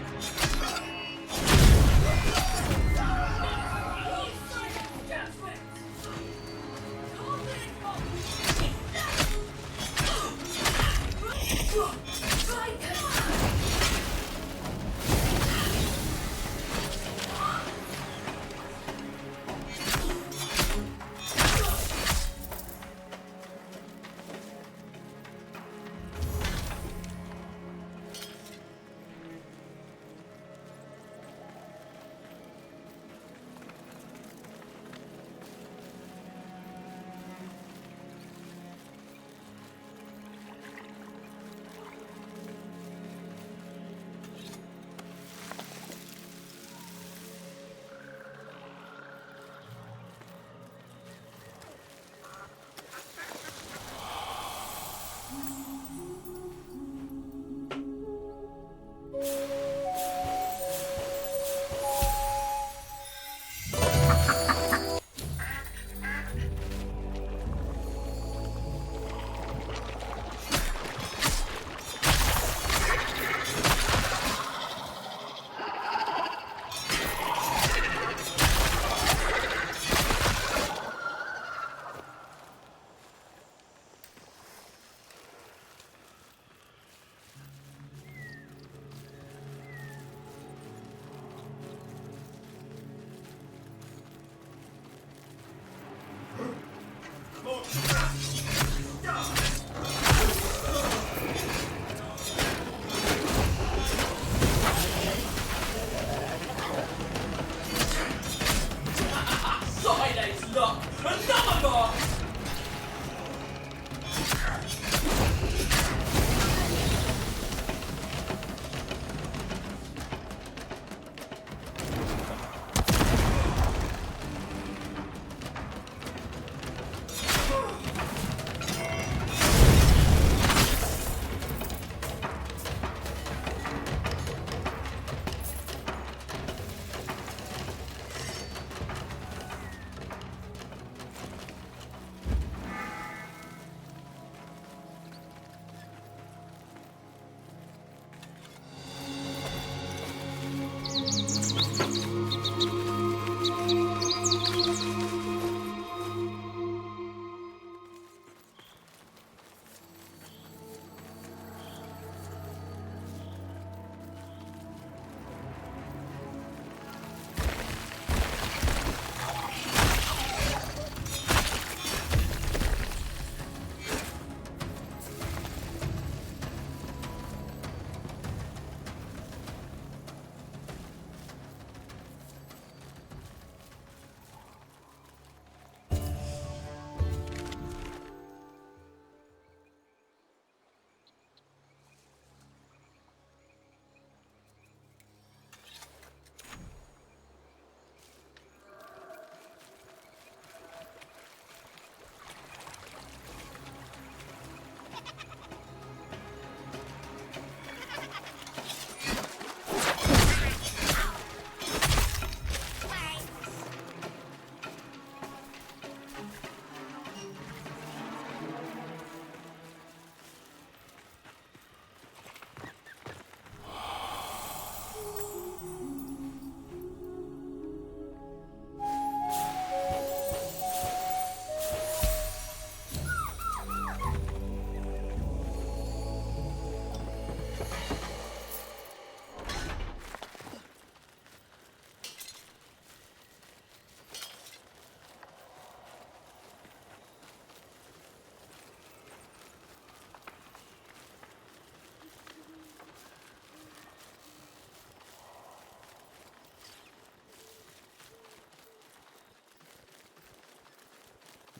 Sideane's luck! Another mark!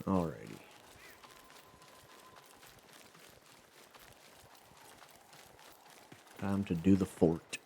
Alrighty. Time to do the fort.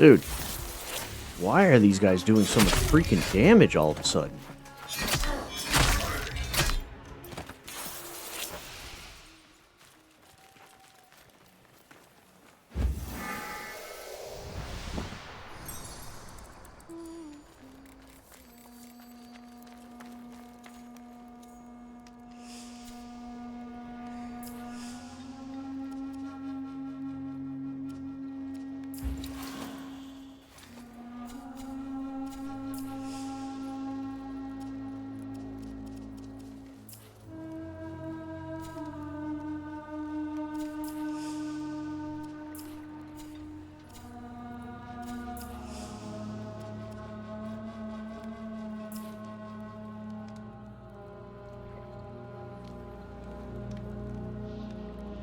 Dude, why are these guys doing so much freaking damage all of a sudden?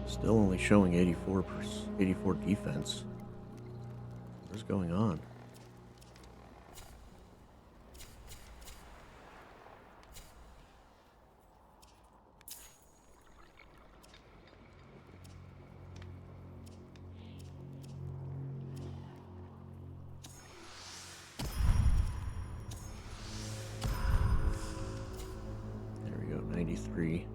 Still only showing 84 defense. What's going on? There we go, 93.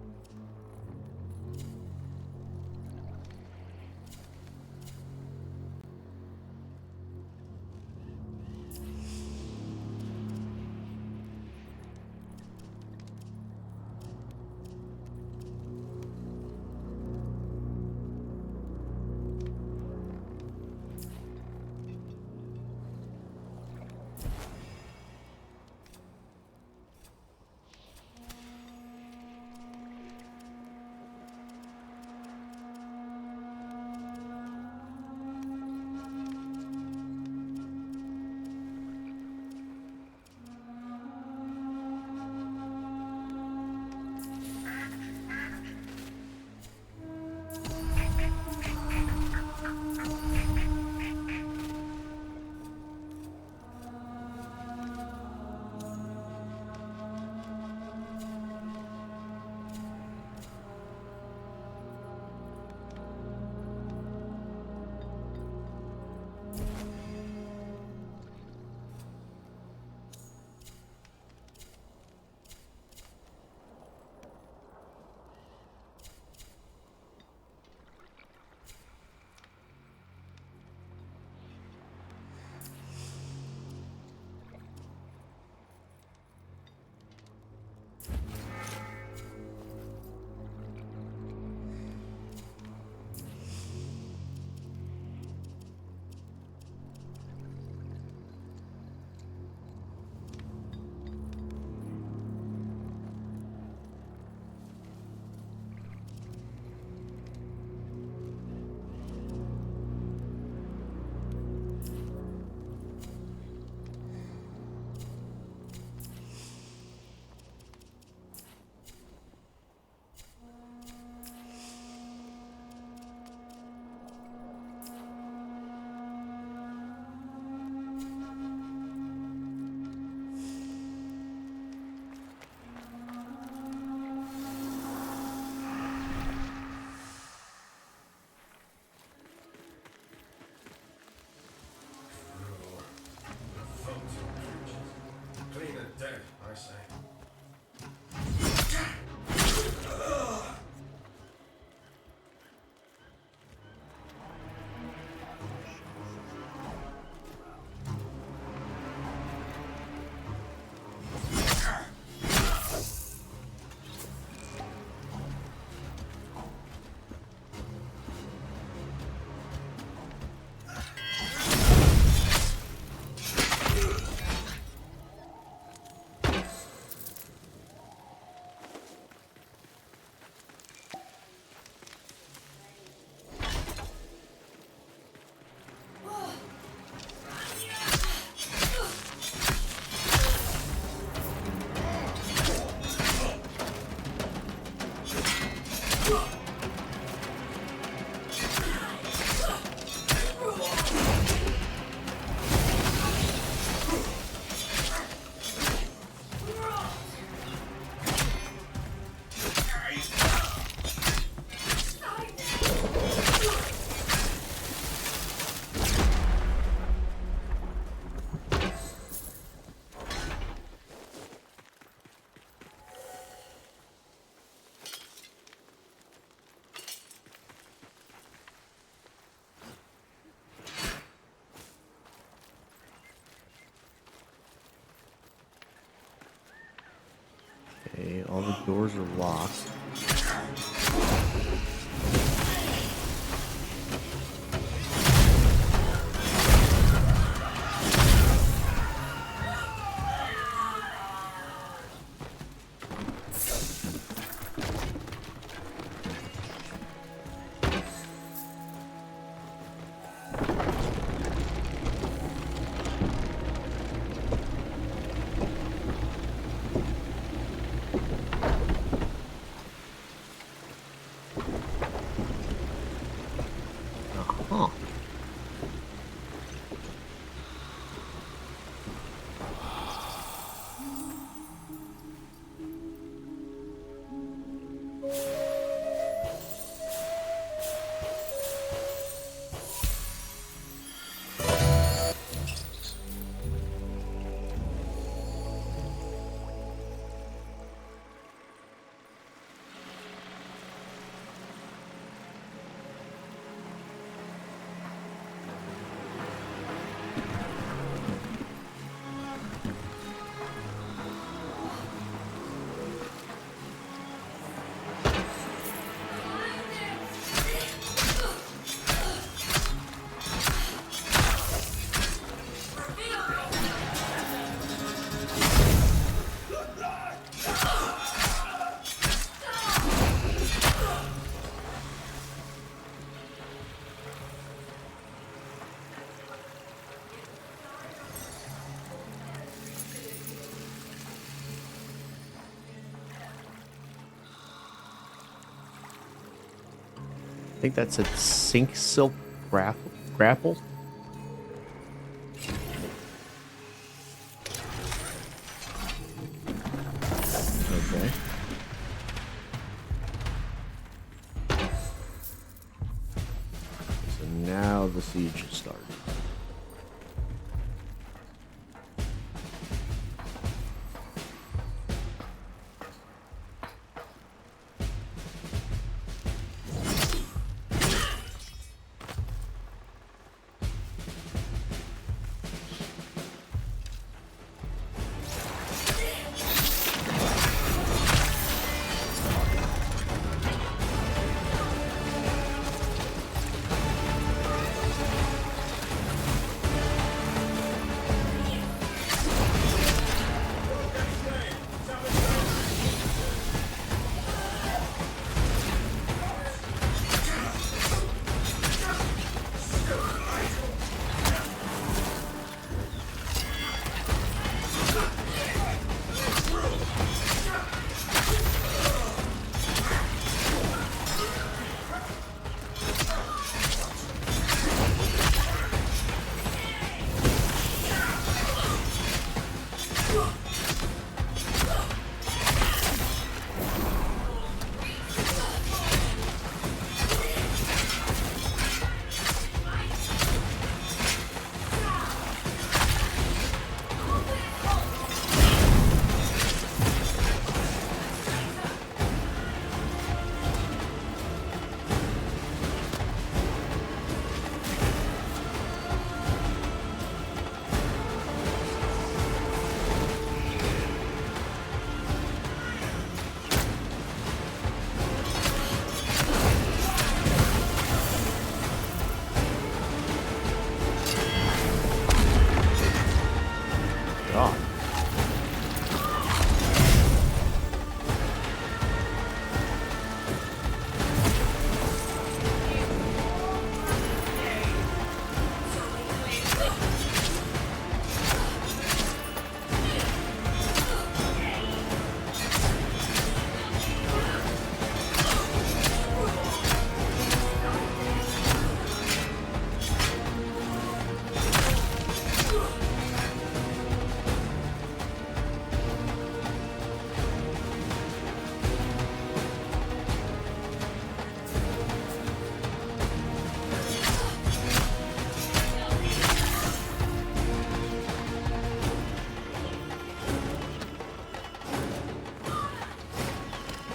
Okay, all the doors are locked. Huh. I think that's a sink silk grapple. Okay. So now the siege has started. God.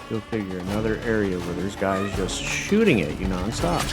Go figure, another area where there's guys just shooting at you nonstop.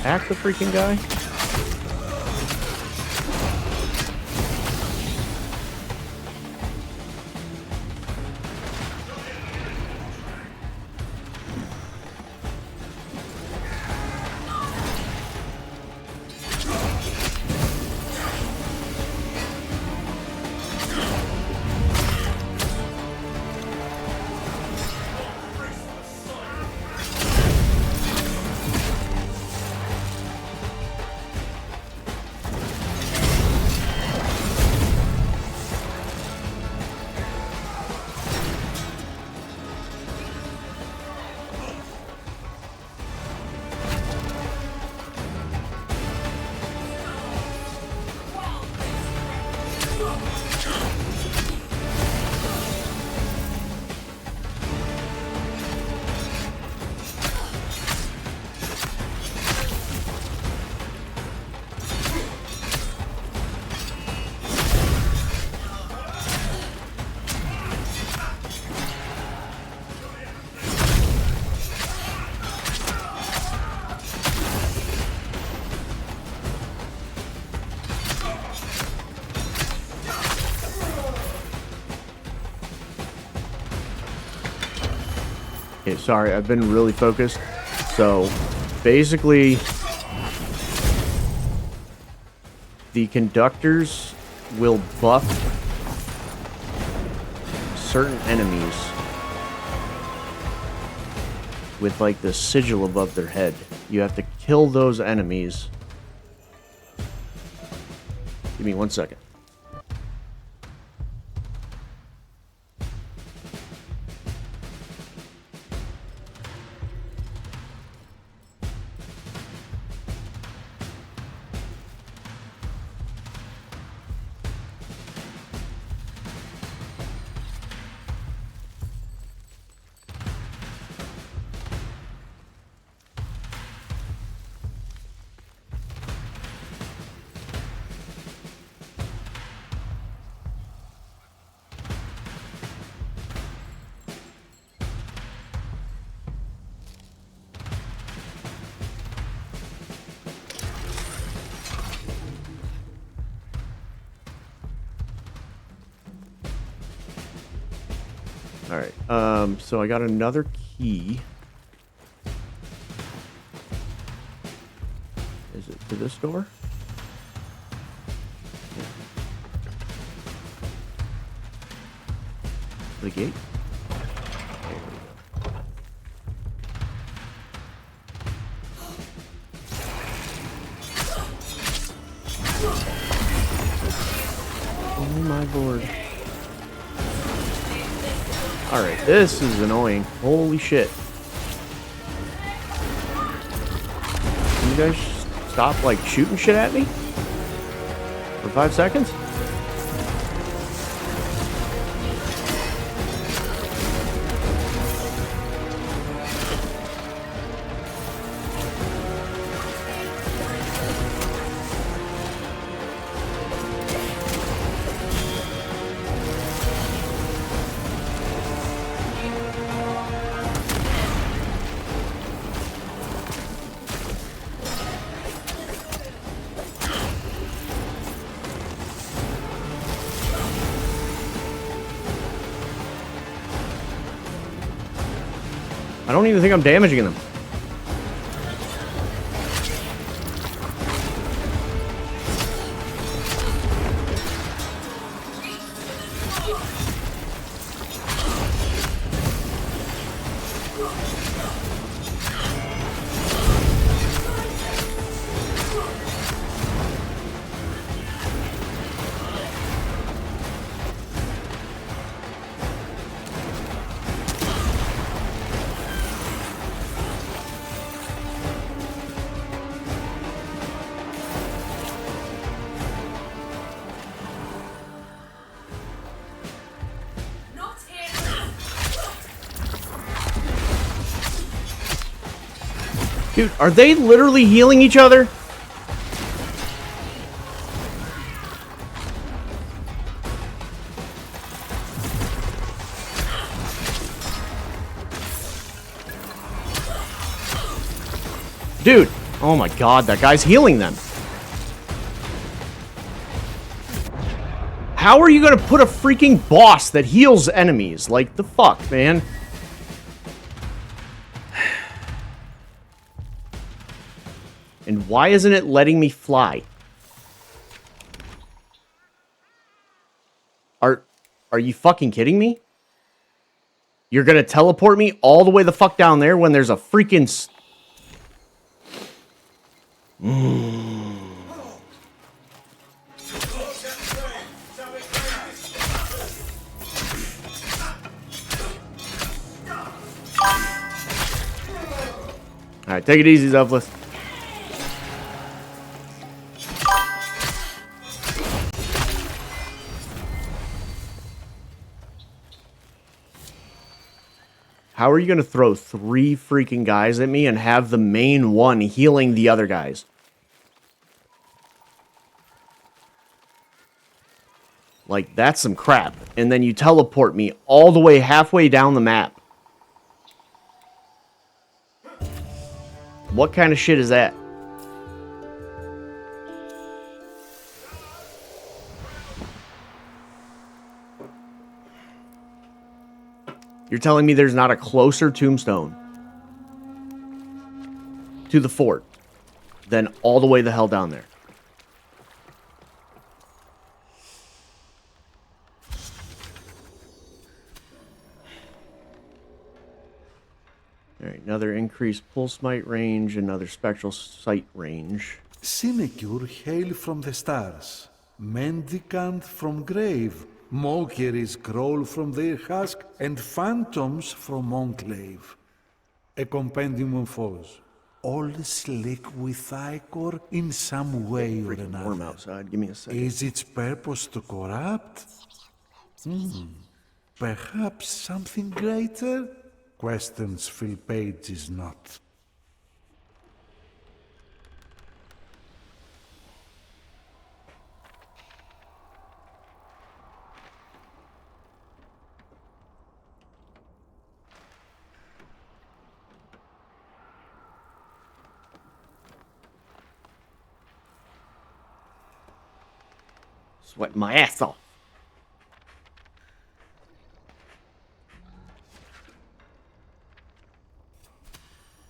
attack the freaking guy? Okay, sorry, I've been really focused. So, basically, the conductors will buff certain enemies with, like, the sigil above their head. You have to kill those enemies. Give me 1 second. Alright, so I got another key. Is it to this door? Yeah. The gate? There we go. Oh my lord. Alright, this is annoying. Holy shit. Can you guys stop, like, shooting shit at me? For 5 seconds? I don't even think I'm damaging them. Dude, are they literally healing each other? Dude, Oh my god, that guy's healing them. How are you gonna put a freaking boss that heals enemies? Like, the fuck, man? And why isn't it letting me fly? Are you fucking kidding me? You're gonna teleport me all the way the fuck down there when there's a freaking... Alright, take it easy, Zelfless. How are you going to throw 3 freaking guys at me and have the main one healing the other guys? Like, that's some crap. And then you teleport me all the way halfway down the map. What kind of shit is that? You're telling me there's not a closer tombstone to the fort than all the way the hell down there? Alright, another increased pulse might range, another spectral sight range. Sinecure hail from the stars, mendicant from grave, mockeries crawl from their husk, and phantoms from enclave. A compendium of foes, all slick with ichor in some way or Freaking another. warm outside. Give me a second. Is its purpose to corrupt? Perhaps something greater? Questions fill pages not. Sweat my ass off.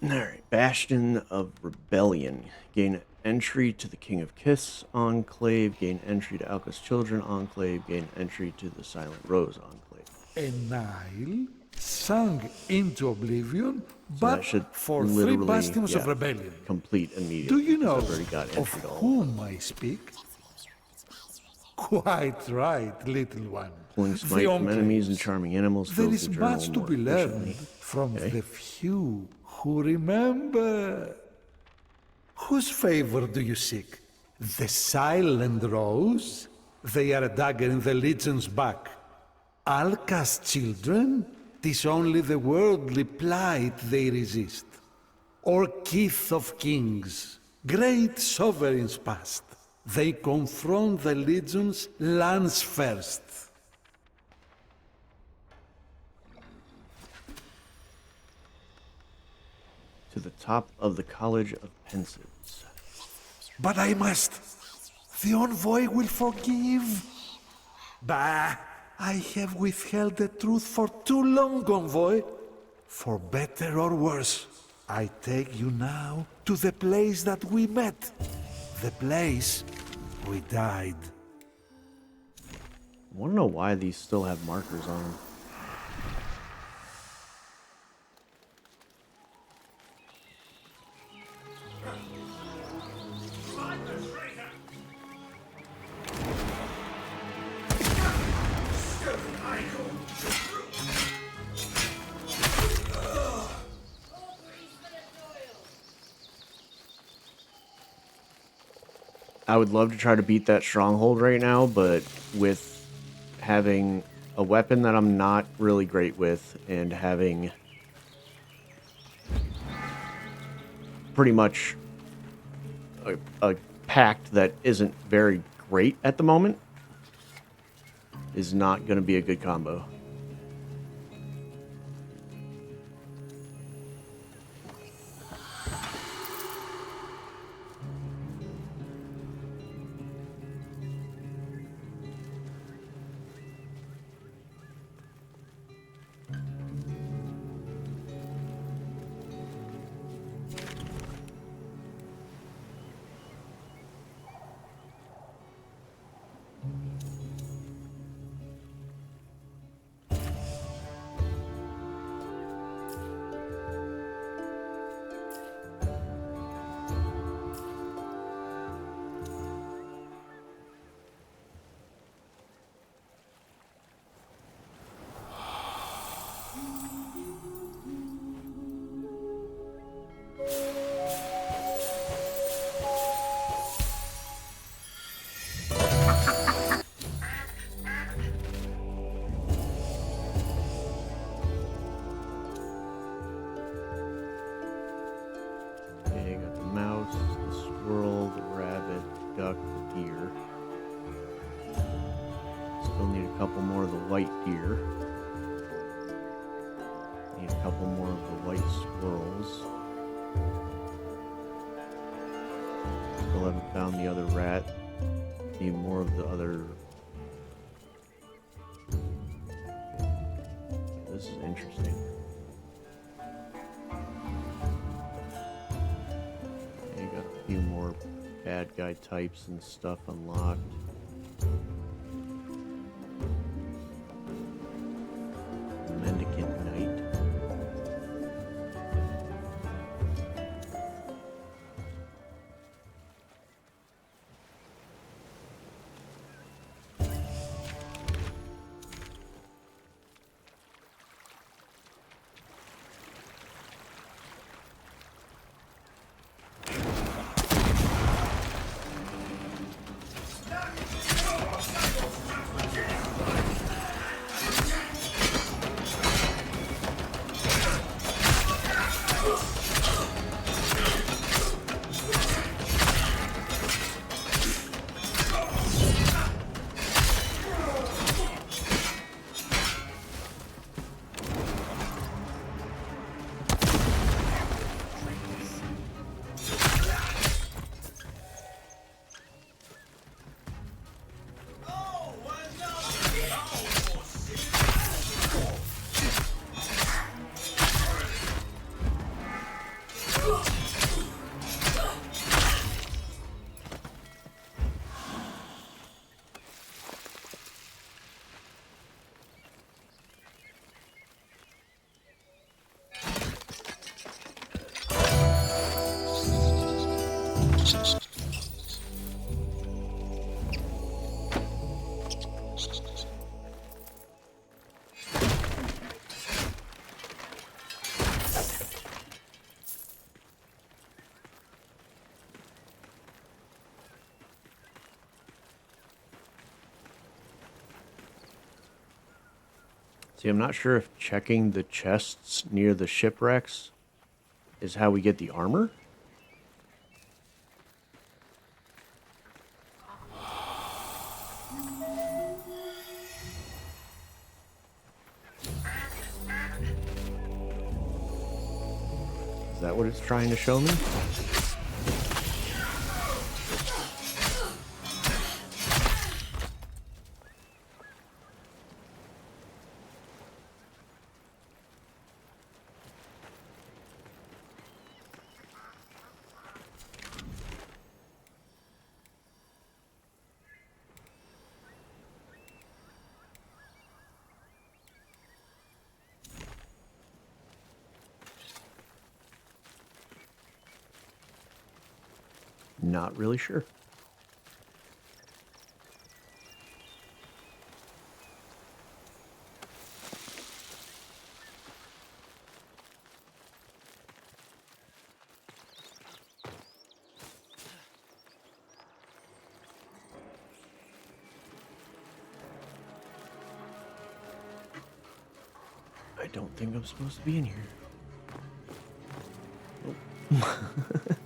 Alright, Bastion of Rebellion. Gain entry to the King of Kiss Enclave. Gain entry to Alka's Children Enclave. Gain entry to the Silent Rose Enclave. A Nile sunk into oblivion, So but that should for 3 literally, bastions of yeah, rebellion. complete immediately. Do you know I've already got of entry to all. whom I speak? Quite right, little one. Pulling smite from enemies and charming animals There fills is the journal much to more be learned efficiently. from Okay. the few who remember. Whose favor do you seek? The Silent Rose? They are a dagger in the Legion's back. Alka's children? 'Tis only the worldly plight they resist. Or Keith of Kings, great sovereigns past. They confront the Legion's lance first. To the top of the College of Pensives. But I must. The envoy will forgive. Bah, I have withheld the truth for too long, envoy. For better or worse, I take you now to the place that we met. The place we died. I want to know why these still have markers on them. I would love to try to beat that stronghold right now, but with having a weapon that I'm not really great with and having pretty much a pact that isn't very great at the moment is not going to be a good combo. a couple more of the white deer. Need a couple more of the white squirrels. Still haven't found the other rat. Need more of the other... This is interesting. You got a few more bad guy types and stuff unlocked. Mendicant Knight. See, I'm not sure if checking the chests near the shipwrecks is how we get the armor. Is that what it's trying to show me? Not really sure. I don't think I'm supposed to be in here. Nope.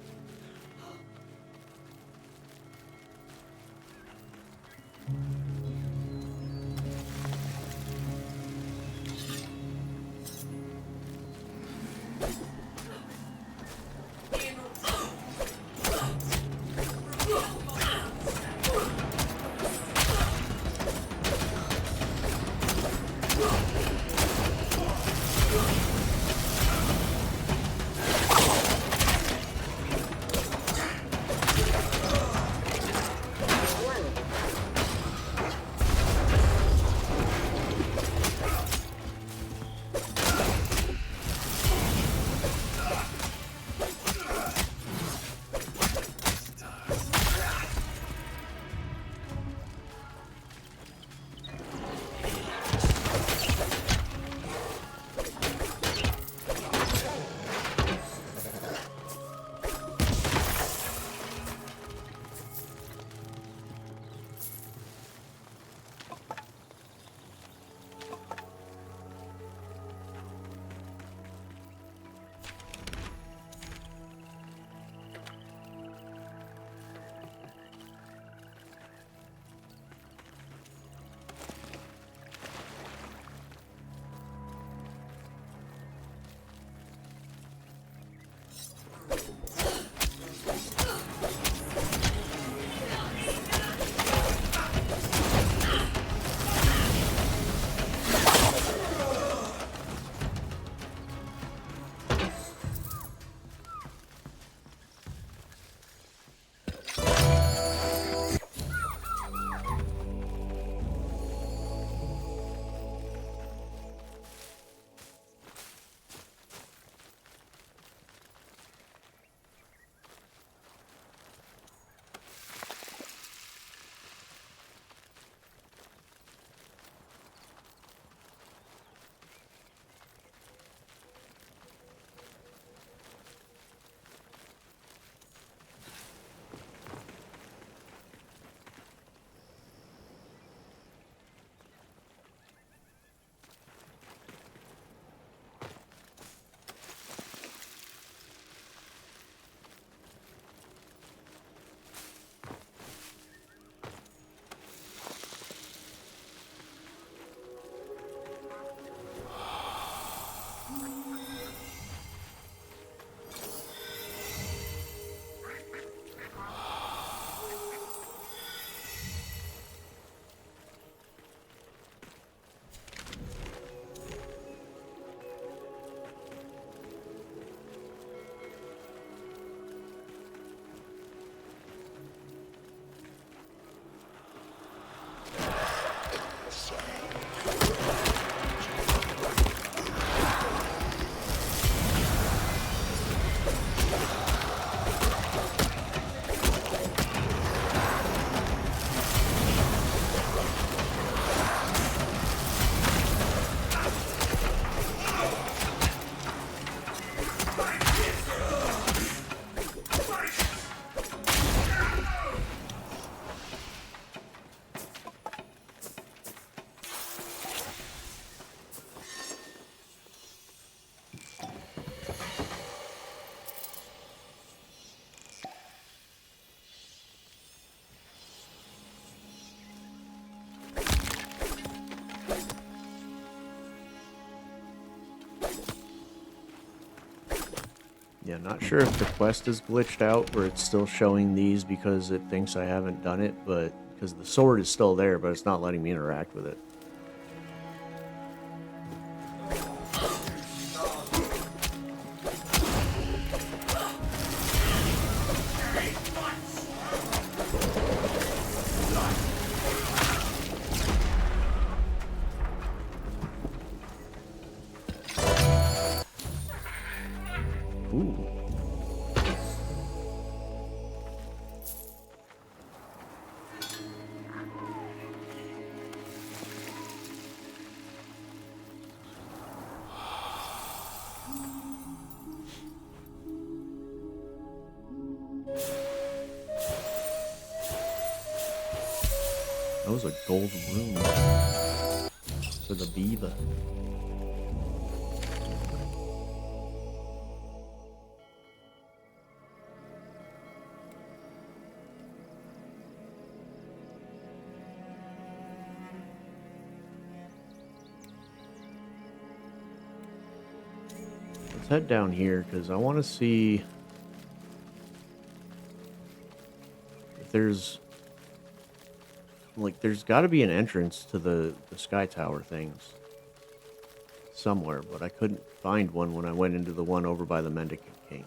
Yeah, not sure if the quest is glitched out where it's still showing these because it thinks I haven't done it, but because the sword is still there, but it's not letting me interact with it. Ooh. That was a gold rune for the beaver. Let's head down here because I want to see if there's there's got to be an entrance to the sky tower things somewhere, but I couldn't find one when I went into the one over by the Mendicant King.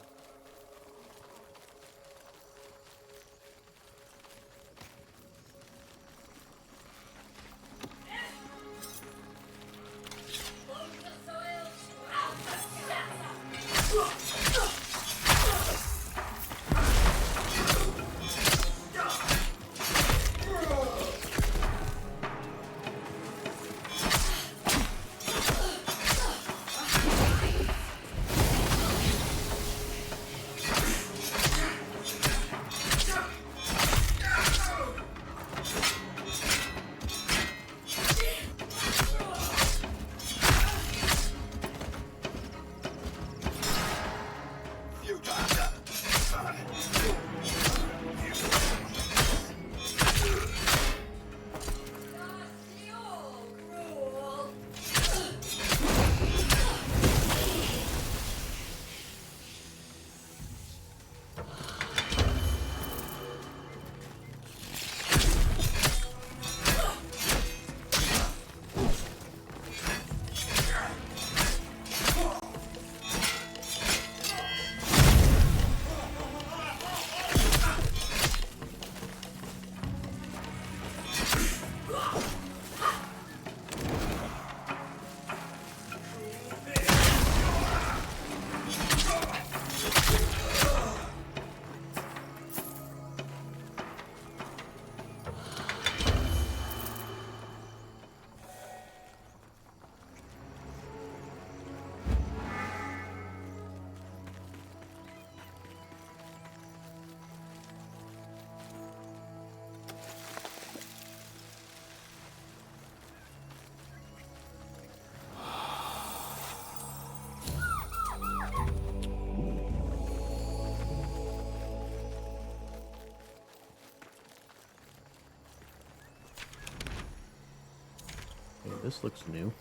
Hey, this looks new.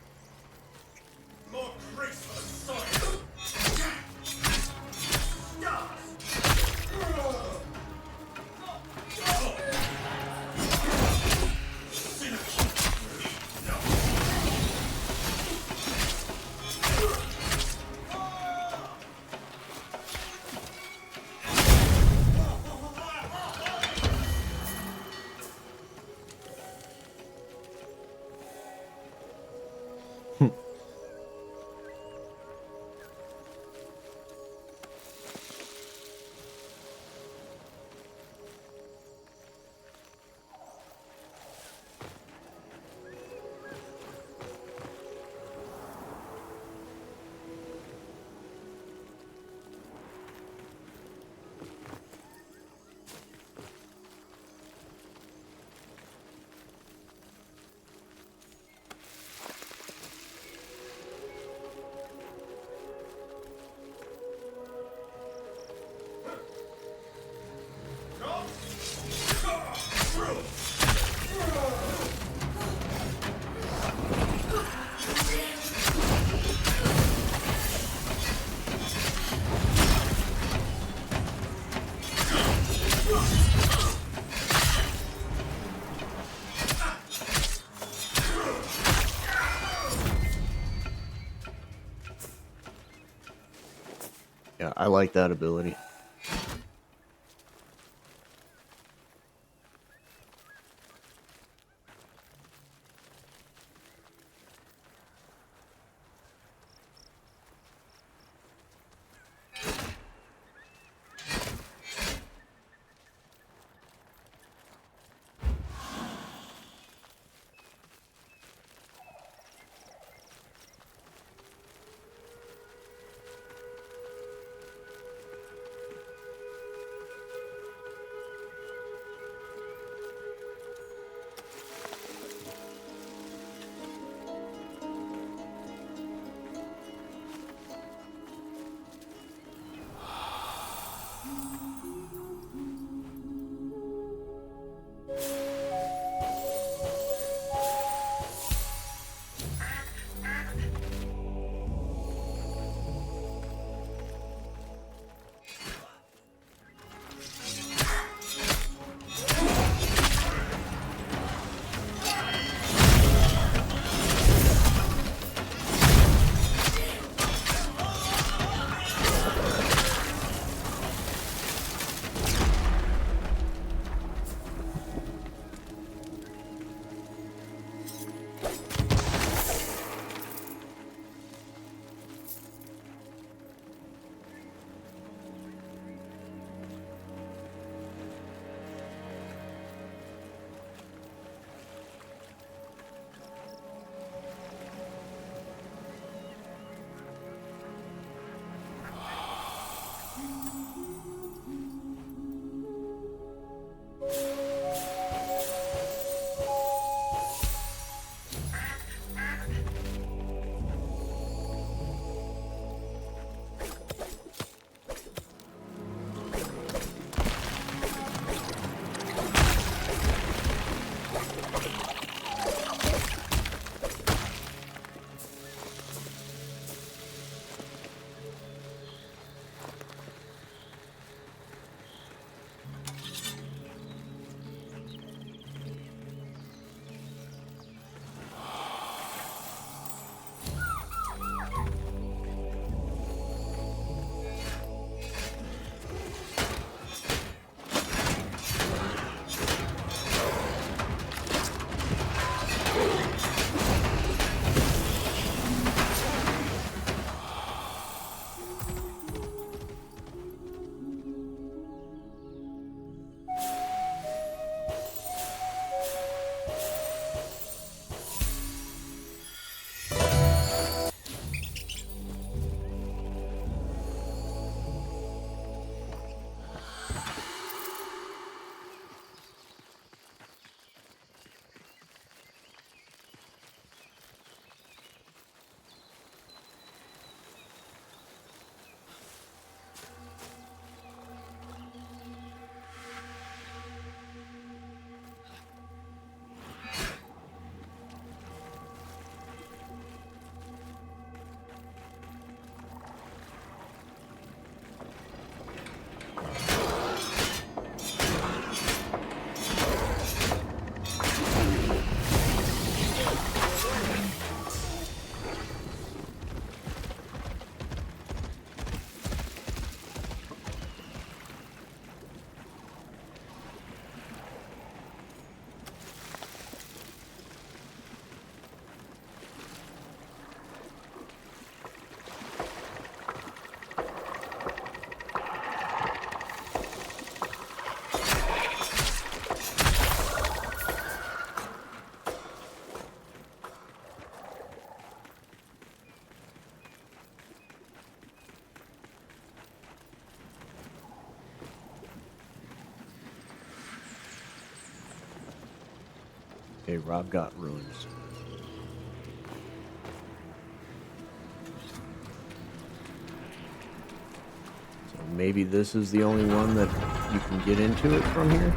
More graceful sword. Yeah, I like that ability. Okay, Rob got ruins. So maybe this is the only one that you can get into it from here?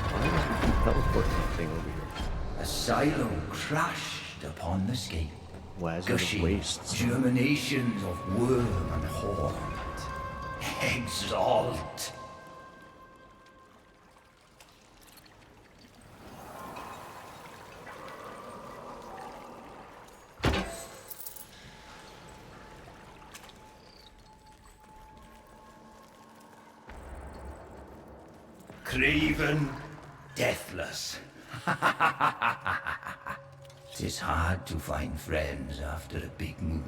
Why does it keep teleporting that thing over here? A silo crashed upon the scape, Lazard of gushing Wastes. germinations of worm and horn. Exalt. craven, deathless. 'Tis hard to find friends after a big move.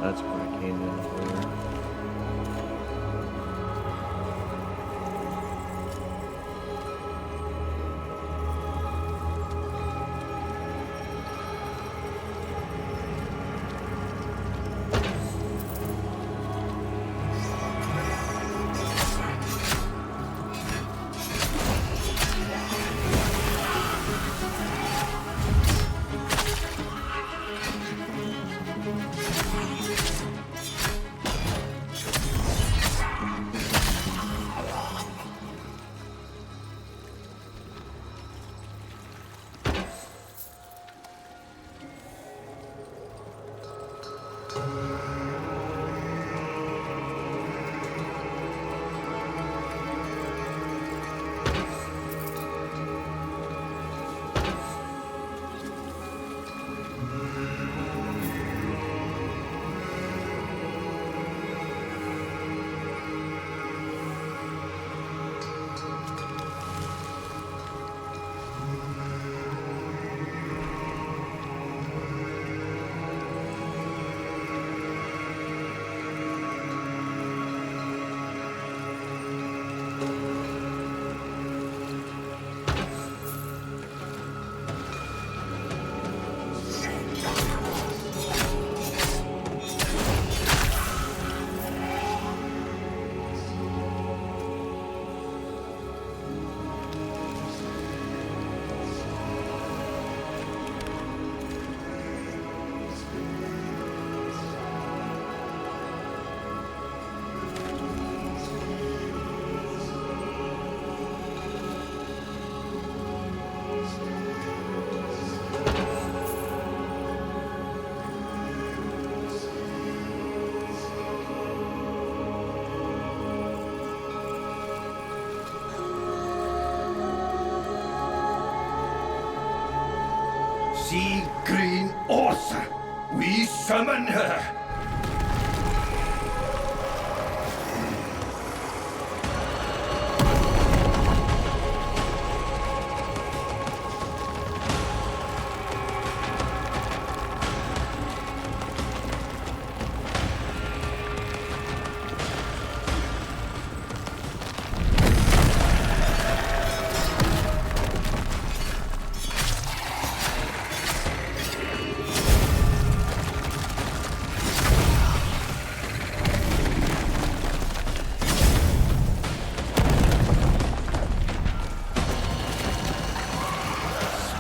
That's where I came in earlier. Sea Green Author, we summon her!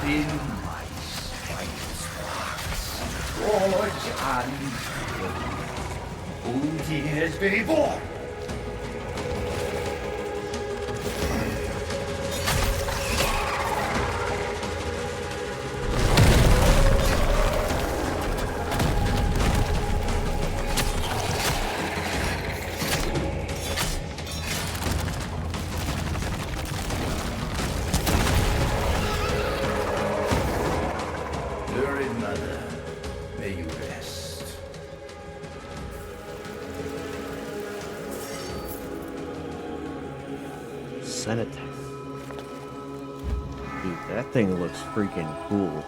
In my spine sparks, forge and Odin has been born. Senate. Dude, that thing looks freaking cool.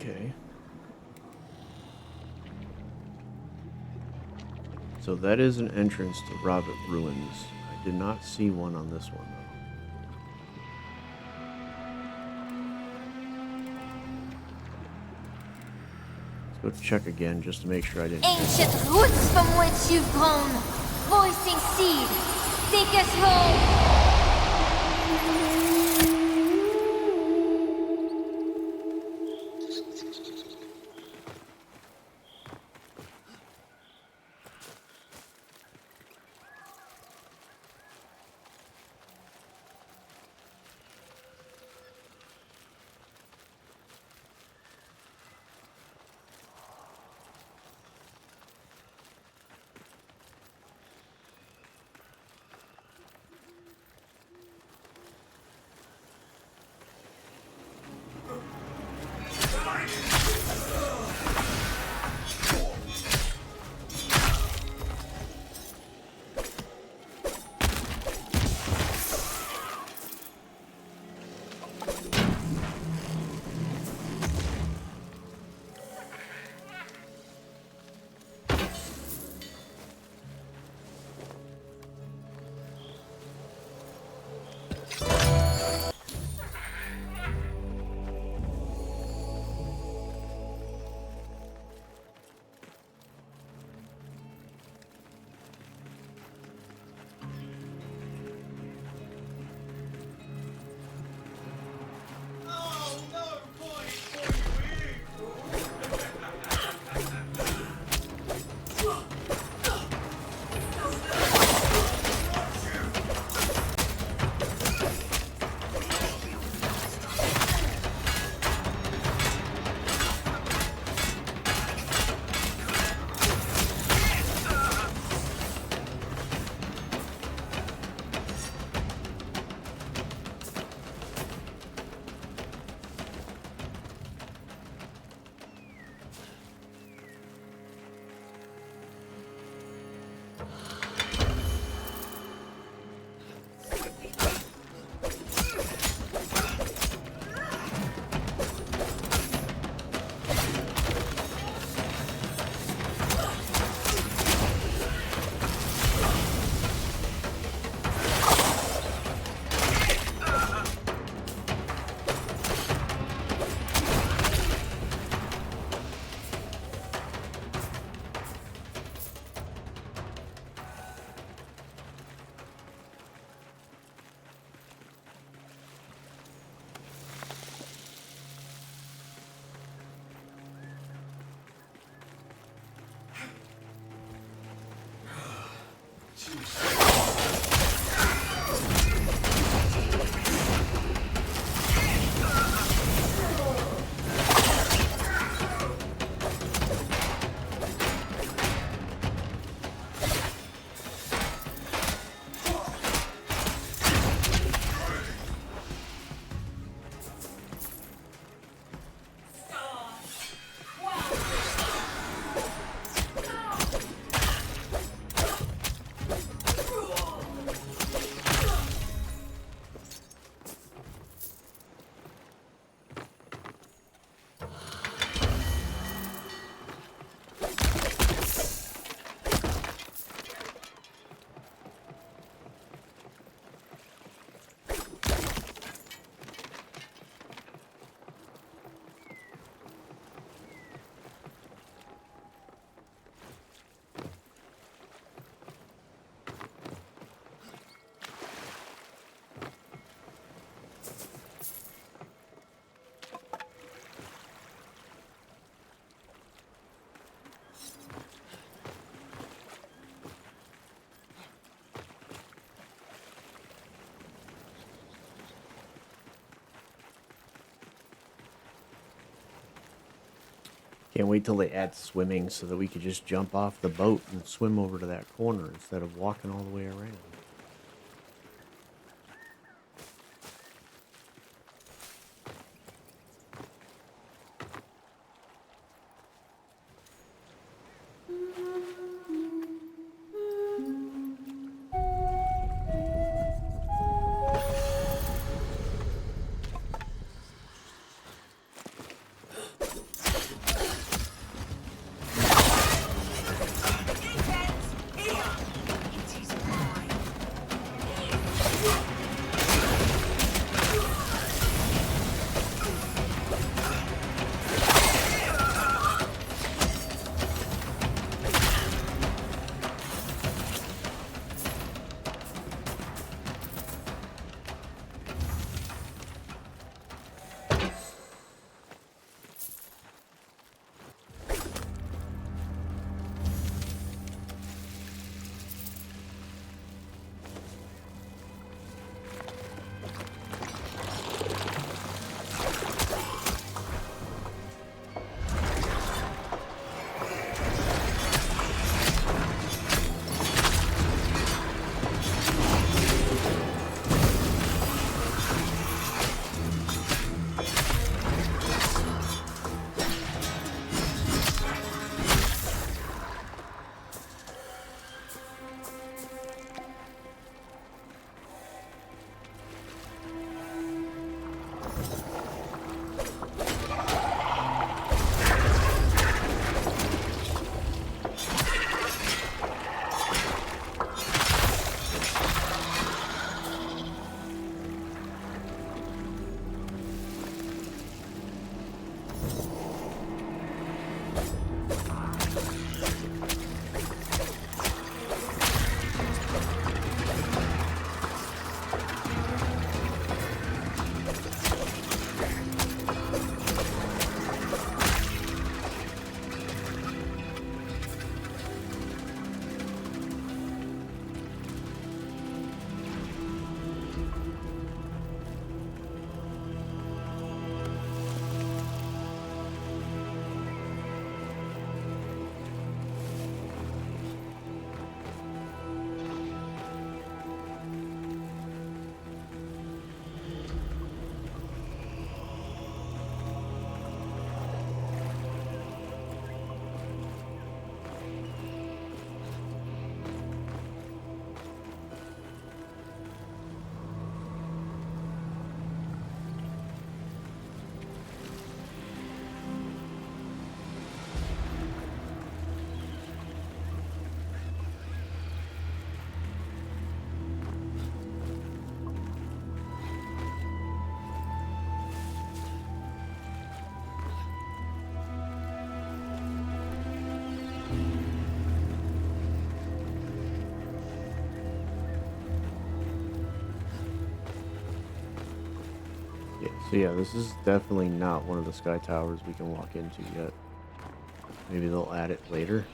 Okay. So that is an entrance to Robert Ruins. I did not see one on this one, though. Let's go check again just to make sure I didn't... Ancient roots from which you've grown, voicing seed, take us home. Can't wait till they add swimming so that we could just jump off the boat and swim over to that corner instead of walking all the way around. So yeah, this is definitely not one of the sky towers we can walk into yet. Maybe they'll add it later.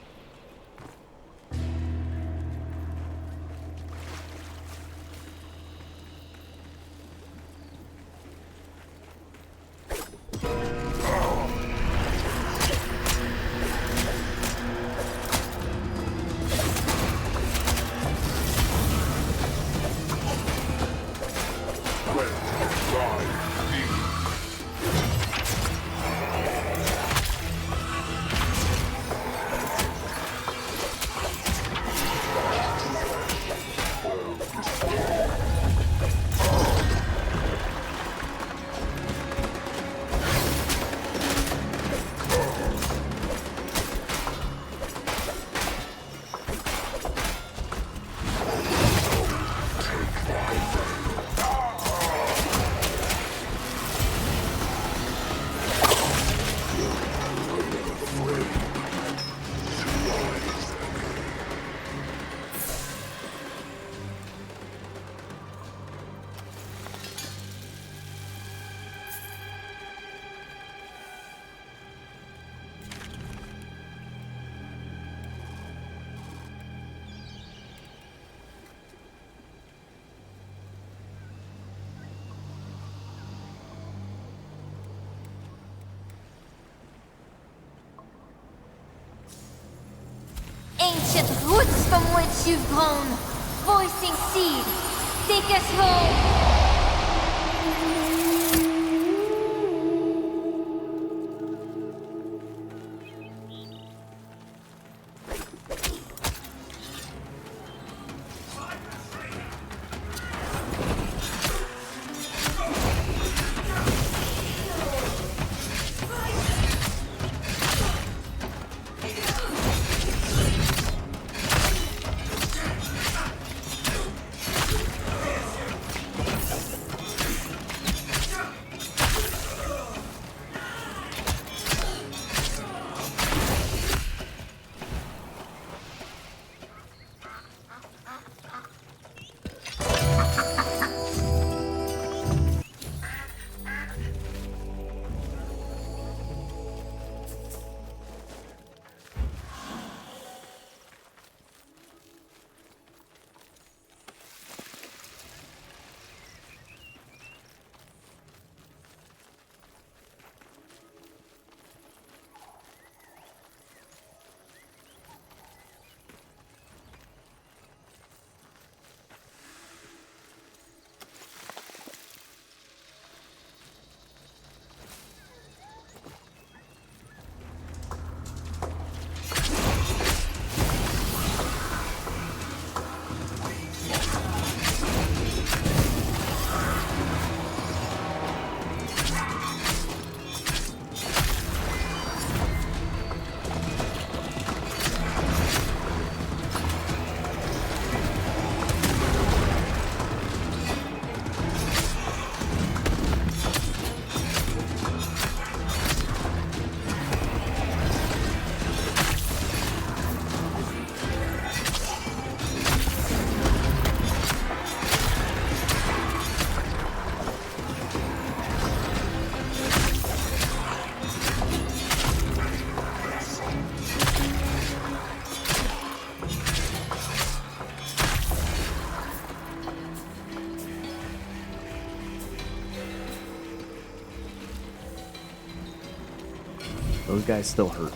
Ancient roots from which you've grown. Voicing seed. Take us home. Those guys still hurt.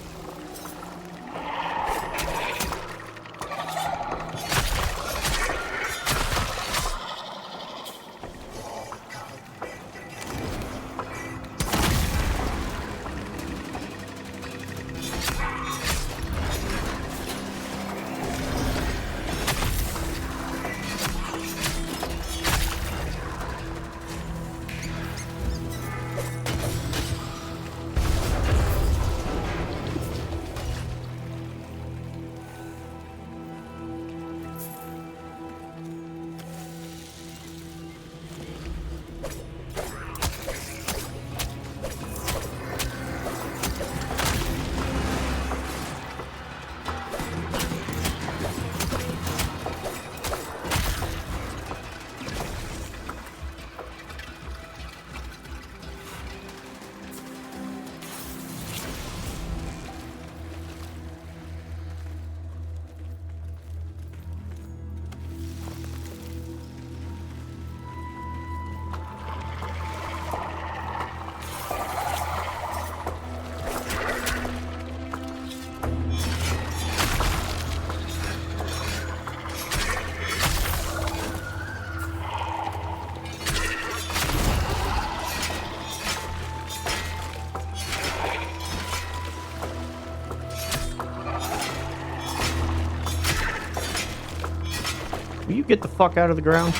Will you get the fuck out of the ground?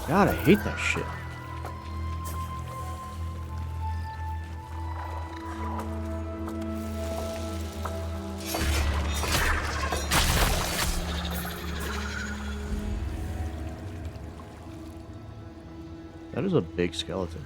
God, I hate that shit. That is a big skeleton.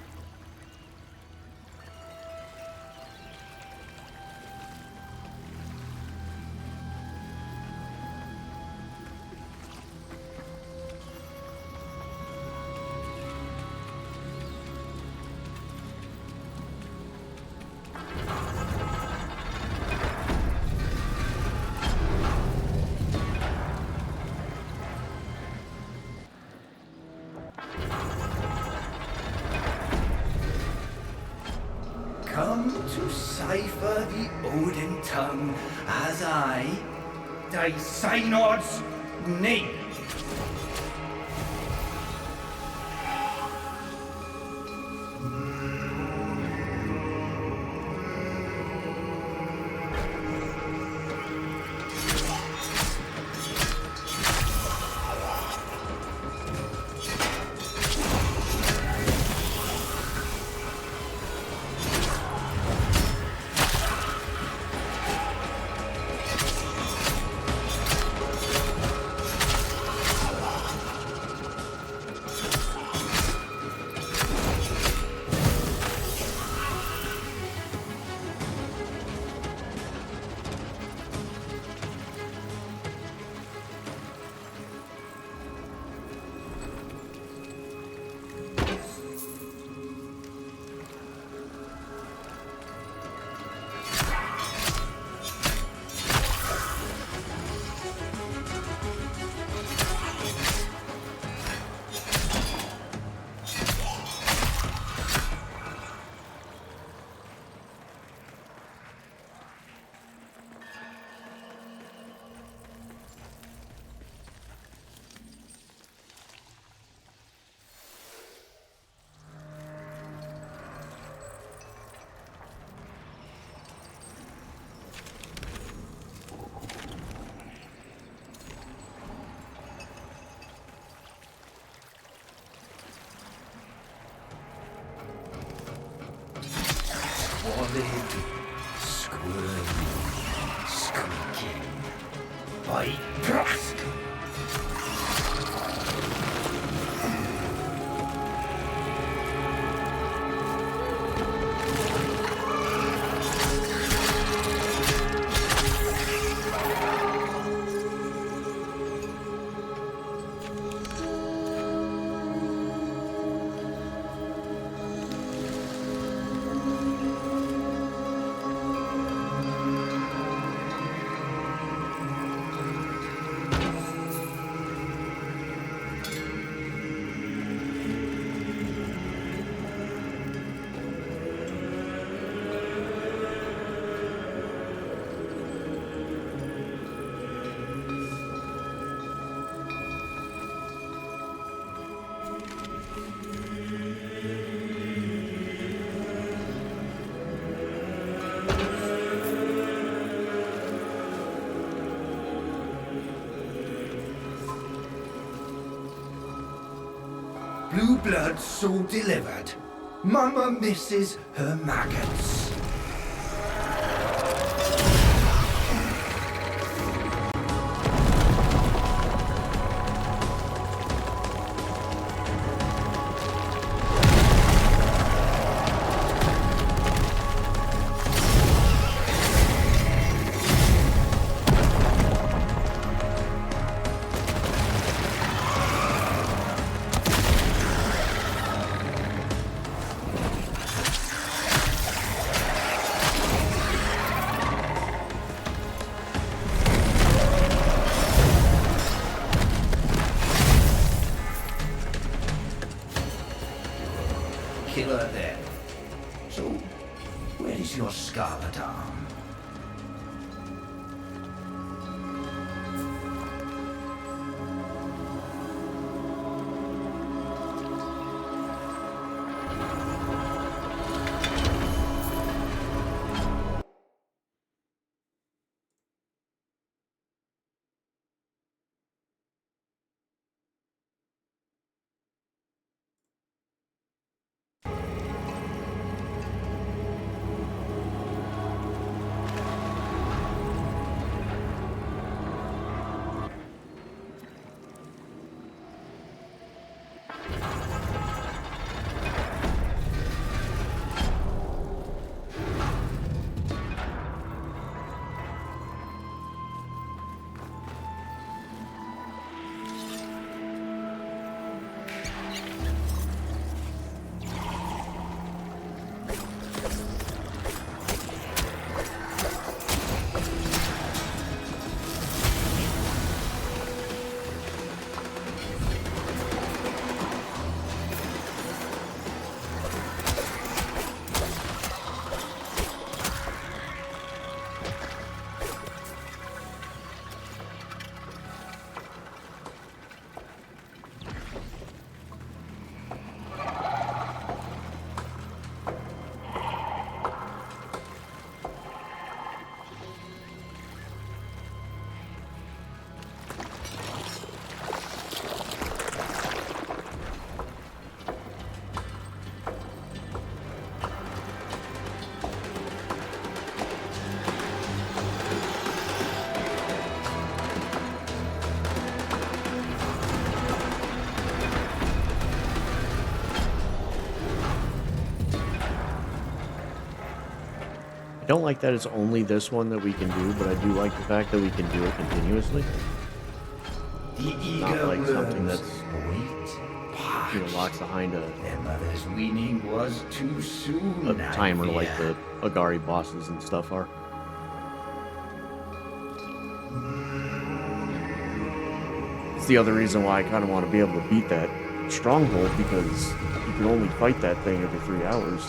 Come to cipher the Odin tongue as I, thy synod's name. Swallowed, squirming, squeaking, by dusk. Blue blood soul delivered. Mama misses her maggots. Killer then. So, where is your scarlet arm? I don't like that it's only this one that we can do, but I do like the fact that we can do it continuously. Not like something that's, you know, locked behind Their mother's weaning was too soon. a timer like the Agari bosses and stuff are. It's the other reason why I kind of want to be able to beat that stronghold, because you can only fight that thing every 3 hours.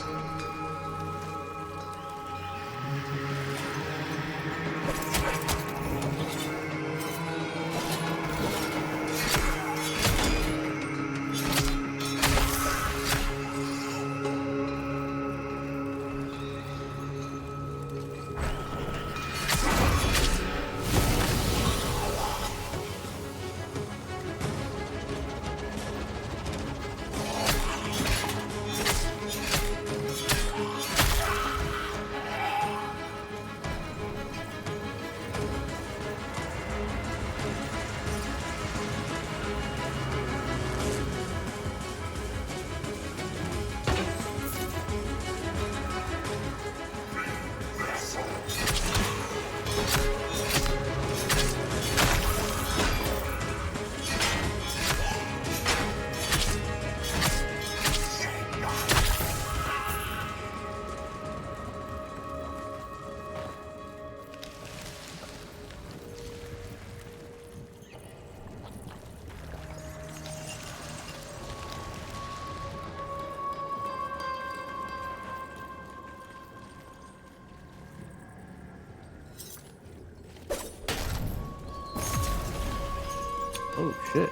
Oh, shit.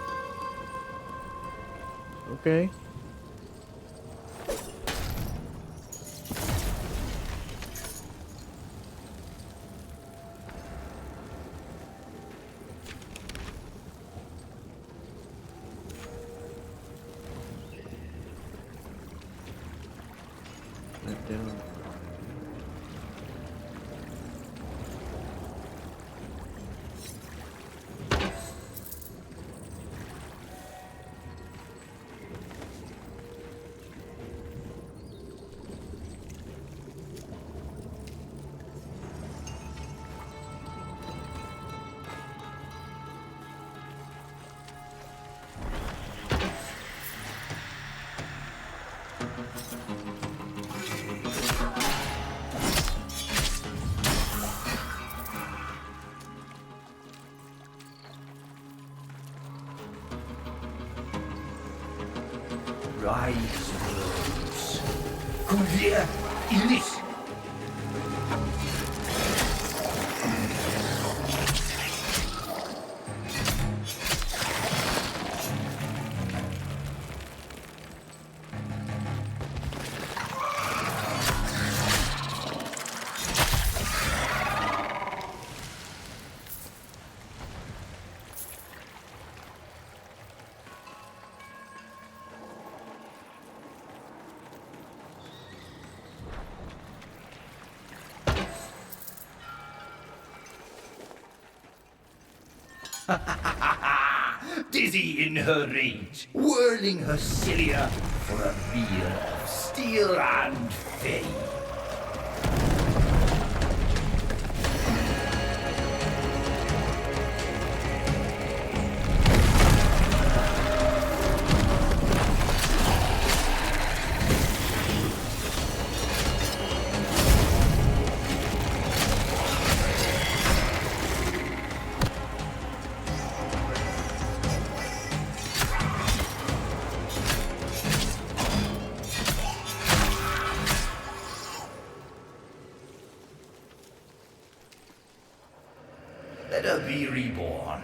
Okay. That down. Rise, Rose. Convia illis. Dizzy in her rage, whirling her cilia for a meal of steel and fame. Let her be reborn.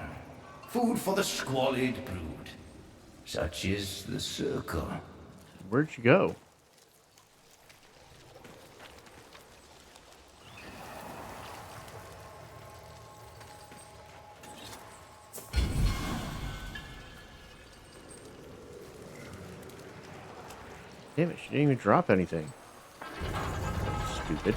Food for the squalid brood. Such is the circle. Where'd you go? Damn it, she didn't even drop anything. Stupid.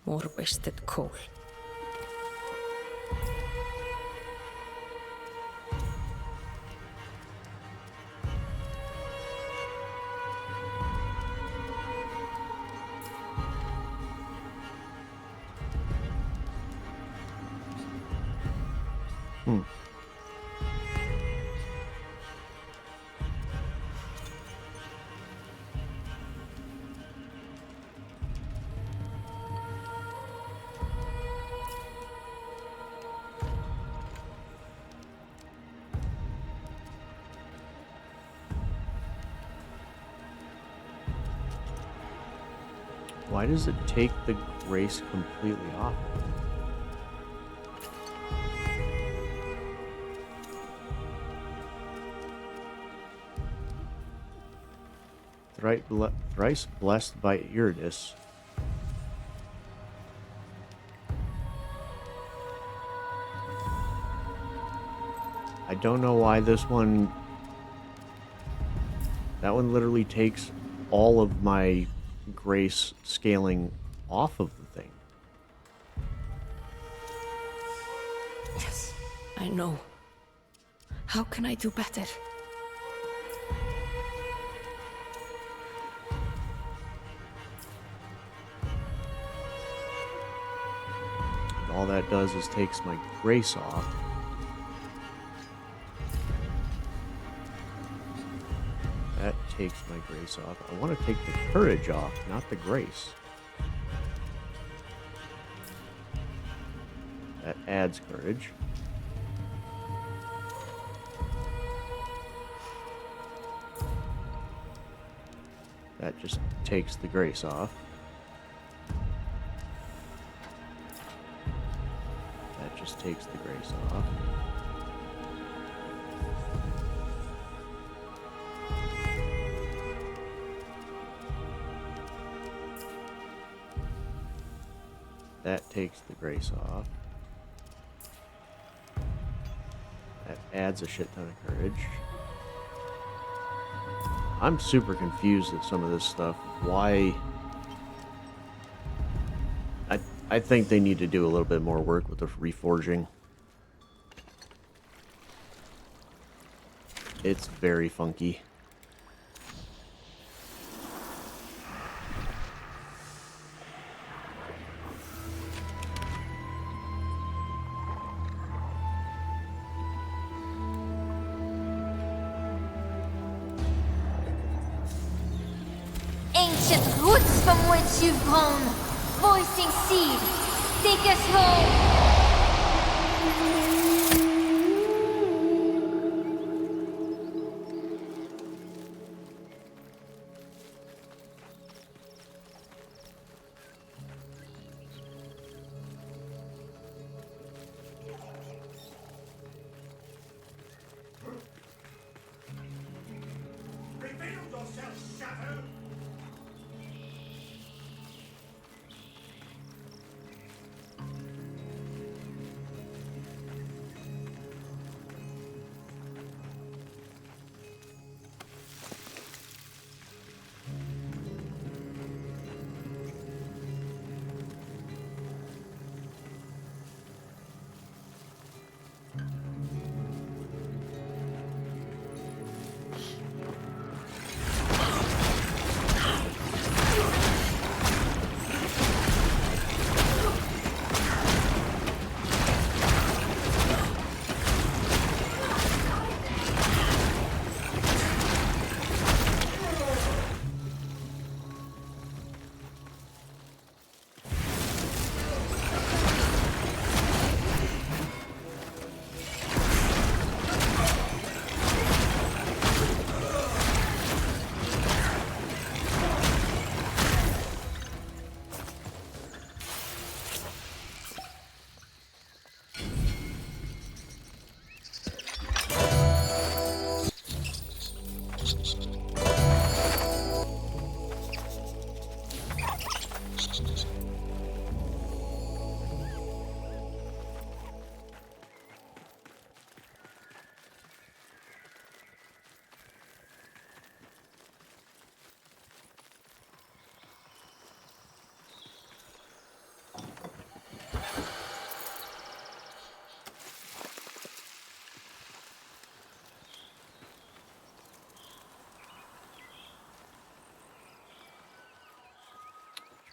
More wasted coal. Why does it take the grace completely off? Thrice blessed by Iridus. I don't know why this one... That one literally takes all of my grace scaling off of the thing. Yes, I know. How can I do better? And all that does is takes my grace off. That takes my grace off. I want to take the courage off, not the grace. That adds courage. That just takes the grace off. That just takes the grace off. That takes the grace off. That adds a shit ton of courage. I'm super confused at some of this stuff. Why? I think they need to do a little bit more work with the reforging. It's very funky. Ancient roots from which you've grown, voicing seed, take us home. Reveal yourself, Shadow!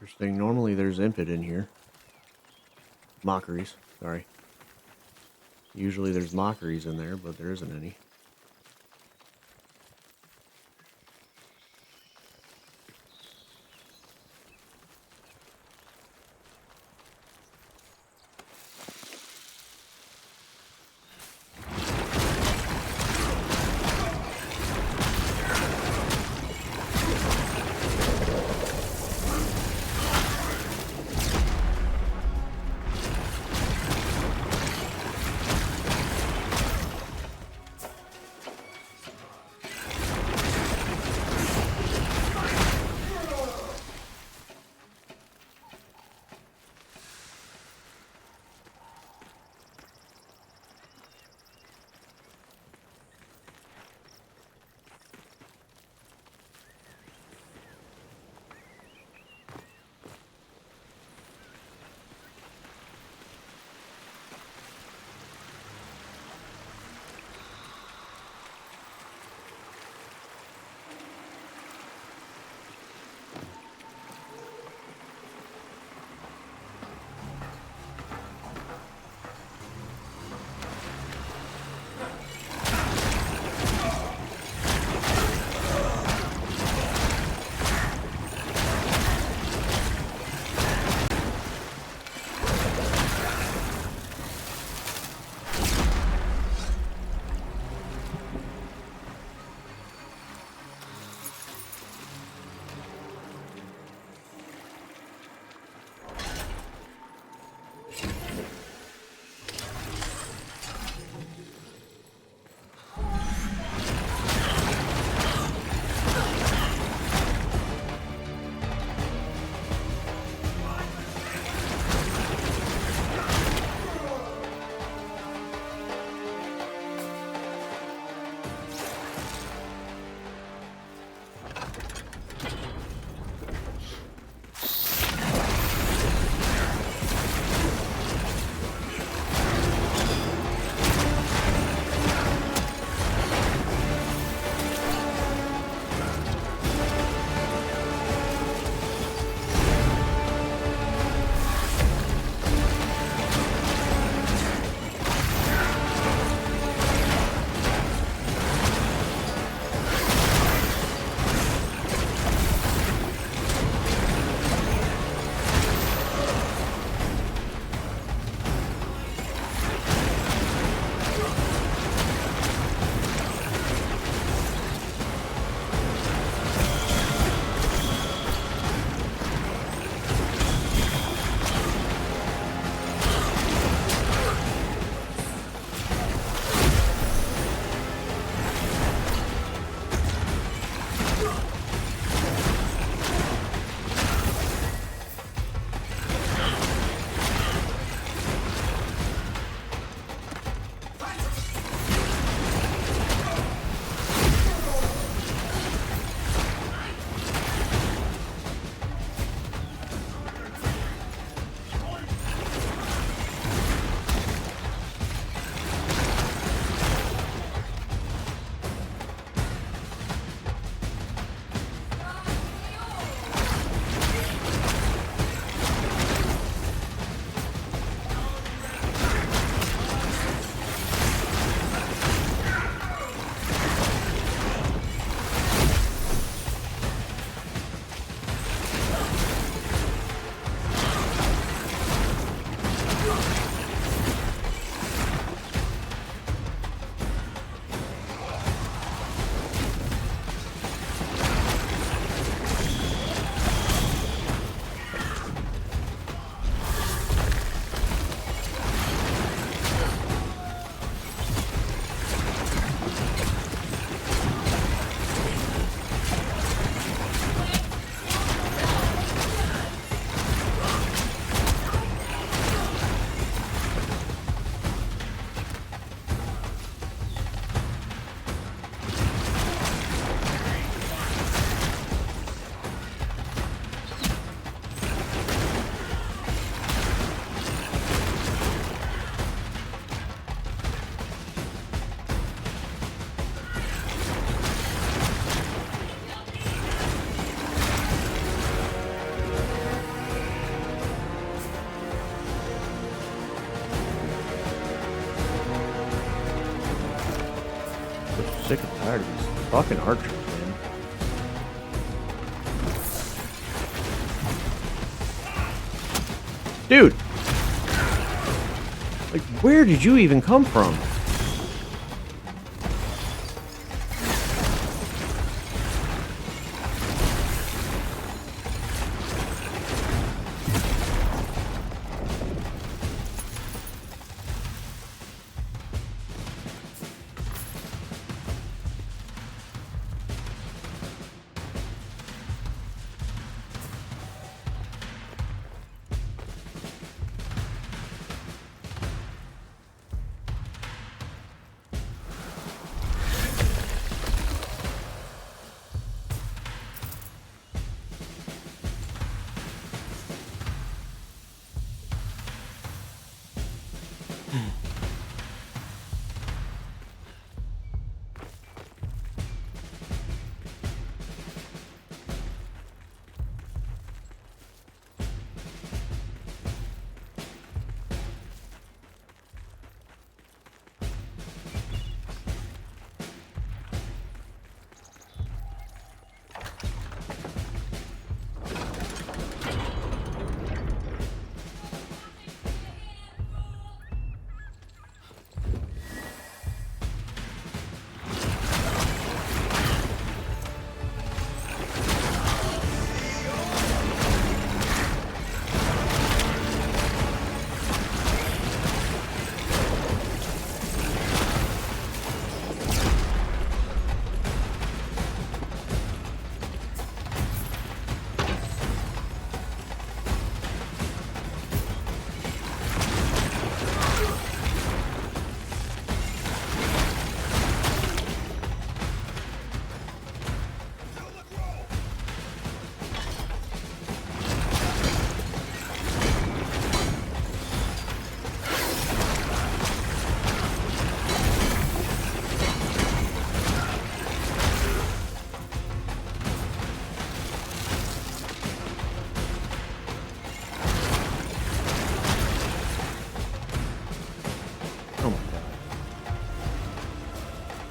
Interesting. Normally there's impet in here. Mockeries, sorry. Usually there's mockeries in there, but there isn't any. tired of these fucking archers, man. Dude! Like, where did you even come from?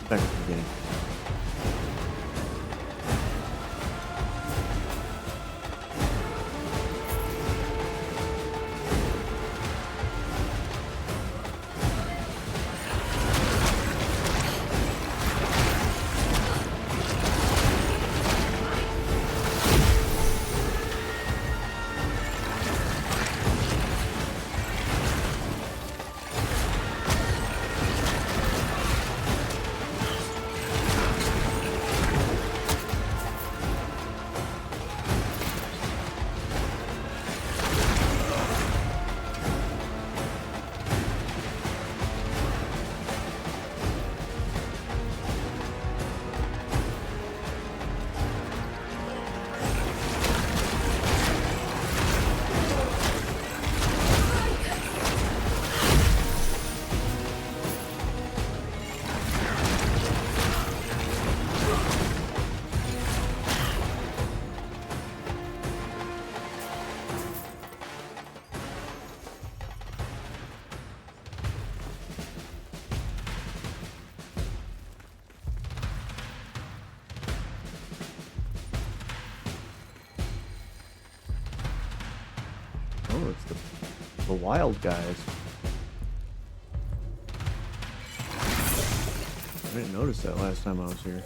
Back at the beginning. Oh, it's the wild guys. I didn't notice that last time I was here.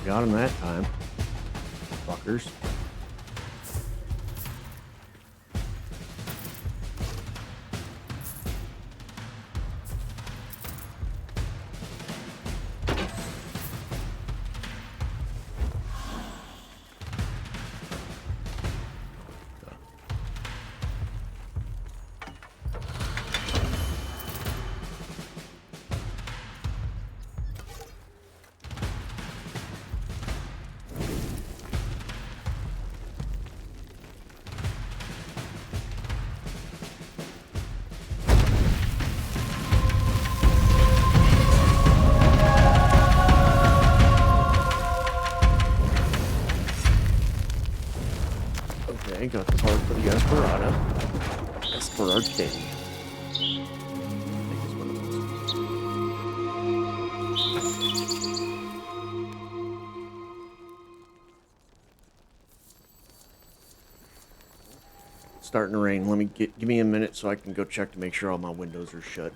got him that time. Fuckers. Okay, got the part for the Esperada. That's for our kitty. I think is what it was. Starting to rain. Give me a minute so I can go check to make sure all my windows are shut.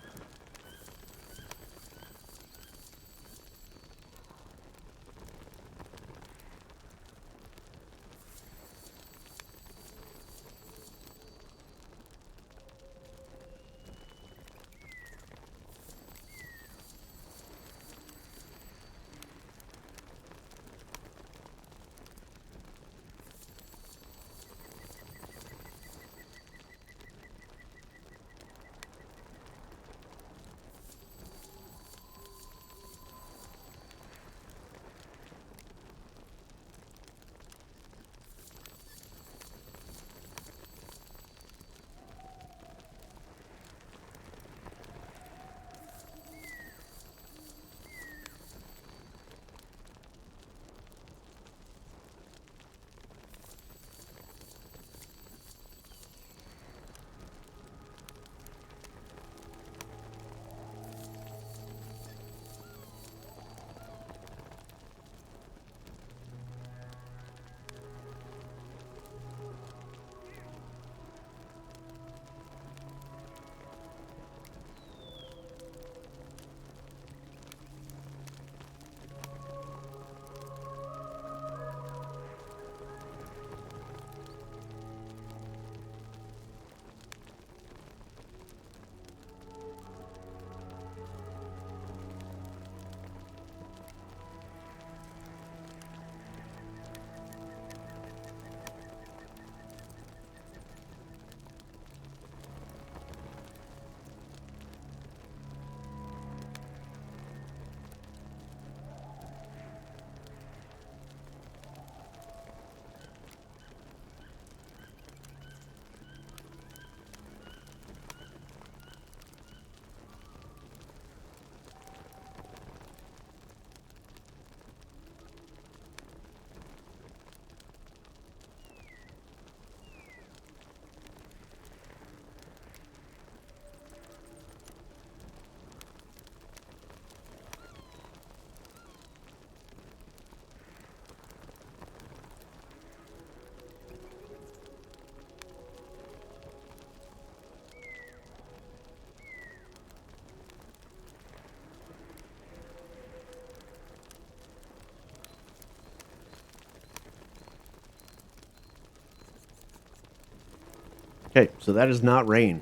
Okay, so that is not rain.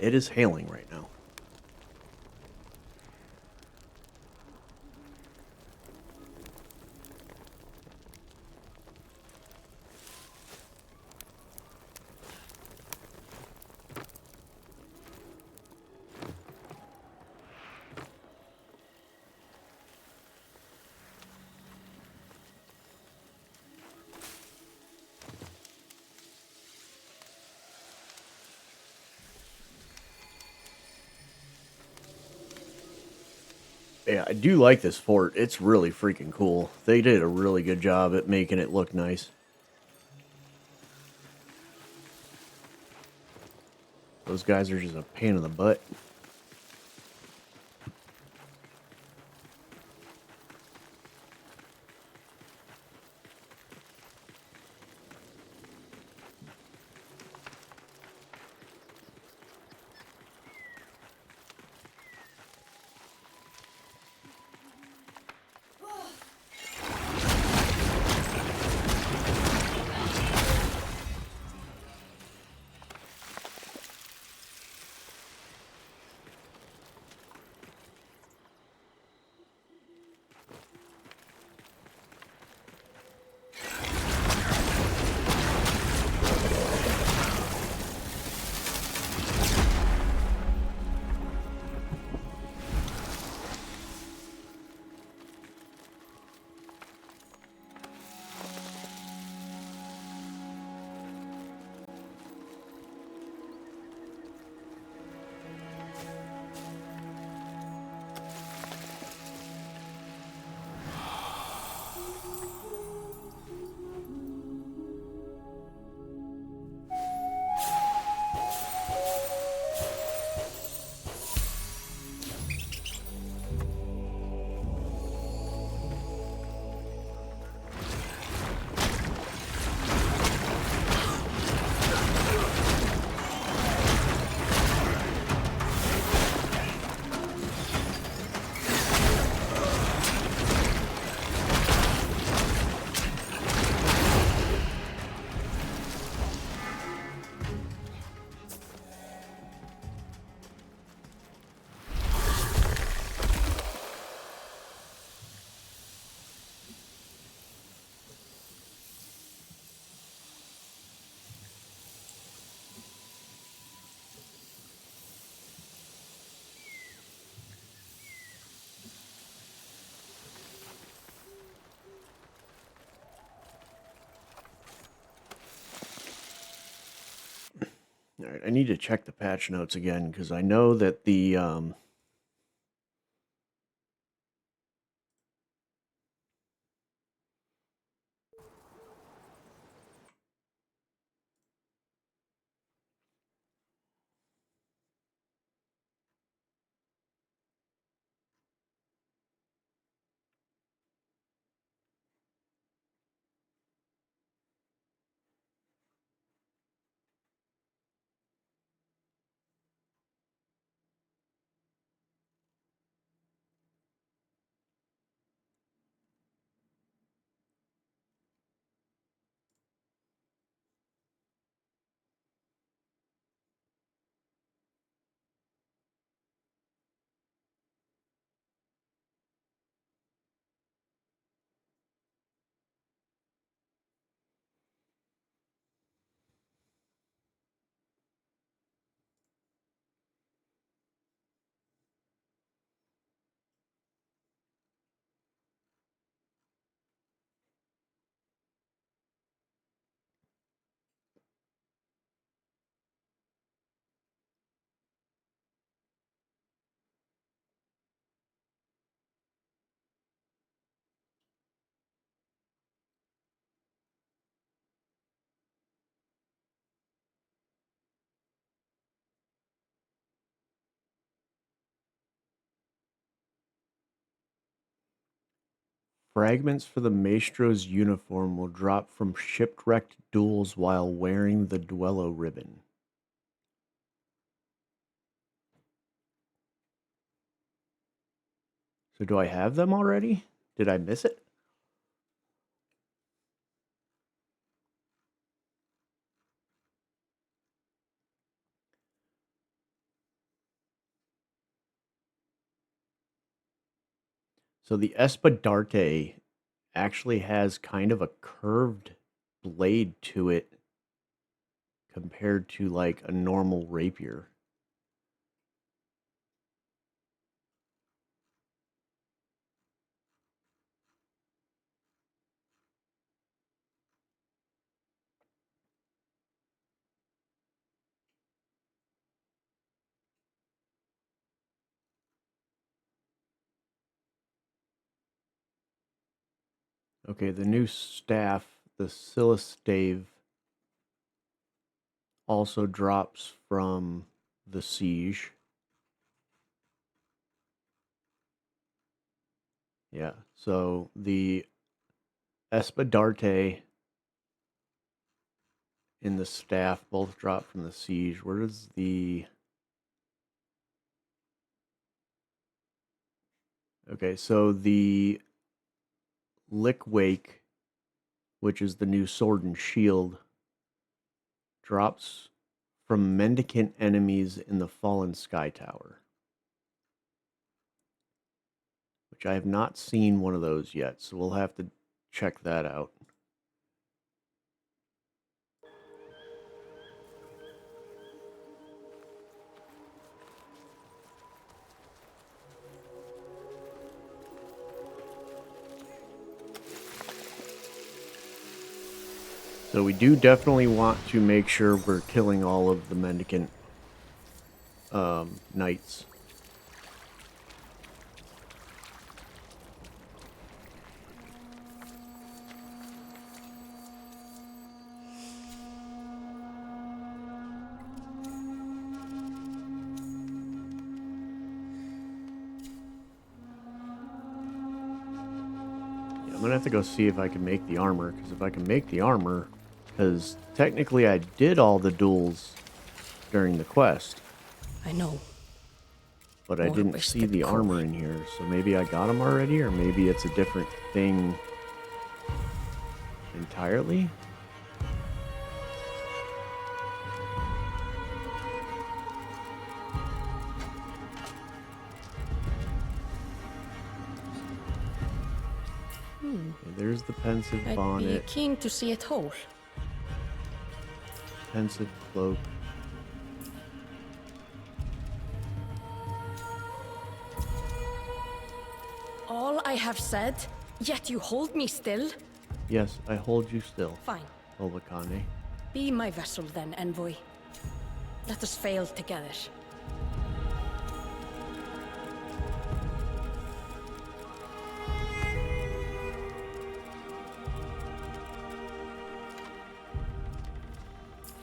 It is hailing right now. Yeah, I do like this fort. It's really freaking cool. They did a really good job at making it look nice. Those guys are just a pain in the butt. Alright, I need to check the patch notes again, because I know that the, fragments for the Maestro's uniform will drop from shipwrecked duels while wearing the Duello ribbon. So do I have them already? Did I miss it? So the Espadarte actually has kind of a curved blade to it compared to like a normal rapier. Okay, the new staff, the Silistave, also drops from the Siege. Yeah, so the Espadarte and the staff both drop from the Siege. Where does the... Okay, so the Lickwake, which is the new sword and shield, drops from mendicant enemies in the Fallen Sky Tower. Which I have not seen one of those yet, so we'll have to check that out. So we do definitely want to make sure we're killing all of the mendicant knights. I'm gonna have to go see if I can make the armor, because if I can make the armor, because technically I did all the duels during the quest. I know. But I didn't see the armor in here, so maybe I got them already, or maybe it's a different thing entirely? Okay, there's the pensive bonnet. I'd be keen to see it whole. Pensive cloak. All I have said, yet you hold me still? Yes, I hold you still. Fine. Olakane. Be my vessel then, envoy. Let us fail together.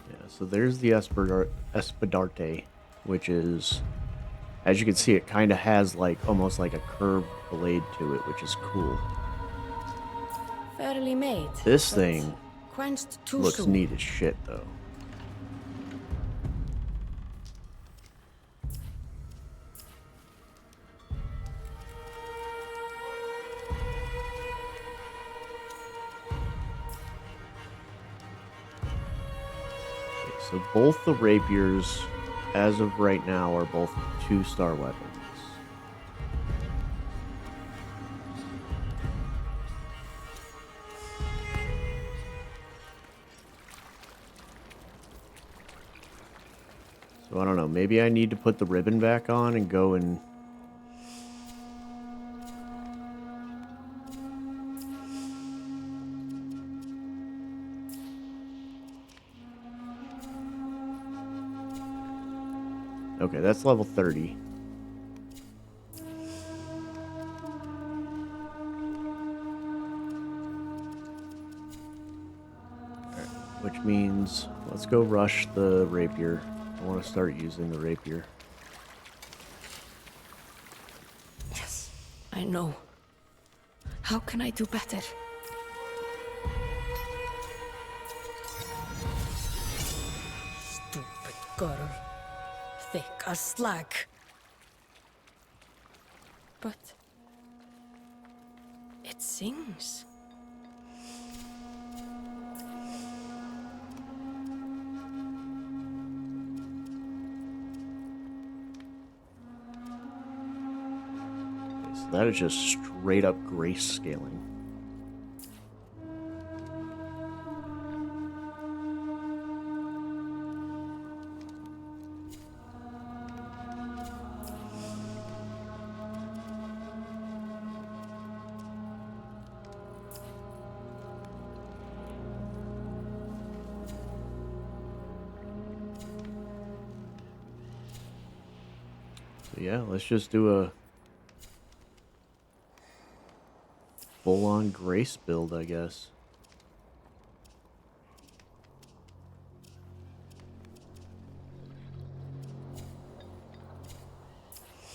Yeah, so there's the Espadarte, which is, as you can see, it kind of has like almost like a curved blade to it, which is cool. Fairly made. This but thing quenched too looks soon. neat as shit, though. Okay, so both the rapiers, as of right now, are both 2-star weapons. So I don't know, maybe I need to put the ribbon back on and go and... Okay, that's level 30. Alright, which means let's go rush the rapier. I want to start using the rapier. Yes, I know. How can I do better? Stupid girl. Thick as slag. But... it sings. Okay, so that is just straight up grace scaling. So yeah, let's just do a full-on grace build, I guess.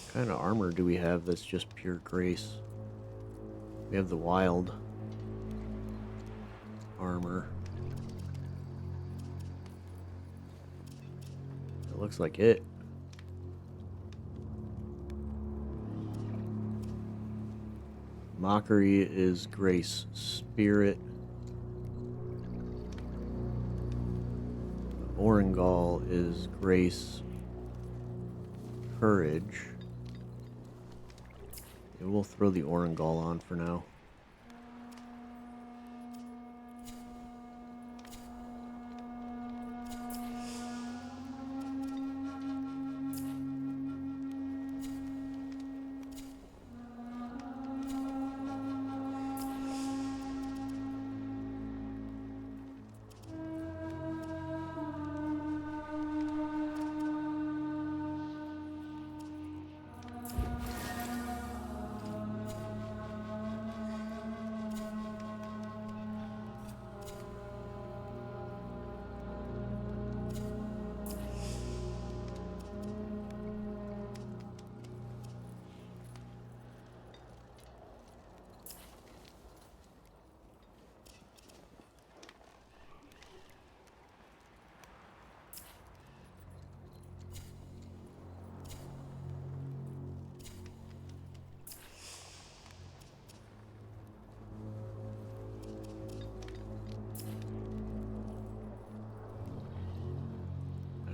What kind of armor do we have that's just pure grace? We have the wild armor. It looks like it. Mockery is grace. Spirit. Orengal is grace. Courage. Yeah, we'll throw the Orengal on for now.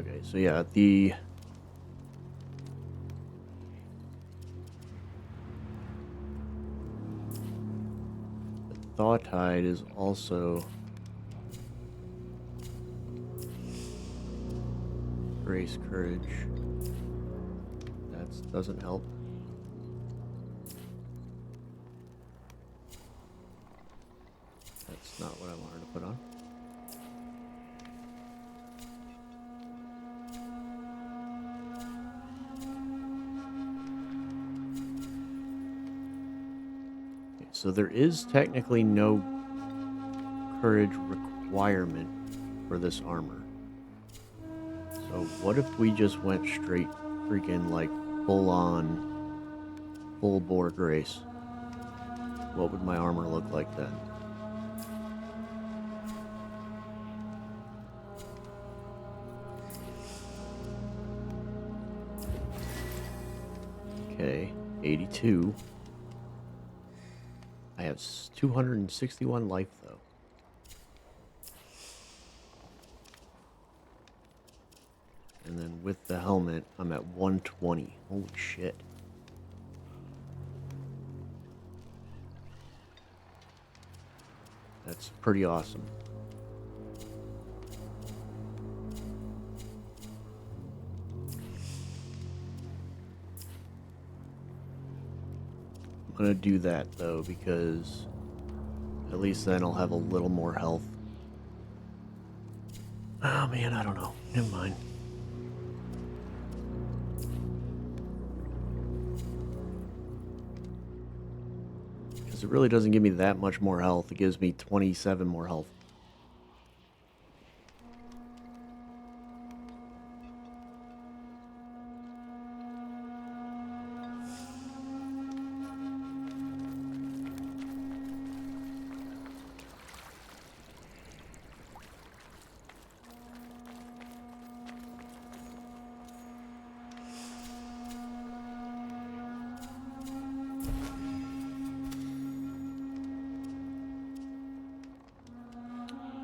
Okay, so yeah, the Thawtide is also grace, courage. That doesn't help. That's not what I wanted to put on. so there is technically no courage requirement for this armor. So what if we just went straight freaking like full on, full bore grace? What would my armor look like then? Okay, 82. I have 261 life though. And then with the helmet, I'm at 120. Holy shit. That's pretty awesome. I'm gonna do that though, because at least then I'll have a little more health. Oh man, I don't know. Never mind. Because it really doesn't give me that much more health. It gives me 27 more health.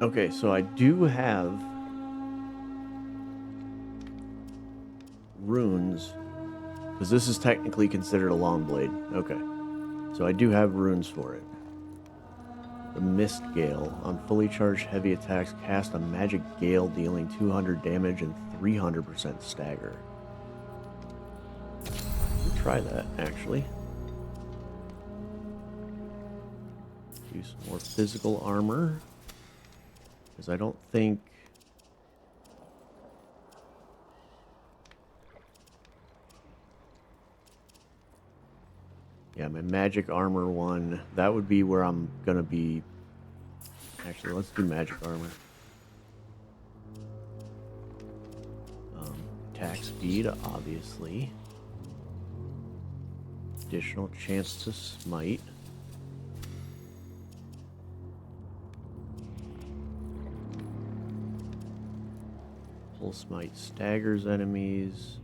Okay, so I do have runes, because this is technically considered a long blade. Okay, so I do have runes for it. The Mist Gale. On fully charged heavy attacks, cast a magic gale dealing 200 damage and 300% stagger. We'll try that, actually. Do some more physical armor. Because I don't think... Yeah, my magic armor one, that would be where I'm going to be... Actually, let's do magic armor. Attack speed, obviously. Additional chance to smite. Pull smite staggers enemies.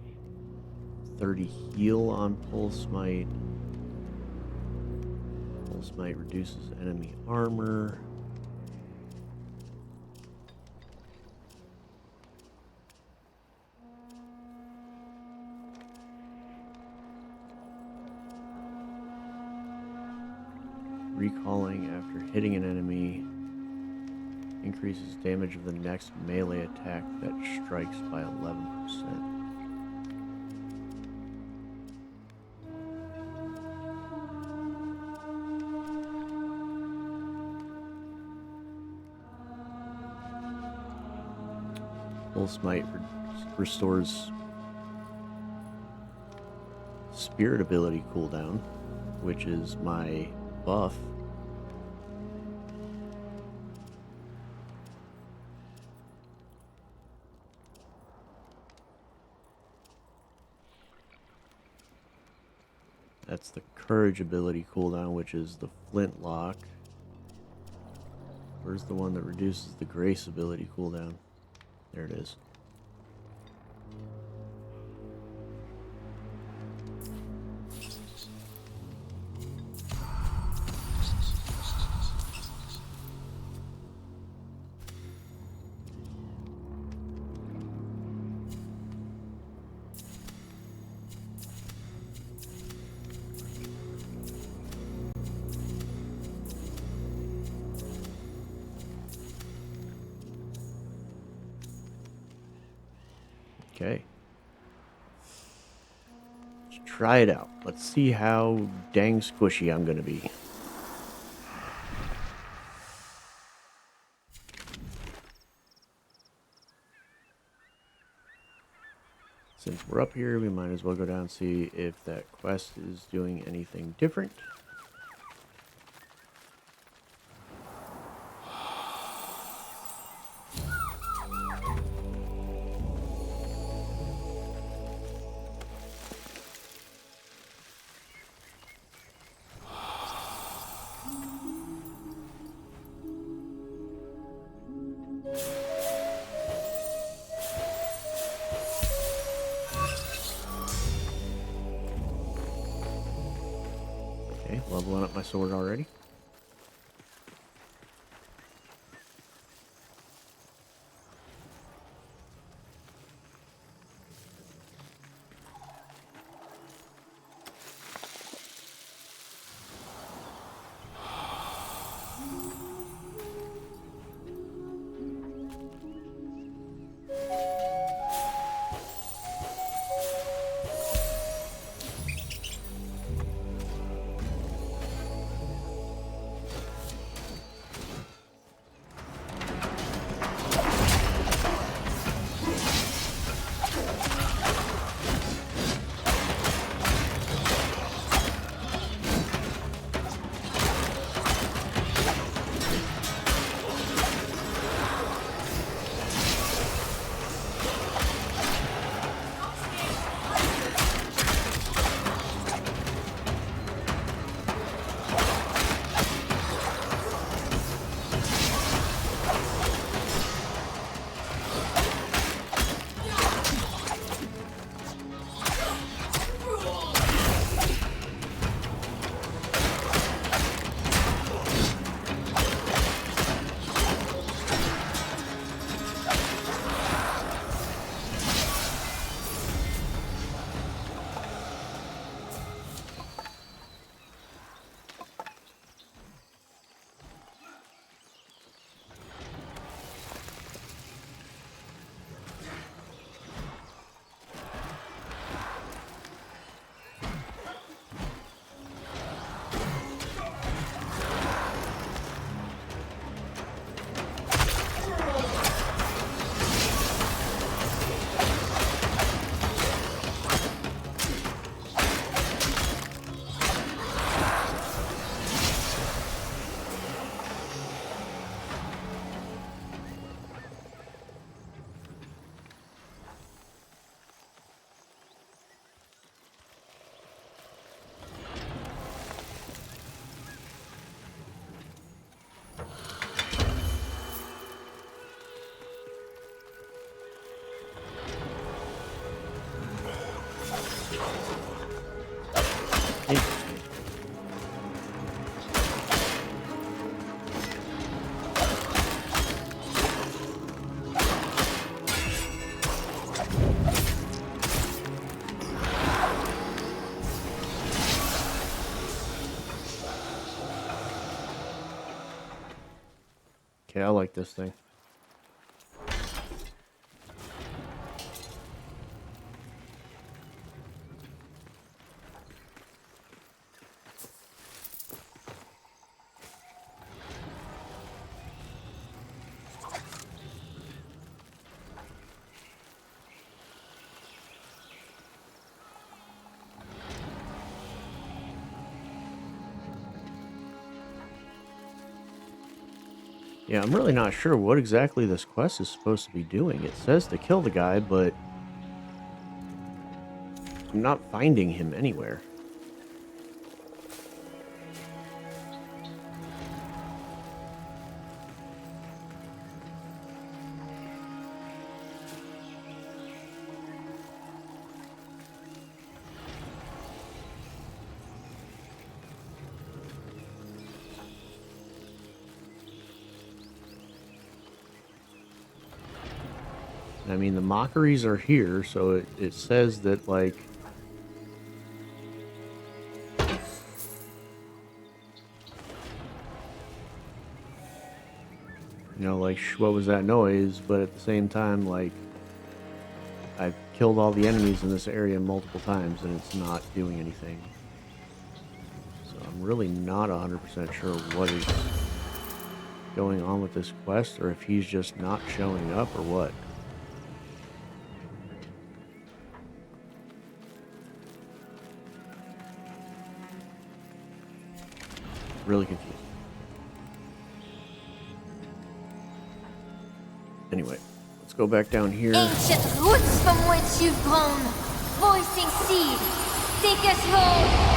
30 heal on pull smite. Pull smite reduces enemy armor. Recalling after hitting an enemy increases damage of the next melee attack that strikes by 11%. Full Smite restores Spirit ability cooldown, which is my buff. That's the Courage ability cooldown, which is the Flintlock. Where's the one that reduces the Grace ability cooldown? There it is. Okay. Let's try it out. Let's see how dang squishy I'm going to be. Since we're up here, we might as well go down and see if that quest is doing anything different. leveling up my sword already. Interesting. Okay, I like this thing. Yeah, I'm really not sure what exactly this quest is supposed to be doing. It says to kill the guy, but I'm not finding him anywhere. I mean, the mockeries are here, so it says that, like, you know, like, what was that noise? But at the same time, like, I've killed all the enemies in this area multiple times, and it's not doing anything. So I'm really not 100% sure what is going on with this quest, or if he's just not showing up, or what. Really confused. Anyway, let's go back down here. Ancient roots from which you've grown, voicing seed, take us home.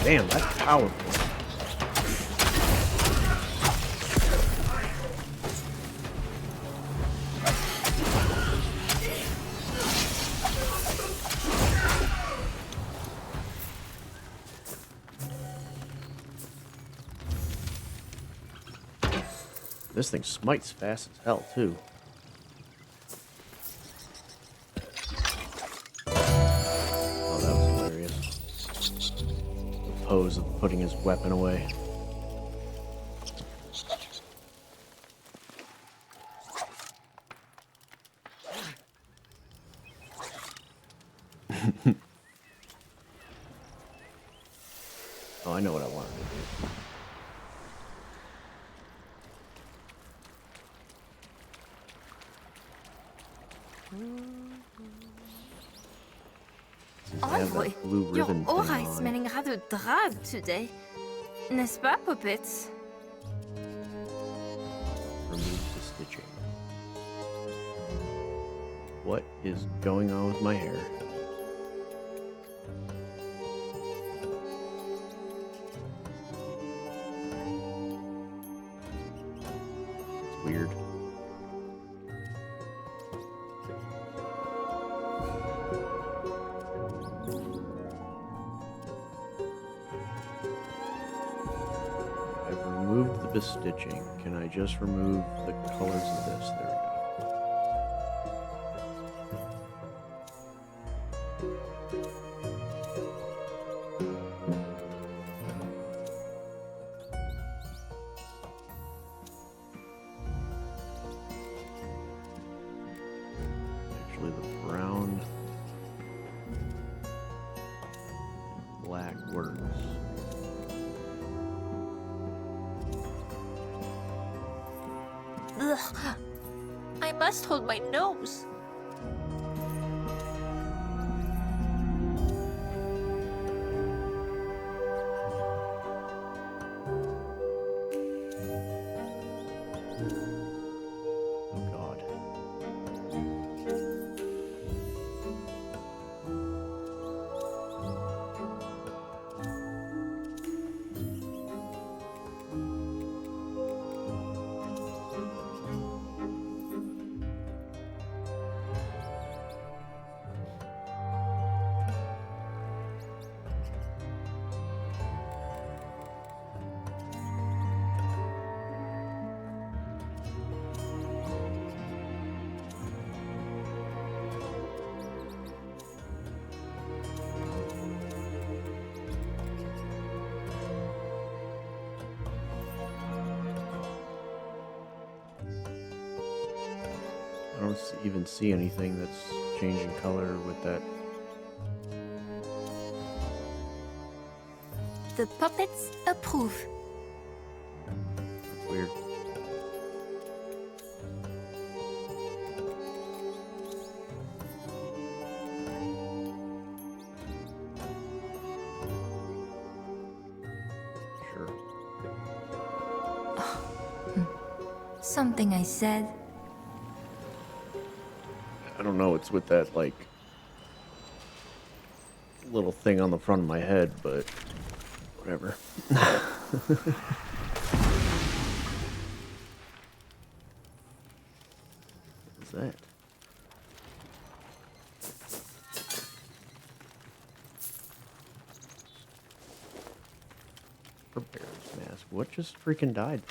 Damn, that's powerful. This thing smites fast as hell, too. Oh, that was hilarious. The pose of putting his weapon away. Oh, I know what I wanted to do. I have Envoy, that blue your ribbon aura thing is on. smelling rather drab today. N'est-ce pas, puppets? Remove the stitching. What is going on with my hair? It's weird. I've removed the bestitching. Can I just remove the colors of this? There we go. Actually, the brown, black words. Ugh. I must hold my nose. Oh God. I don't even see anything that's changing color with that. The puppets approve. That's weird. Sure. Something I said. I don't know, it's with that, like, little thing on the front of my head, but whatever. What's that? Bear's mask. What just freaking died?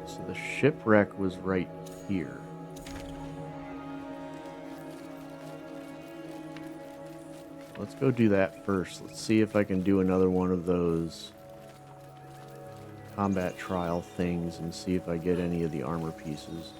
So the shipwreck was right here. Let's go do that first. Let's see if I can do another one of those combat trial things and see if I get any of the armor pieces.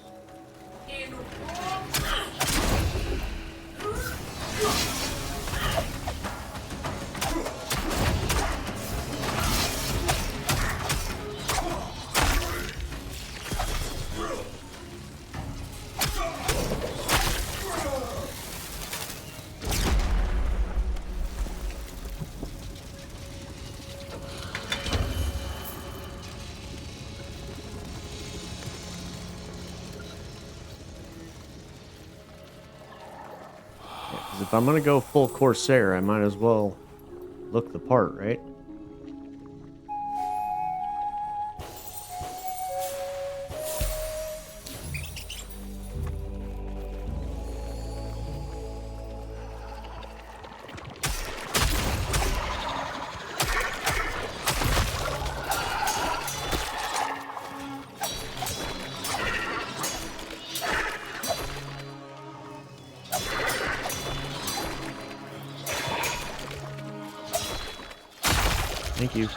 Because if I'm gonna go full Corsair, I might as well look the part, right? Thank you.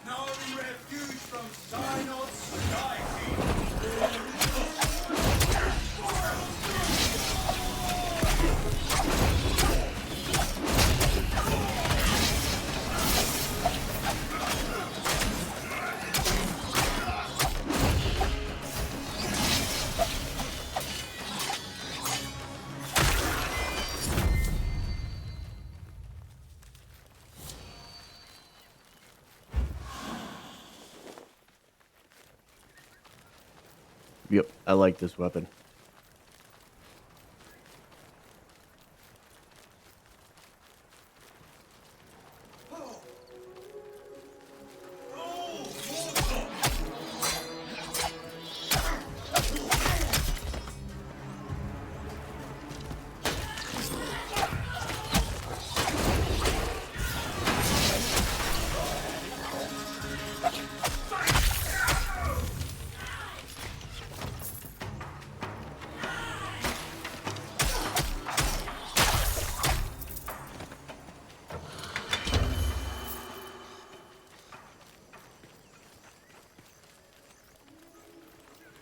No refuge from Synod society. Yep, I like this weapon.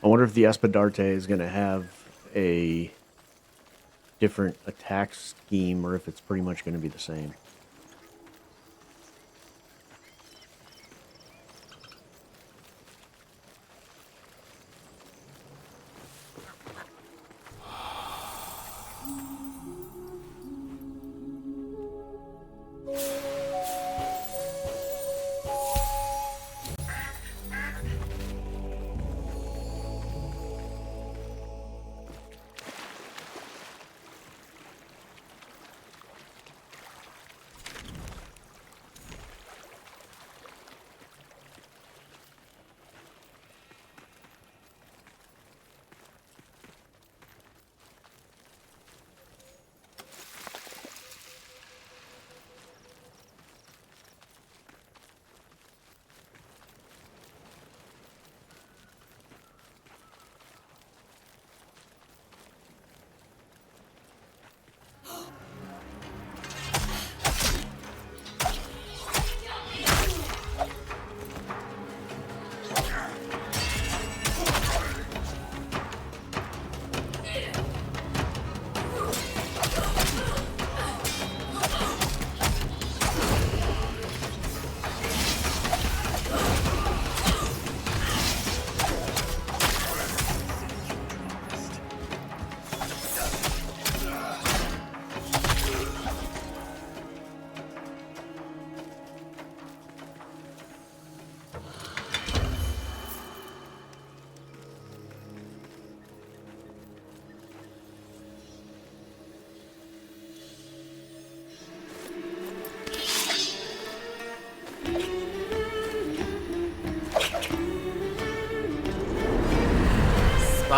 I wonder if the Espadarte is going to have a different attack scheme or if it's pretty much going to be the same.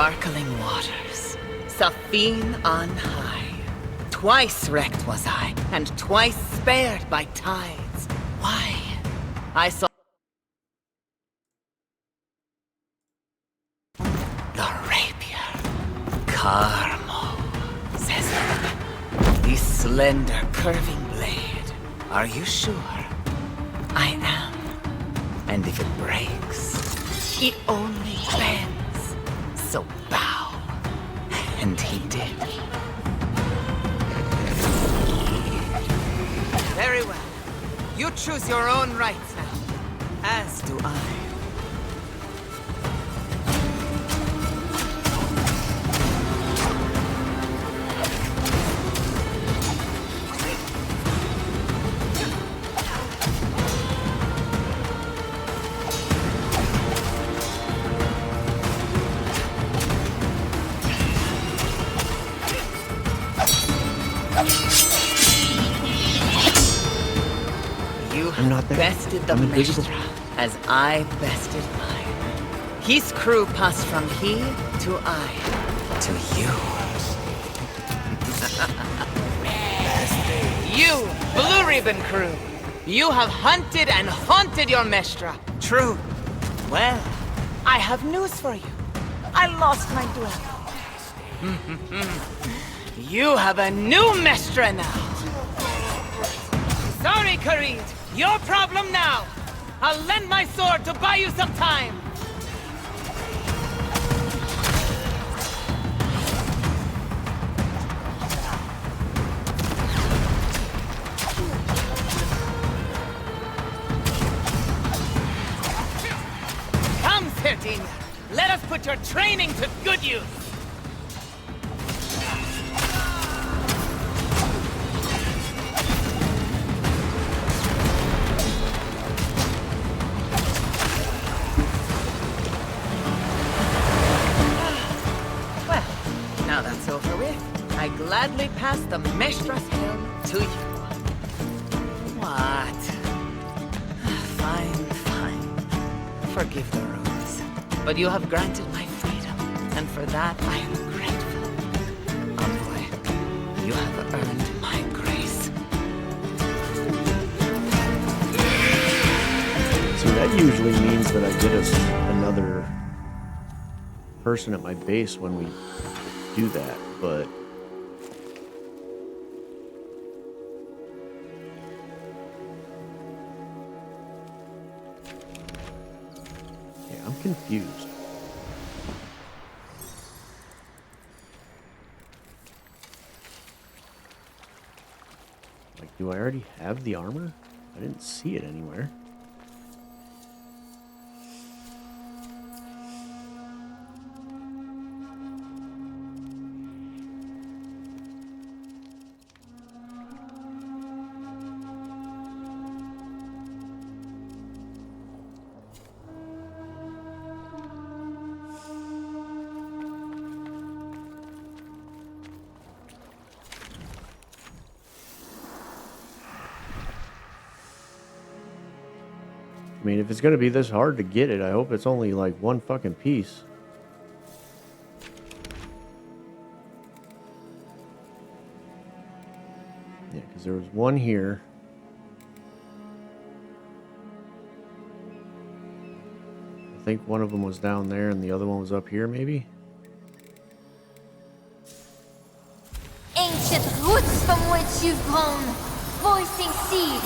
sparkling waters, Safine on high. Twice wrecked was I, and twice spared by tides. Why? I saw the rapier, Carmo, says it. The slender, curving blade. Are you sure? I am. And if it breaks, it only bends. So bow. And he did. Very well. You choose your own rights now. As do I. I'm not there. Bested the I'm invisible. Mestra as I bested mine. His crew passed from he to I to you. You, Blue Ribbon crew, you have hunted and haunted your Mestra. True. Well, I have news for you. I lost my duel. You have a new Mestra now. Sorry, Karid. Your problem now. I'll lend my sword to buy you some time. Come, Sertinia. Let us put your training to good use. Now that's over with, I gladly pass the Mestra's helm to you. What? Fine, fine. Forgive the rules. But you have granted my freedom, and for that I am grateful. Envoy, you have earned my grace. See, that usually means that I get us another person at my base when we do that, but yeah, I'm confused. Like, do I already have the armor? I didn't see it anywhere. I mean, if it's gonna be this hard to get it, I hope it's only like one fucking piece. Yeah, because there was one here. I think one of them was down there and the other one was up here, maybe? Ancient roots from which you've grown, voicing seed,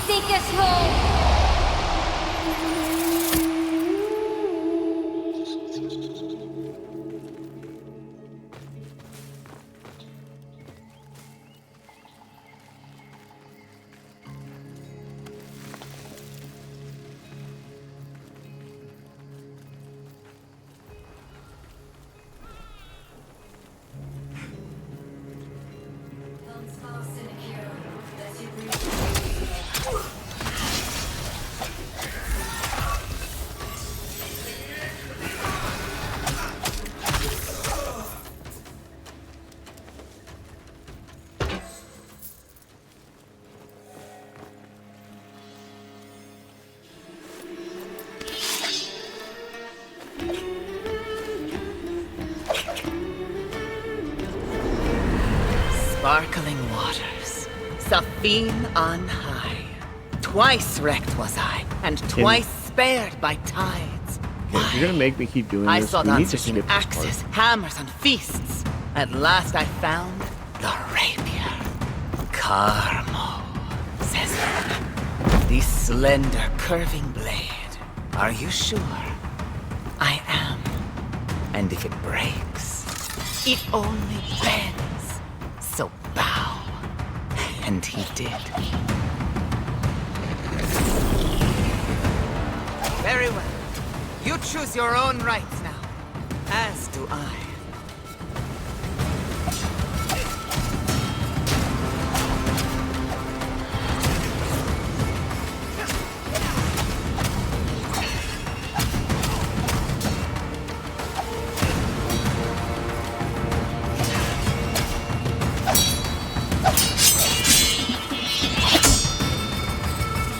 take us home. sparkling waters, Safine on high. Twice wrecked was I, and twice spared by tides. Okay, if you're gonna make me keep doing I this, sought we need to answers skip in this part. axes, hammers, and feasts. At last I found the rapier. Carmo, says it. The slender, curving blade. Are you sure? I am. And if it breaks, it only bends. So bow. And he did. Very well. You choose your own rights now. As do I.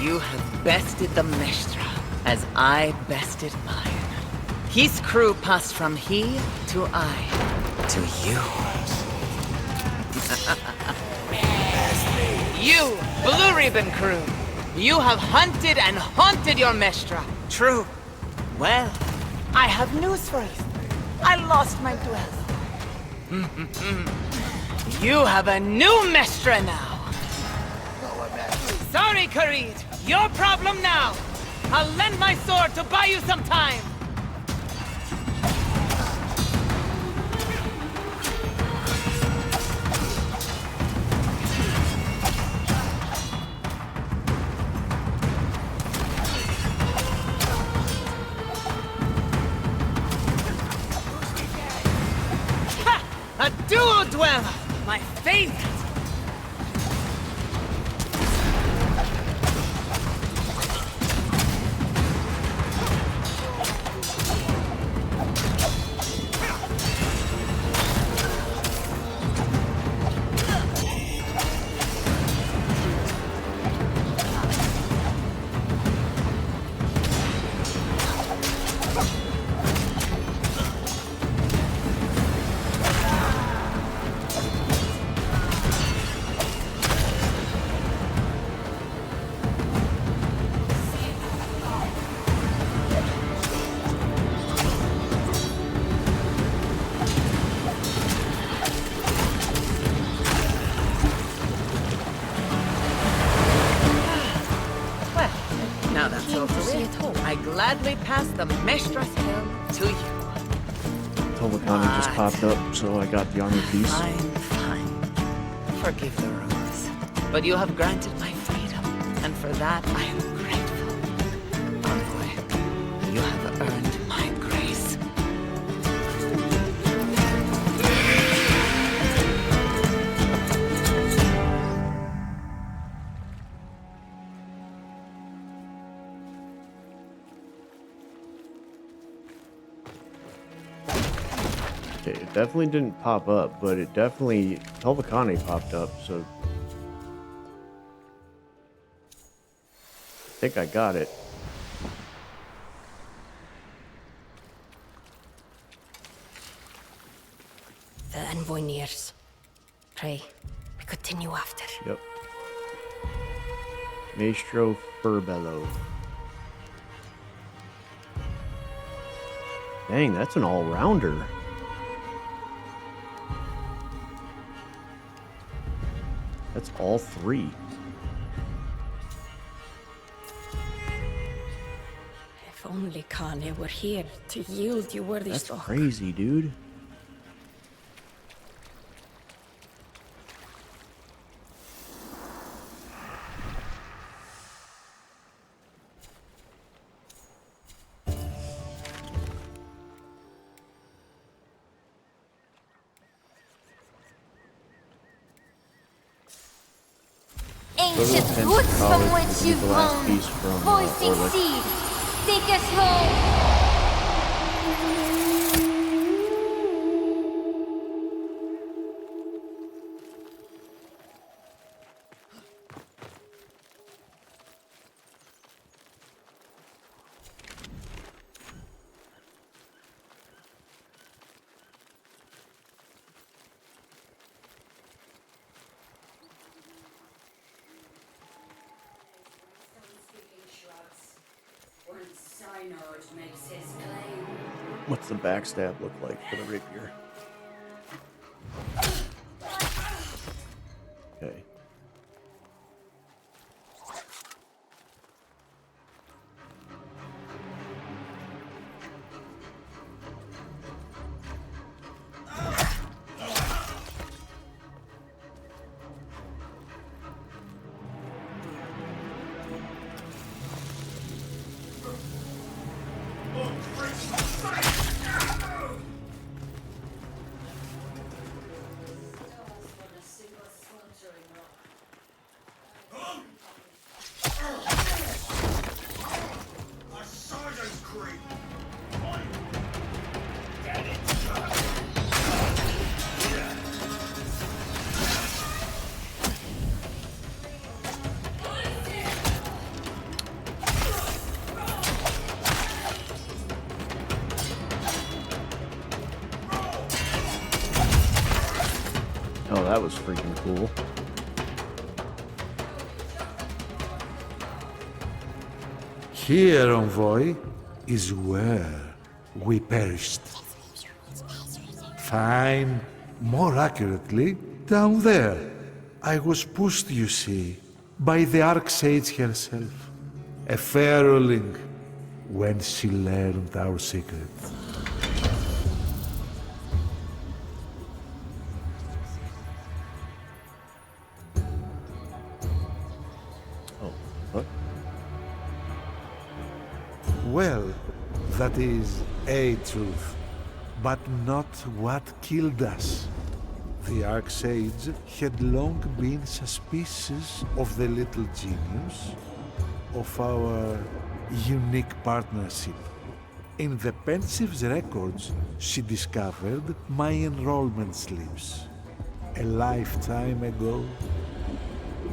You have bested the Mestra, as I bested mine. His crew passed from he to I, to you. You, Blue Ribbon crew, you have hunted and haunted your Mestra. True. Well, I have news for you. I lost my duel. You have a new Mestra now. Sorry, Karid. Your problem now. I'll lend my sword to buy you some time. Ha! A dual dweller! My favorite! Now that's over with. I gladly pass the Mestra's Hill to you. Tolokani just popped up, so I got the armor piece. Fine, fine. Forgive the rules. But you have granted my freedom, and for that I am grateful. Envoy, you have earned my grace. Okay, it definitely didn't pop up, but it definitely Tolokani popped up, so I think I got it. The envoy nears. Pray, we continue after. Yep. Maestro Furbello. Dang, that's an all-rounder. That's all three. If only Kane were here to yield you worthy That's stock. crazy, dude. Ancient Tenth roots from College which is the you've last grown, piece from, voicing Orlick. seed, take us home. Synod makes his claim. What's the backstab look like for the rapier? Okay. Assassin's Creed! Oh, that was freaking cool. Here, envoy, is where we perished. Fine, more accurately, down there. I was pushed, you see, by the Archsage herself, a fair ruling, when she learned our secret. Oh, what? Well, that is a truth, but not what killed us. The Archsage had long been suspicious of the little genius, of our unique partnership. In the Pensieve's records, she discovered my enrollment slips. A lifetime ago.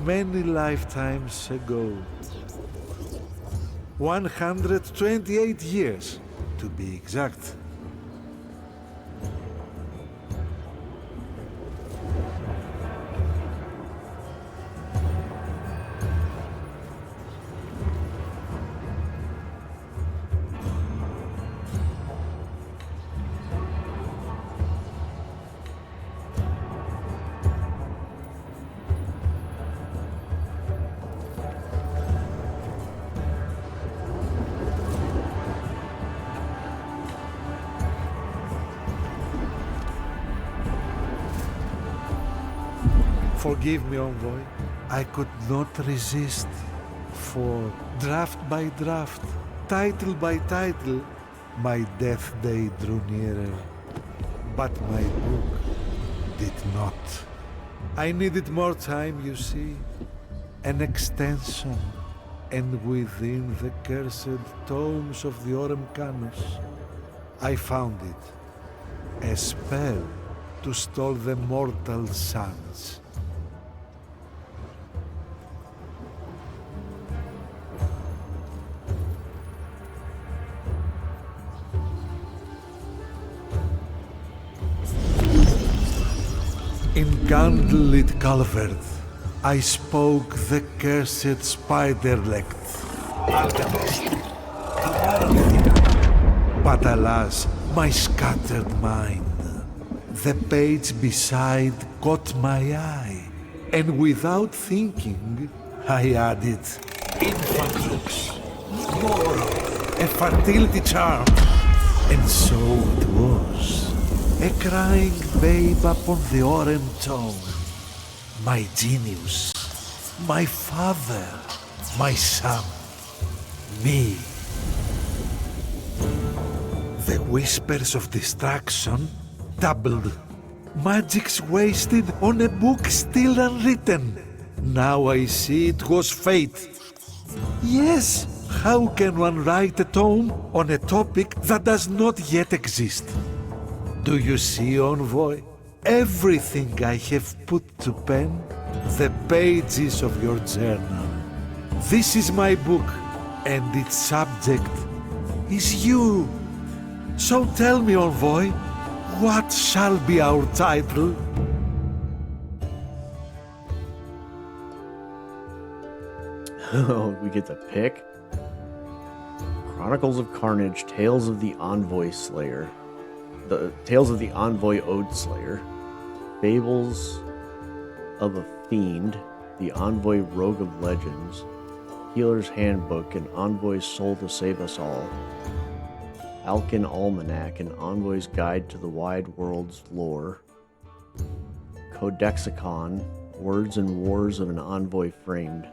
Many lifetimes ago. 128 years, to be exact. Forgive me, envoy. I could not resist. For draft by draft, title by title, my death day drew nearer. But my book did not. I needed more time, you see. An extension. And within the cursed tomes of the Orem Canos, I found it. A spell to stall the mortal suns. In candlelit Calvert, I spoke the cursed spider-lect. But alas, my scattered mind. The page beside caught my eye, and without thinking, I added infant looks, moral, a fertility charm. And so it was. A crying babe upon the Orem tome. My genius. My father. My son. Me. The whispers of distraction doubled. Magic's wasted on a book still unwritten. Now I see it was fate. Yes, how can one write a tome on a topic that does not yet exist? Do you see, envoy? Everything I have put to pen, the pages of your journal. This is my book, and its subject is you. So tell me, envoy, what shall be our title? Oh, we get to pick? Chronicles of Carnage, Tales of the Envoy Slayer. The Tales of the Envoy Ode Slayer. Fables of a Fiend, the Envoy Rogue of Legends, Healer's Handbook, an Envoy's Soul to Save Us All, Alkin Almanac, an Envoy's Guide to the Wide World's Lore, Codexicon, Words and Wars of an Envoy Framed.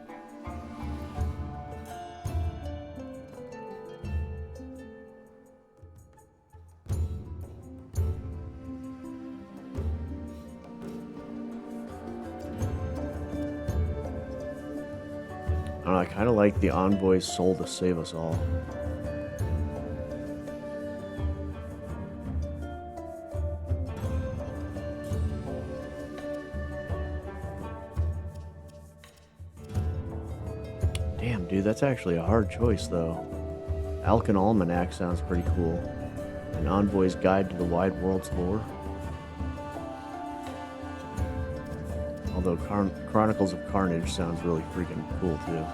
I kind of like the Envoy's Soul to Save Us All. Damn, dude, that's actually a hard choice, though. Alkin Almanac sounds pretty cool. An Envoy's Guide to the Wide World's Lore. Although Chronicles of Carnage sounds really freaking cool, too.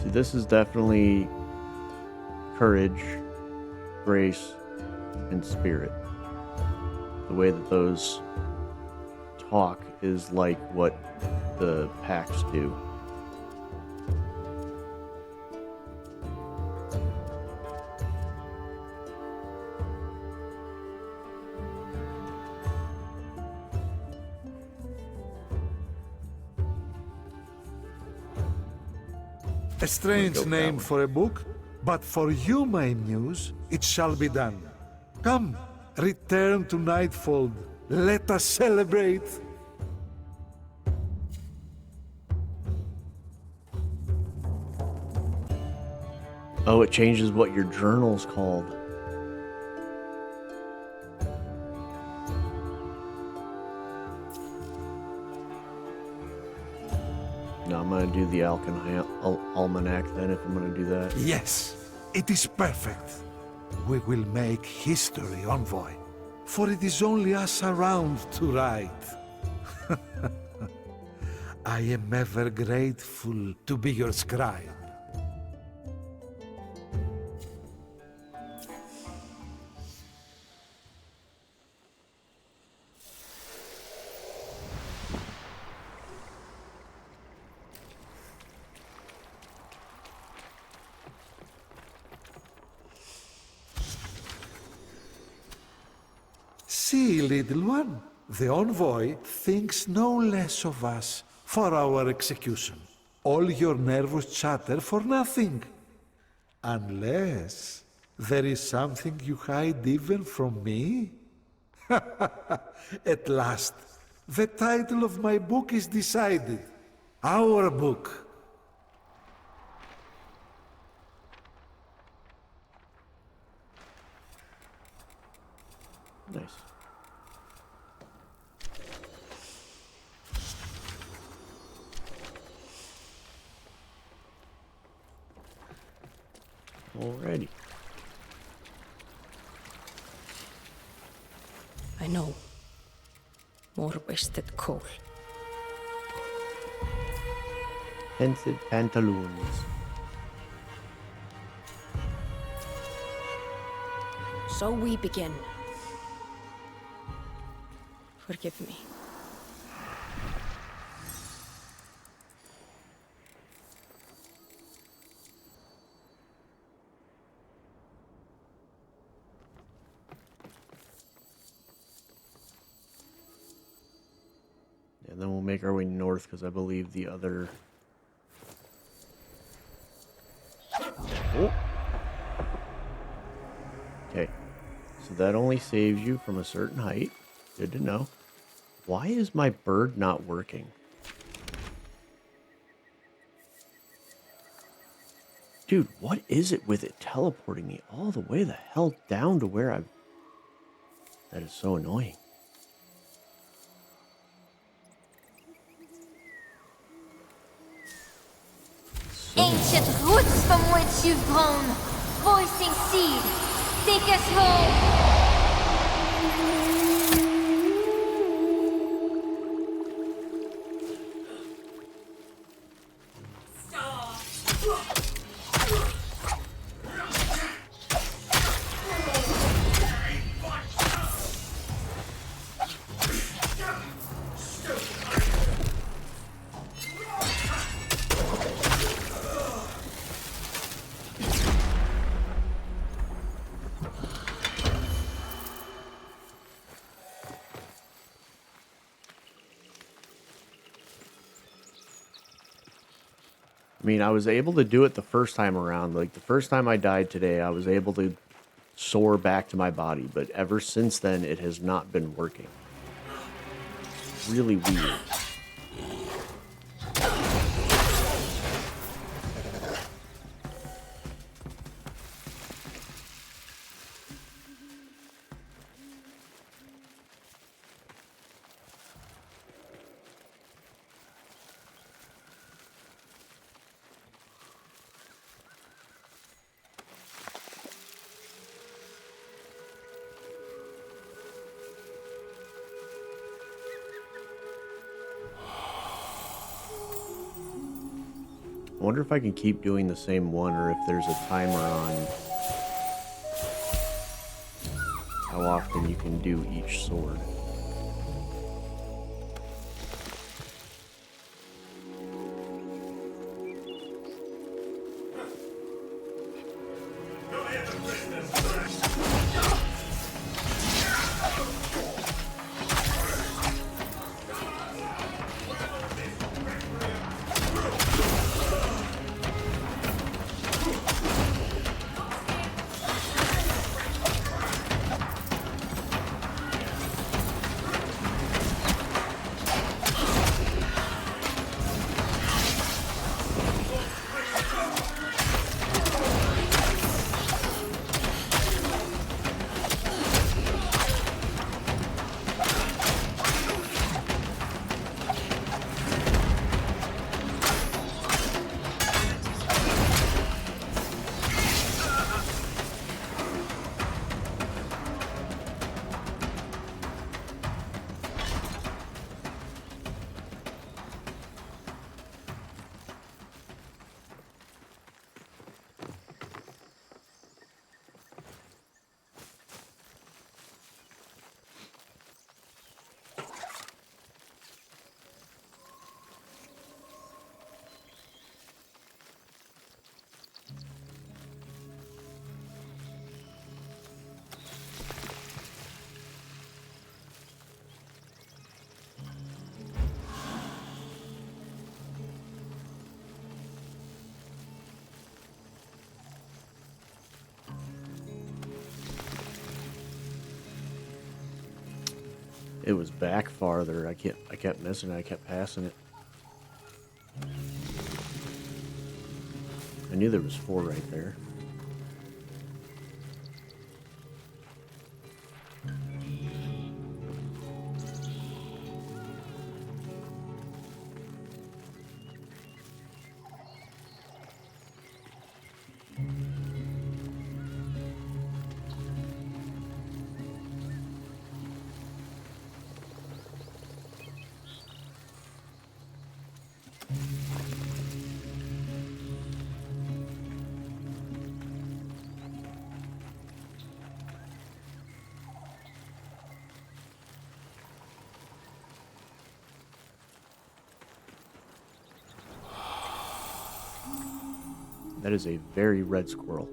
See, this is definitely courage, grace, and spirit. The way that those talk is like what the packs do. A strange name for a book, but for you, my muse, it shall be done. Come, return to Nightfold. Let us celebrate. Oh, it changes what your journal's called. No, I'm gonna do the Almanac then if I'm gonna do that. Yes, it is perfect. We will make history, Envoy, for it is only us around to write. I am ever grateful to be your scribe. See, little one, the envoy thinks no less of us for our execution. All your nervous chatter for nothing. Unless there is something you hide even from me? At last, the title of my book is decided. Our book. Nice. Alrighty. I know. More wasted coal. Pensive pantaloons. So we begin. Forgive me. And then we'll make our way north because I believe the other... Oh. Okay. So that only saves you from a certain height. Good to know. Why is my bird not working? Dude, what is it with it teleporting me all the way the hell down to where I'm... That is so annoying. Ancient roots from which you've grown, voicing seed, take us home. I mean, I was able to do it the first time around. Like, the first time I died today, I was able to soar back to my body, but ever since then, it has not been working. Really weird. I wonder if I can keep doing the same one or if there's a timer on how often you can do each sword. It was back farther. I kept missing it. I kept passing it. I knew there was 4 right there. That is a very red squirrel.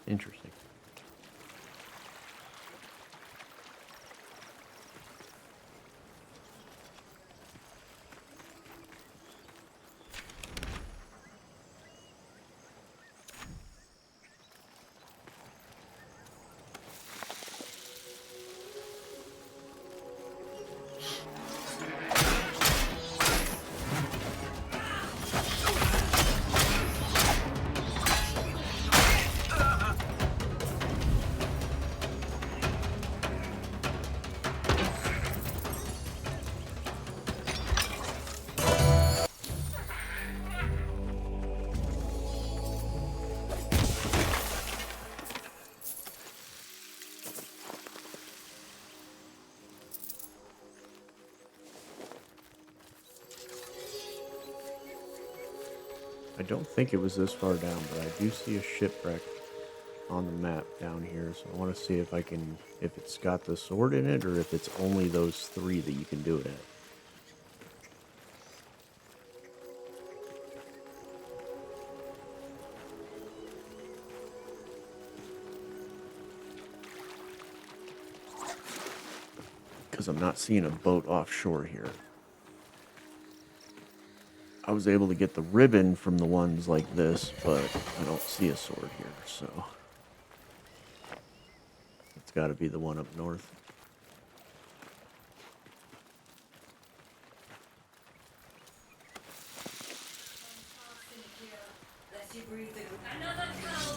Interesting. I don't think it was this far down, but I do see a shipwreck on the map down here, so I want to see if I can, if it's got the sword in it, or if it's only those 3 that you can do it at. Because I'm not seeing a boat offshore here. I was able to get the ribbon from the ones like this, but I don't see a sword here, so it's got to be the one up north. Another cow.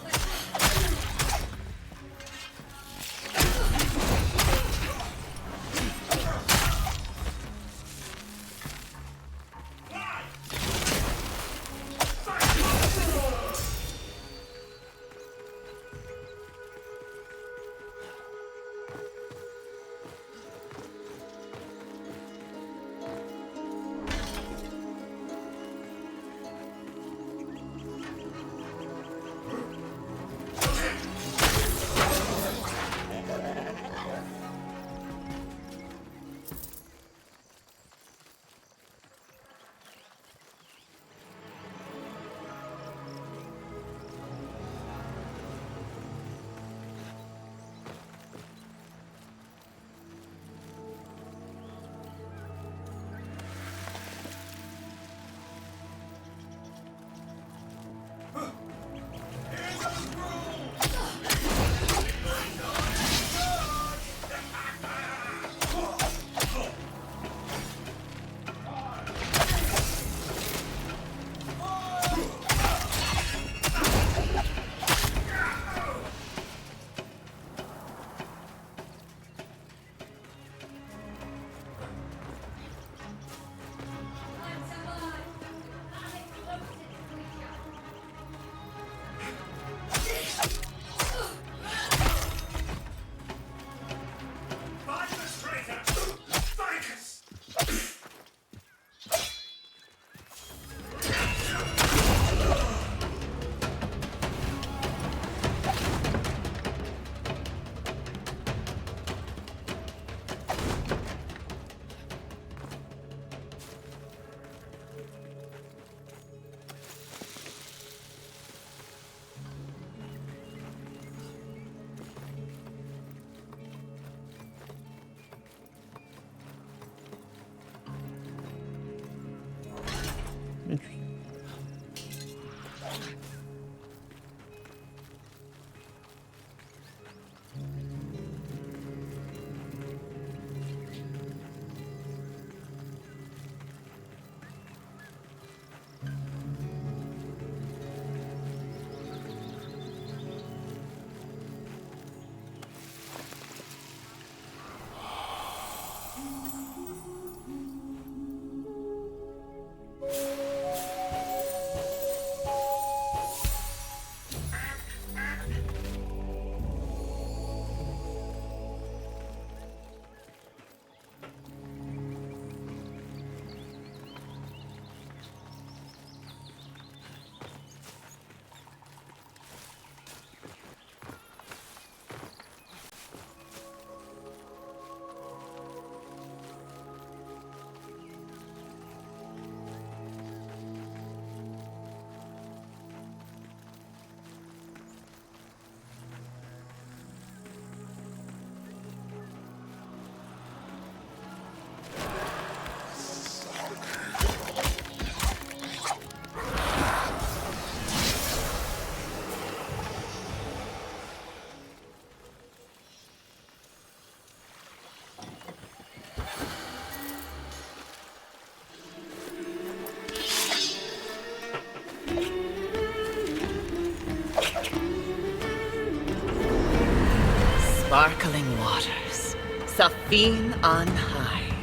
sparkling waters, Safine on high.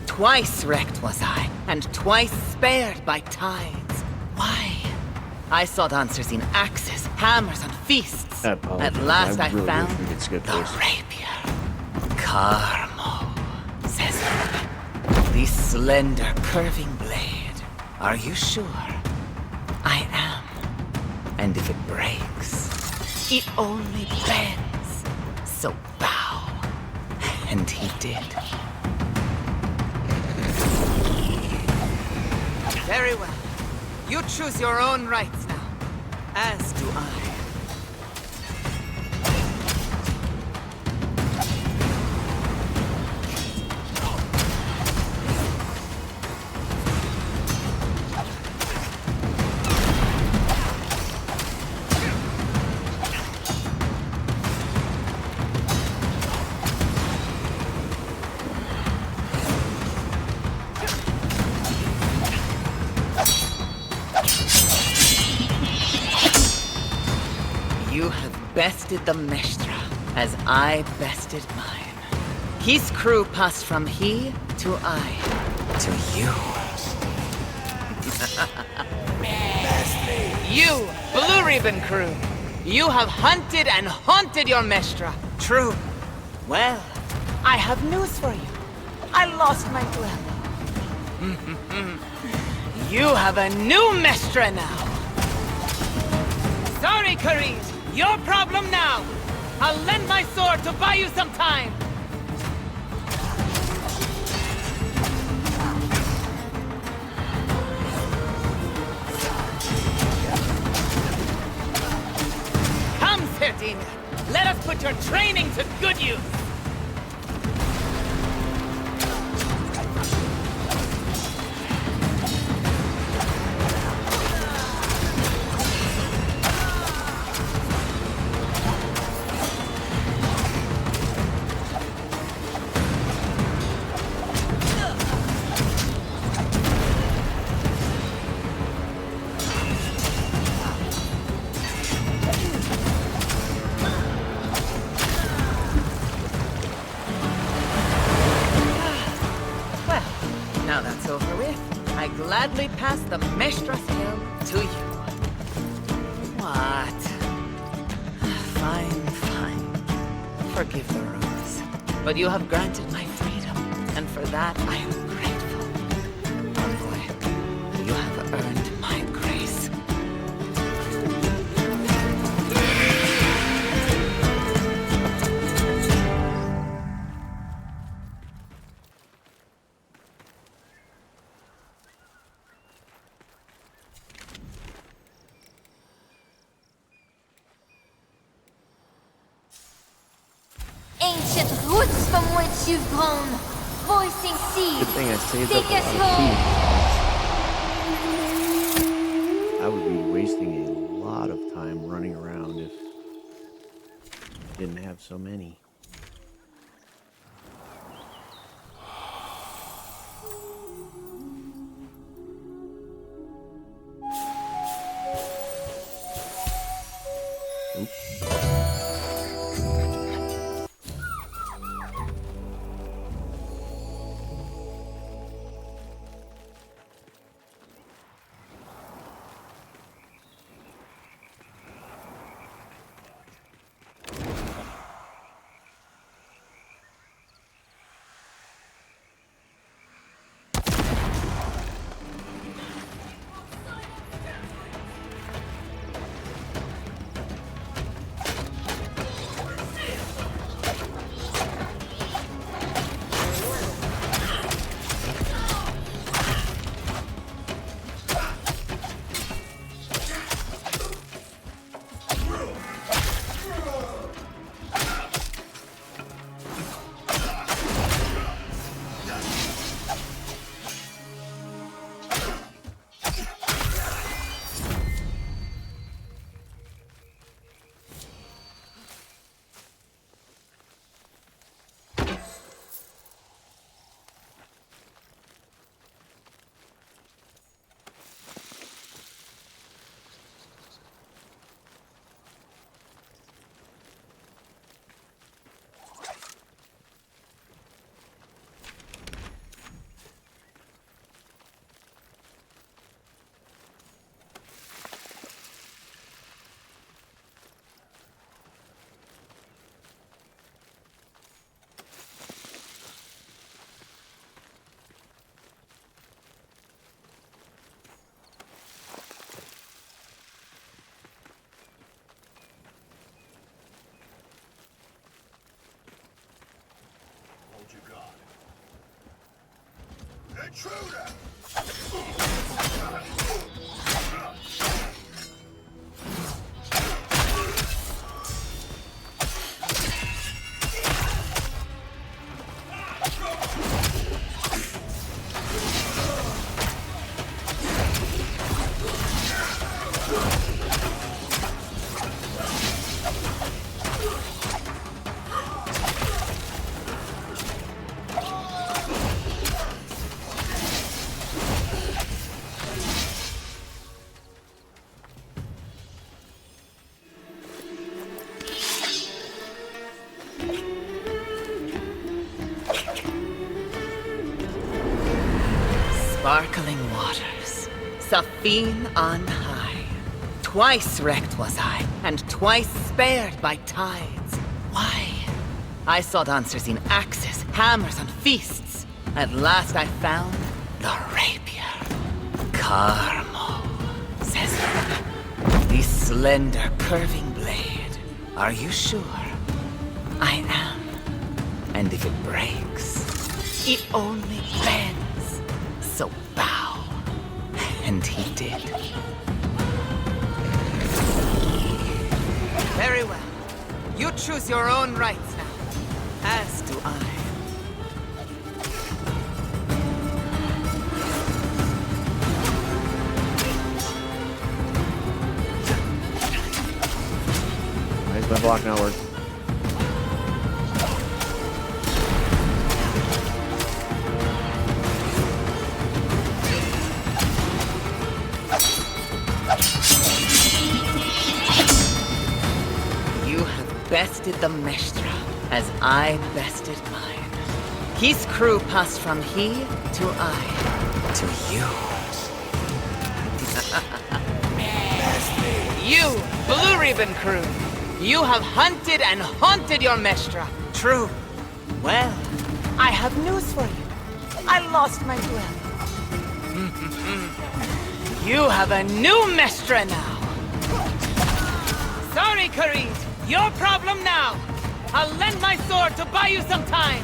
Twice wrecked was I, and twice spared by tides. Why? I sought answers in axes, hammers, and feasts. I apologize. At last I really found wish we could skip the this. rapier. Carmo, says it. The slender, curving blade. Are you sure? I am. And if it breaks, it only bends. So bow. And he did. Very well. You choose your own rights now. As do I. You have bested the Mestra, as I bested mine. His crew passed from he to I, to you. You, Blue Ribbon crew, you have hunted and haunted your Mestra. True. Well, I have news for you. I lost my duello. You have a new Mestra now. Sorry, Karid. Your problem now! I'll lend my sword to buy you some time! Come, Serdina! Let us put your training to good use! Now that's over with, I gladly pass the Mestra's Hill to you. What? Fine, fine. Forgive the rules. But you have granted my freedom, and for that I am grateful. Envoy, you have earned my grace. Ancient roots from whence you've grown, voicing seed. Good thing I saved up Take a us lot home. of seeds. I would be wasting a lot of time running around if I didn't have so many. intruder! Sparkling waters, Safine on high. Twice wrecked was I, and twice spared by tides. Why? I sought answers in axes, hammers, and feasts. At last I found the rapier. Carmo, says it. The slender, curving blade. Are you sure? I am. And if it breaks, it only bends. So bow. And he did. Very well. You choose your own rights now. As do I. Why is my block not working? Bested the Mestra as I bested mine. His crew passed from he to I to you. You, Blue Ribbon crew, you have hunted and haunted your Mestra. True. Well, I have news for you. I lost my duel. You have a new Mestra now. Sorry, Karid. Your problem now! I'll lend my sword to buy you some time!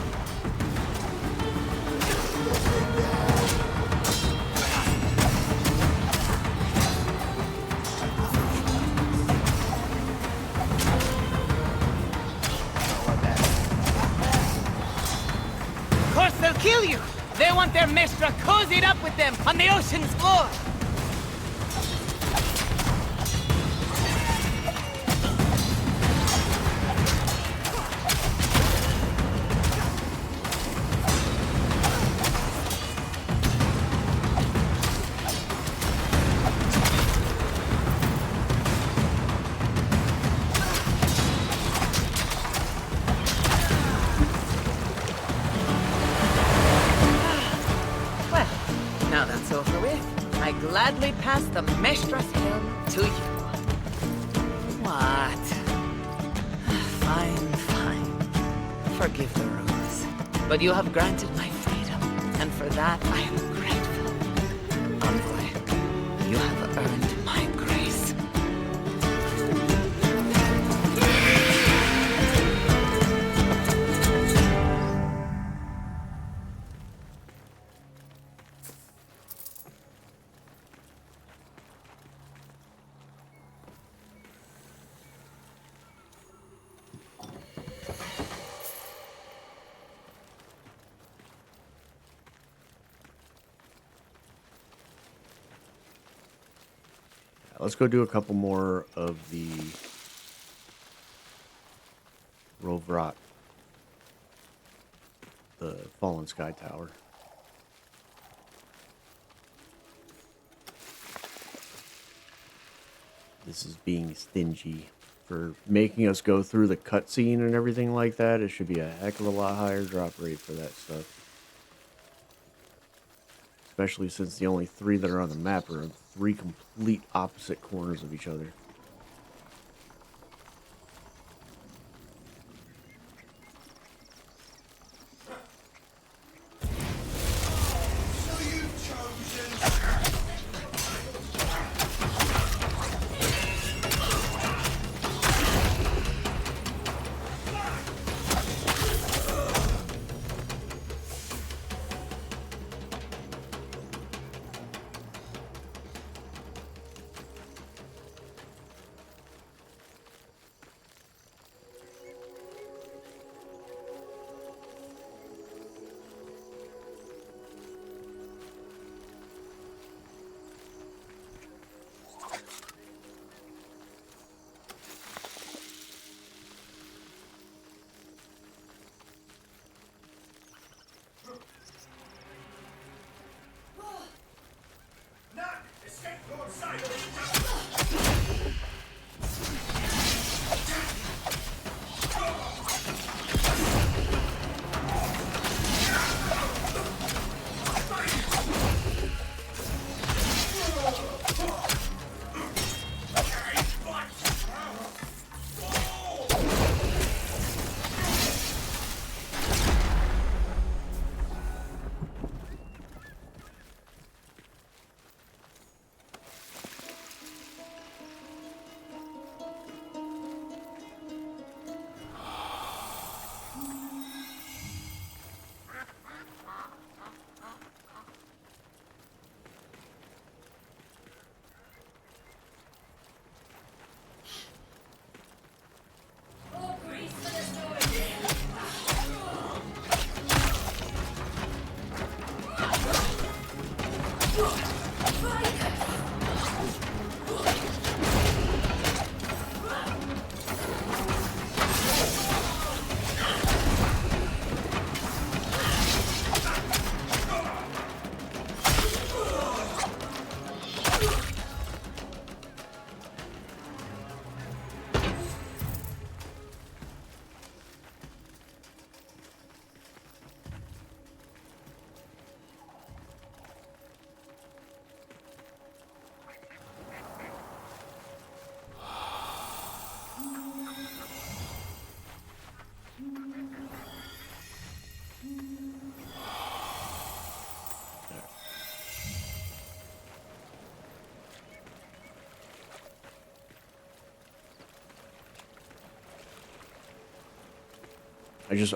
Of course they'll kill you! They want their Mestra cozied up with them on the ocean's floor! Gladly pass the Mestra's helm to you. What? Fine, fine. Forgive the rules. But you have granted my freedom, and for that I am grateful. Envoy, you have earned my grace. Let's go do a couple more of the Rovrat, the Fallen Sky Tower. This is being stingy for making us go through the cutscene and everything like that. It should be a heck of a lot higher drop rate for that stuff. Especially since the only three that are on the map are in three complete opposite corners of each other.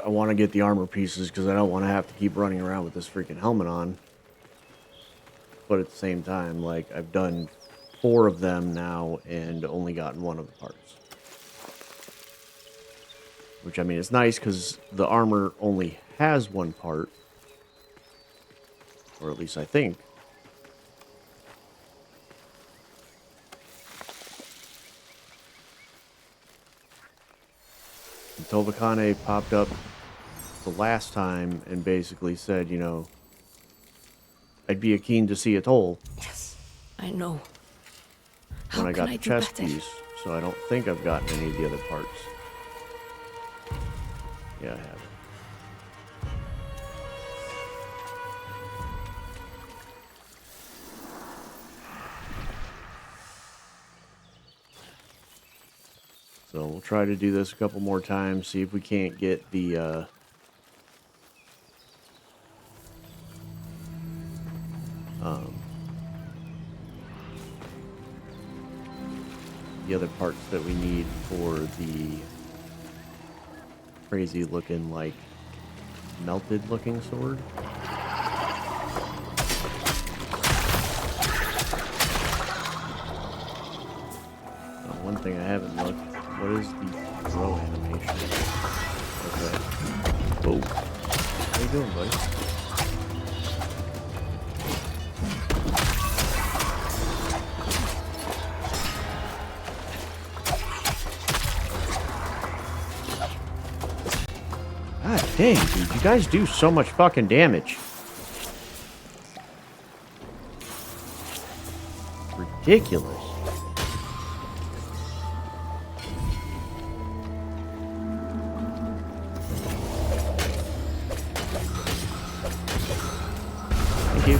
I want to get the armor pieces because I don't want to have to keep running around with this freaking helmet on. But at the same time, like, I've done 4 of them now and only gotten 1 of the parts. Which, I mean, it's nice because the armor only has 1 part. Or at least I think. Tovakane popped up the last time and basically said, you know, I'd be keen to see a toll. Yes, I know. When How I got can I the do chest better? piece, so I don't think I've gotten any of the other parts. Yeah, I have. So we'll try to do this a couple more times, see if we can't get the other parts that we need for the crazy looking, like, melted looking sword. One thing I haven't looked, what is the throw animation? Okay. Whoa. How you doing, buddy? God dang, dude, you guys do so much fucking damage. Ridiculous. Thank you.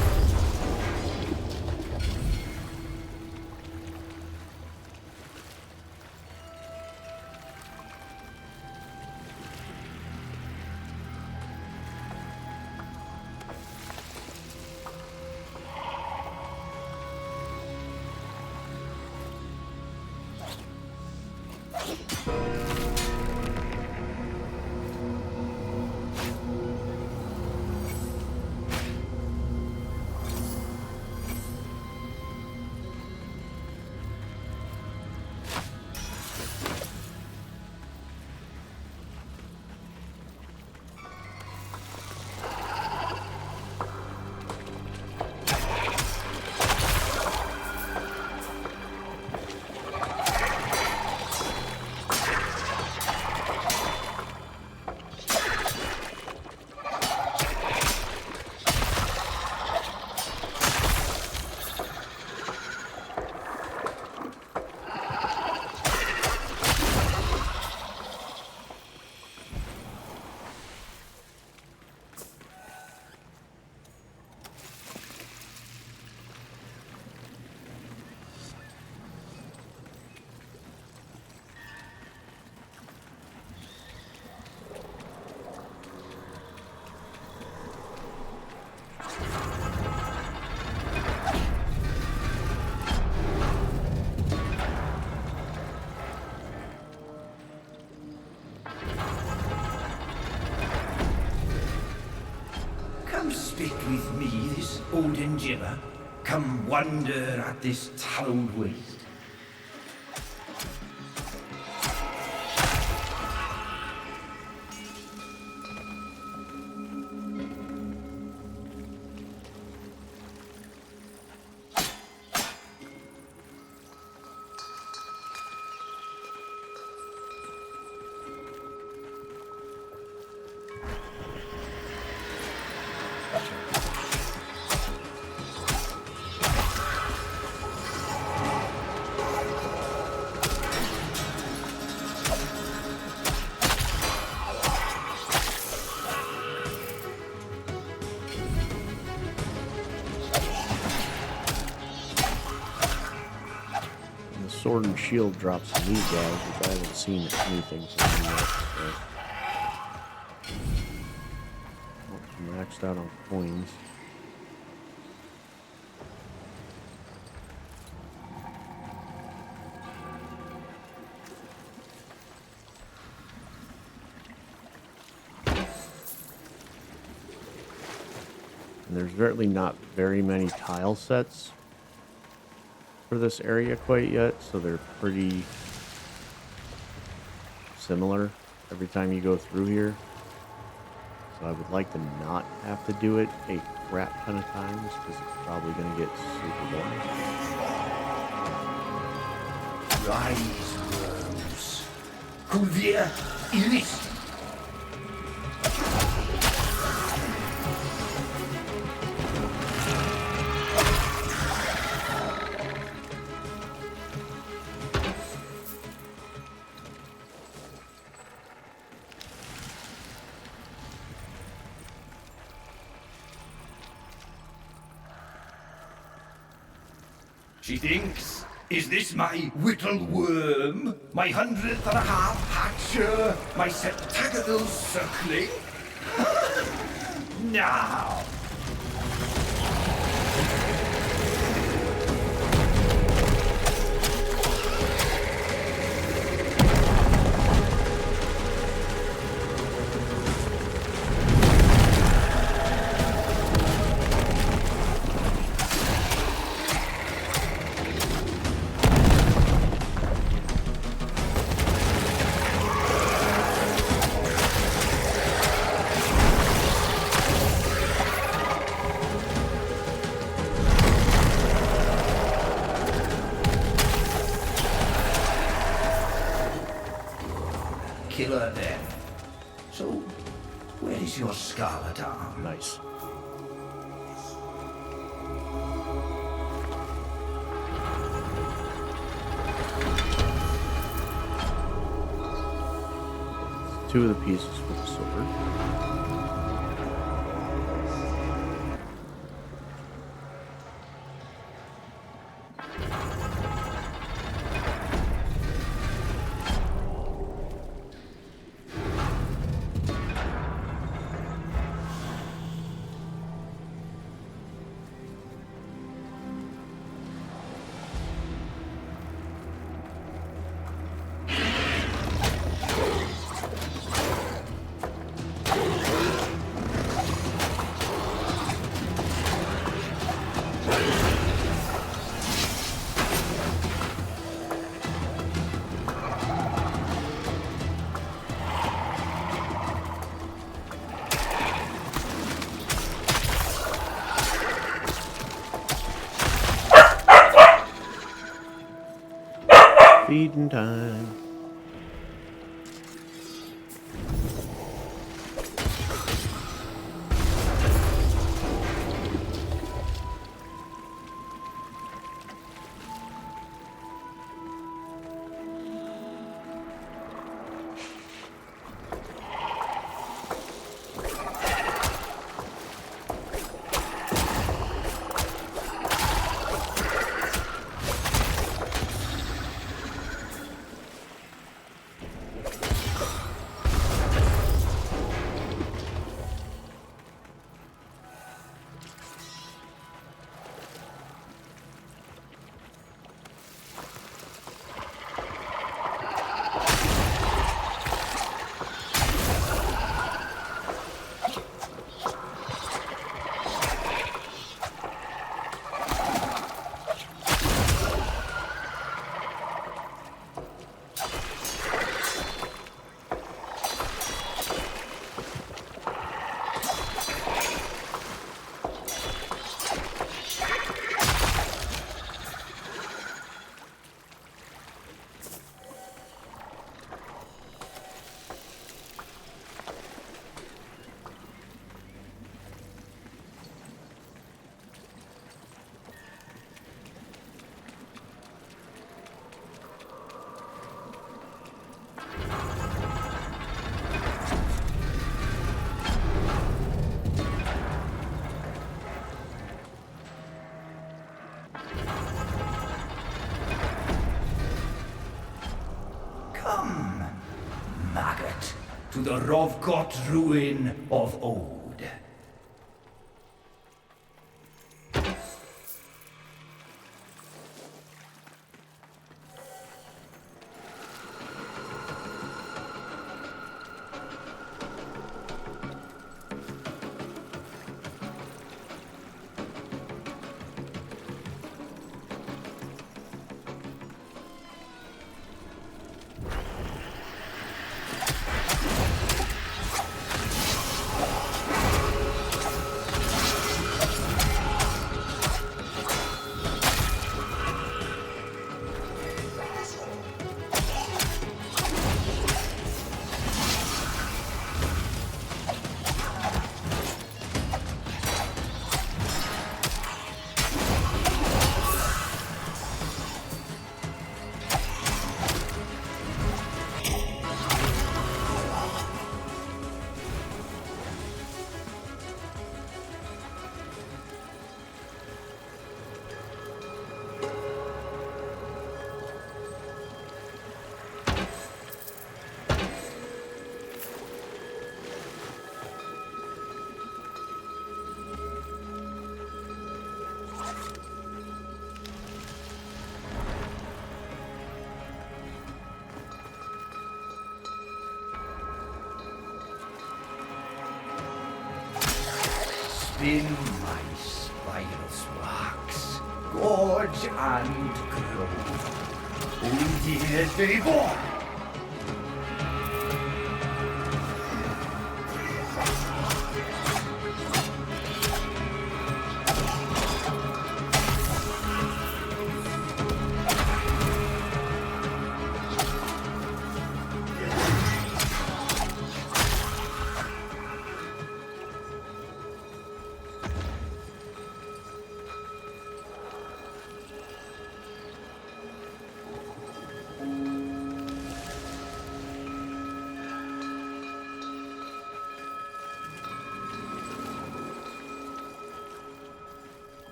Come speak with me, this Odin gibber. Come wander at this hallowed waste. sword and shield drops from these guys, which I haven't seen anything from them yet. So. I'm maxed out on coins. And there's really not very many tile sets for this area quite yet, so they're pretty similar every time you go through here. So I would like to not have to do it a crap ton of times, because it's probably going to get super boring. Rise, worms. Culvia iris. She thinks, is this my whittle worm? My 100th and a half hatcher? My septagonal circling? Now! Killer then. So, where is your scarlet arm? Nice. Two of the pieces for the sword. Feeding time. to the Rovkot ruin of old. Spin my spiral sparks, gorge and grow. Odin is very born.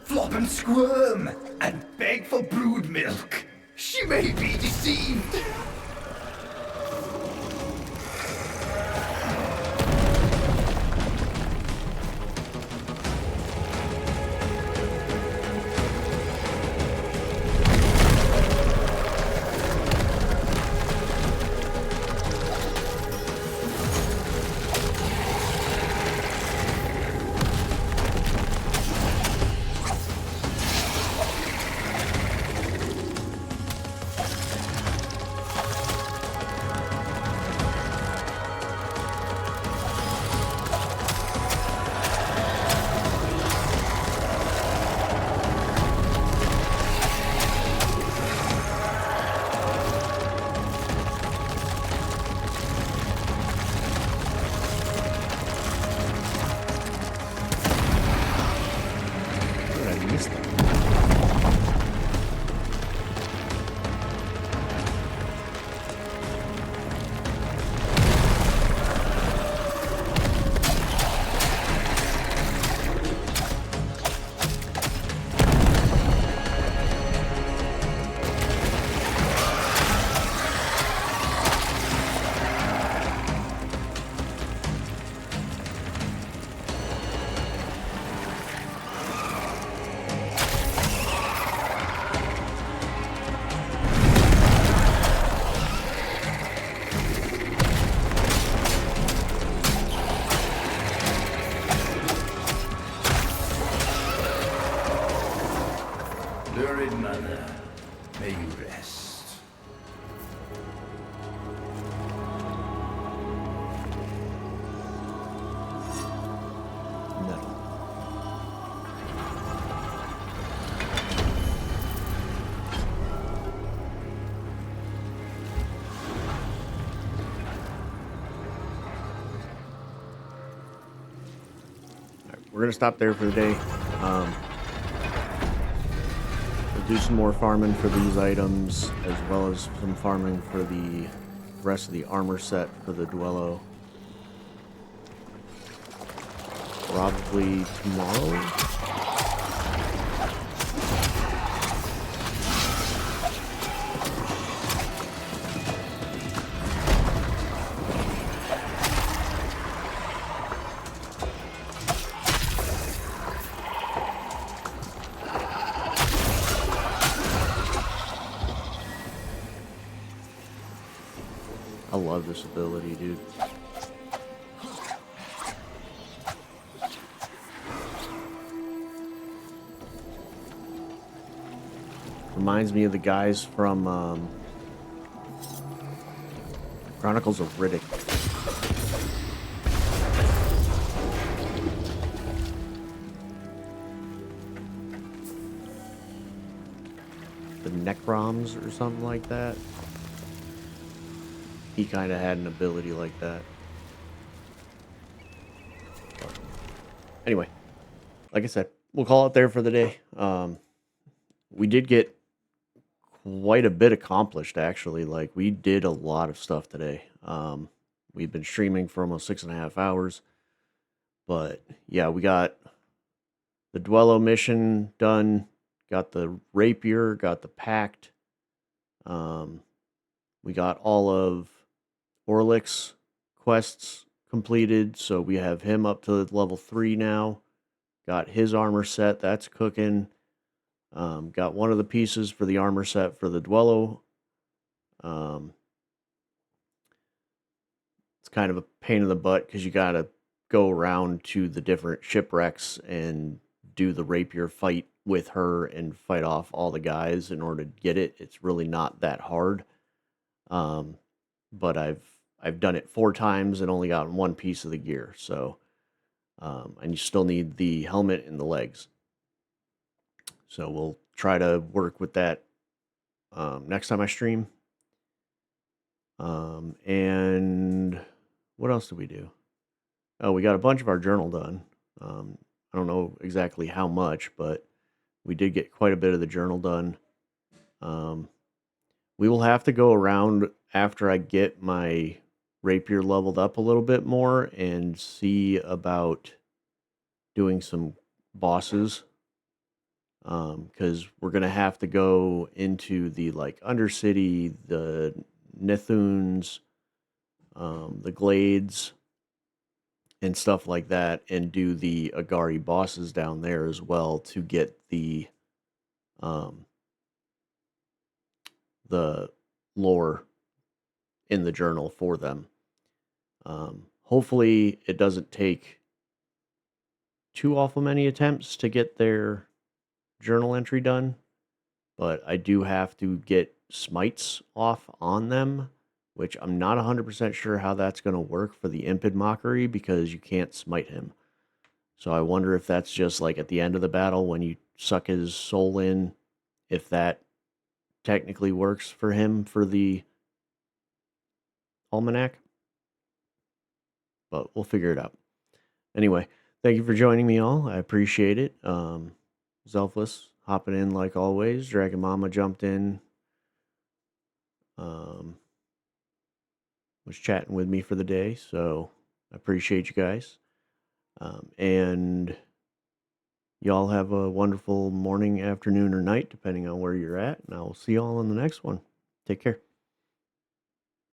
Flop and squirm and beg for brood milk. She may be deceived. Lurid mother, may you rest. Metal. We're gonna stop there for the day. We'll do some more farming for these items, as well as some farming for the rest of the armor set for the Duello. Probably tomorrow. love this ability, dude. Reminds me of the guys from Chronicles of Riddick. The Necroms or something like that. He kind of had an ability like that. But anyway, like I said, we'll call it there for the day. We did get quite a bit accomplished, actually. Like, we did a lot of stuff today. We've been streaming for almost 6.5 hours. But yeah, we got the Dwello mission done. Got the Rapier, got the Pact. We got all of Orlick's quests completed, so we have him up to level 3 now. Got his armor set, that's cooking. Got one of the pieces for the armor set for the Dwello. It's kind of a pain in the butt because you gotta go around to the different shipwrecks and do the Rapier fight with her and fight off all the guys in order to get it. It's really not that hard. But I've done it 4 times and only gotten one piece of the gear. So, and you still need the helmet and the legs. So we'll try to work with that next time I stream. And what else did we do? Oh, we got a bunch of our journal done. I don't know exactly how much, but we did get quite a bit of the journal done. We will have to go around after I get my Rapier leveled up a little bit more and see about doing some bosses. Because we're going to have to go into the, like, Undercity, the Nithuns, the Glades, and stuff like that, and do the Agari bosses down there as well to get the lore in the journal for them. Hopefully it doesn't take too awful many attempts to get their journal entry done, but I do have to get smites off on them, which I'm not 100% sure how that's going to work for the Impid Mockery because you can't smite him. So I wonder if that's just like at the end of the battle when you suck his soul in, if that technically works for him for the Almanac. But we'll figure it out. Anyway, thank you for joining me all. I appreciate it. Zelfless hopping in like always. Dragon Mama jumped in. Was chatting with me for the day, so I appreciate you guys. And y'all have a wonderful morning, afternoon, or night, depending on where you're at. And I will see y'all in the next one. Take care.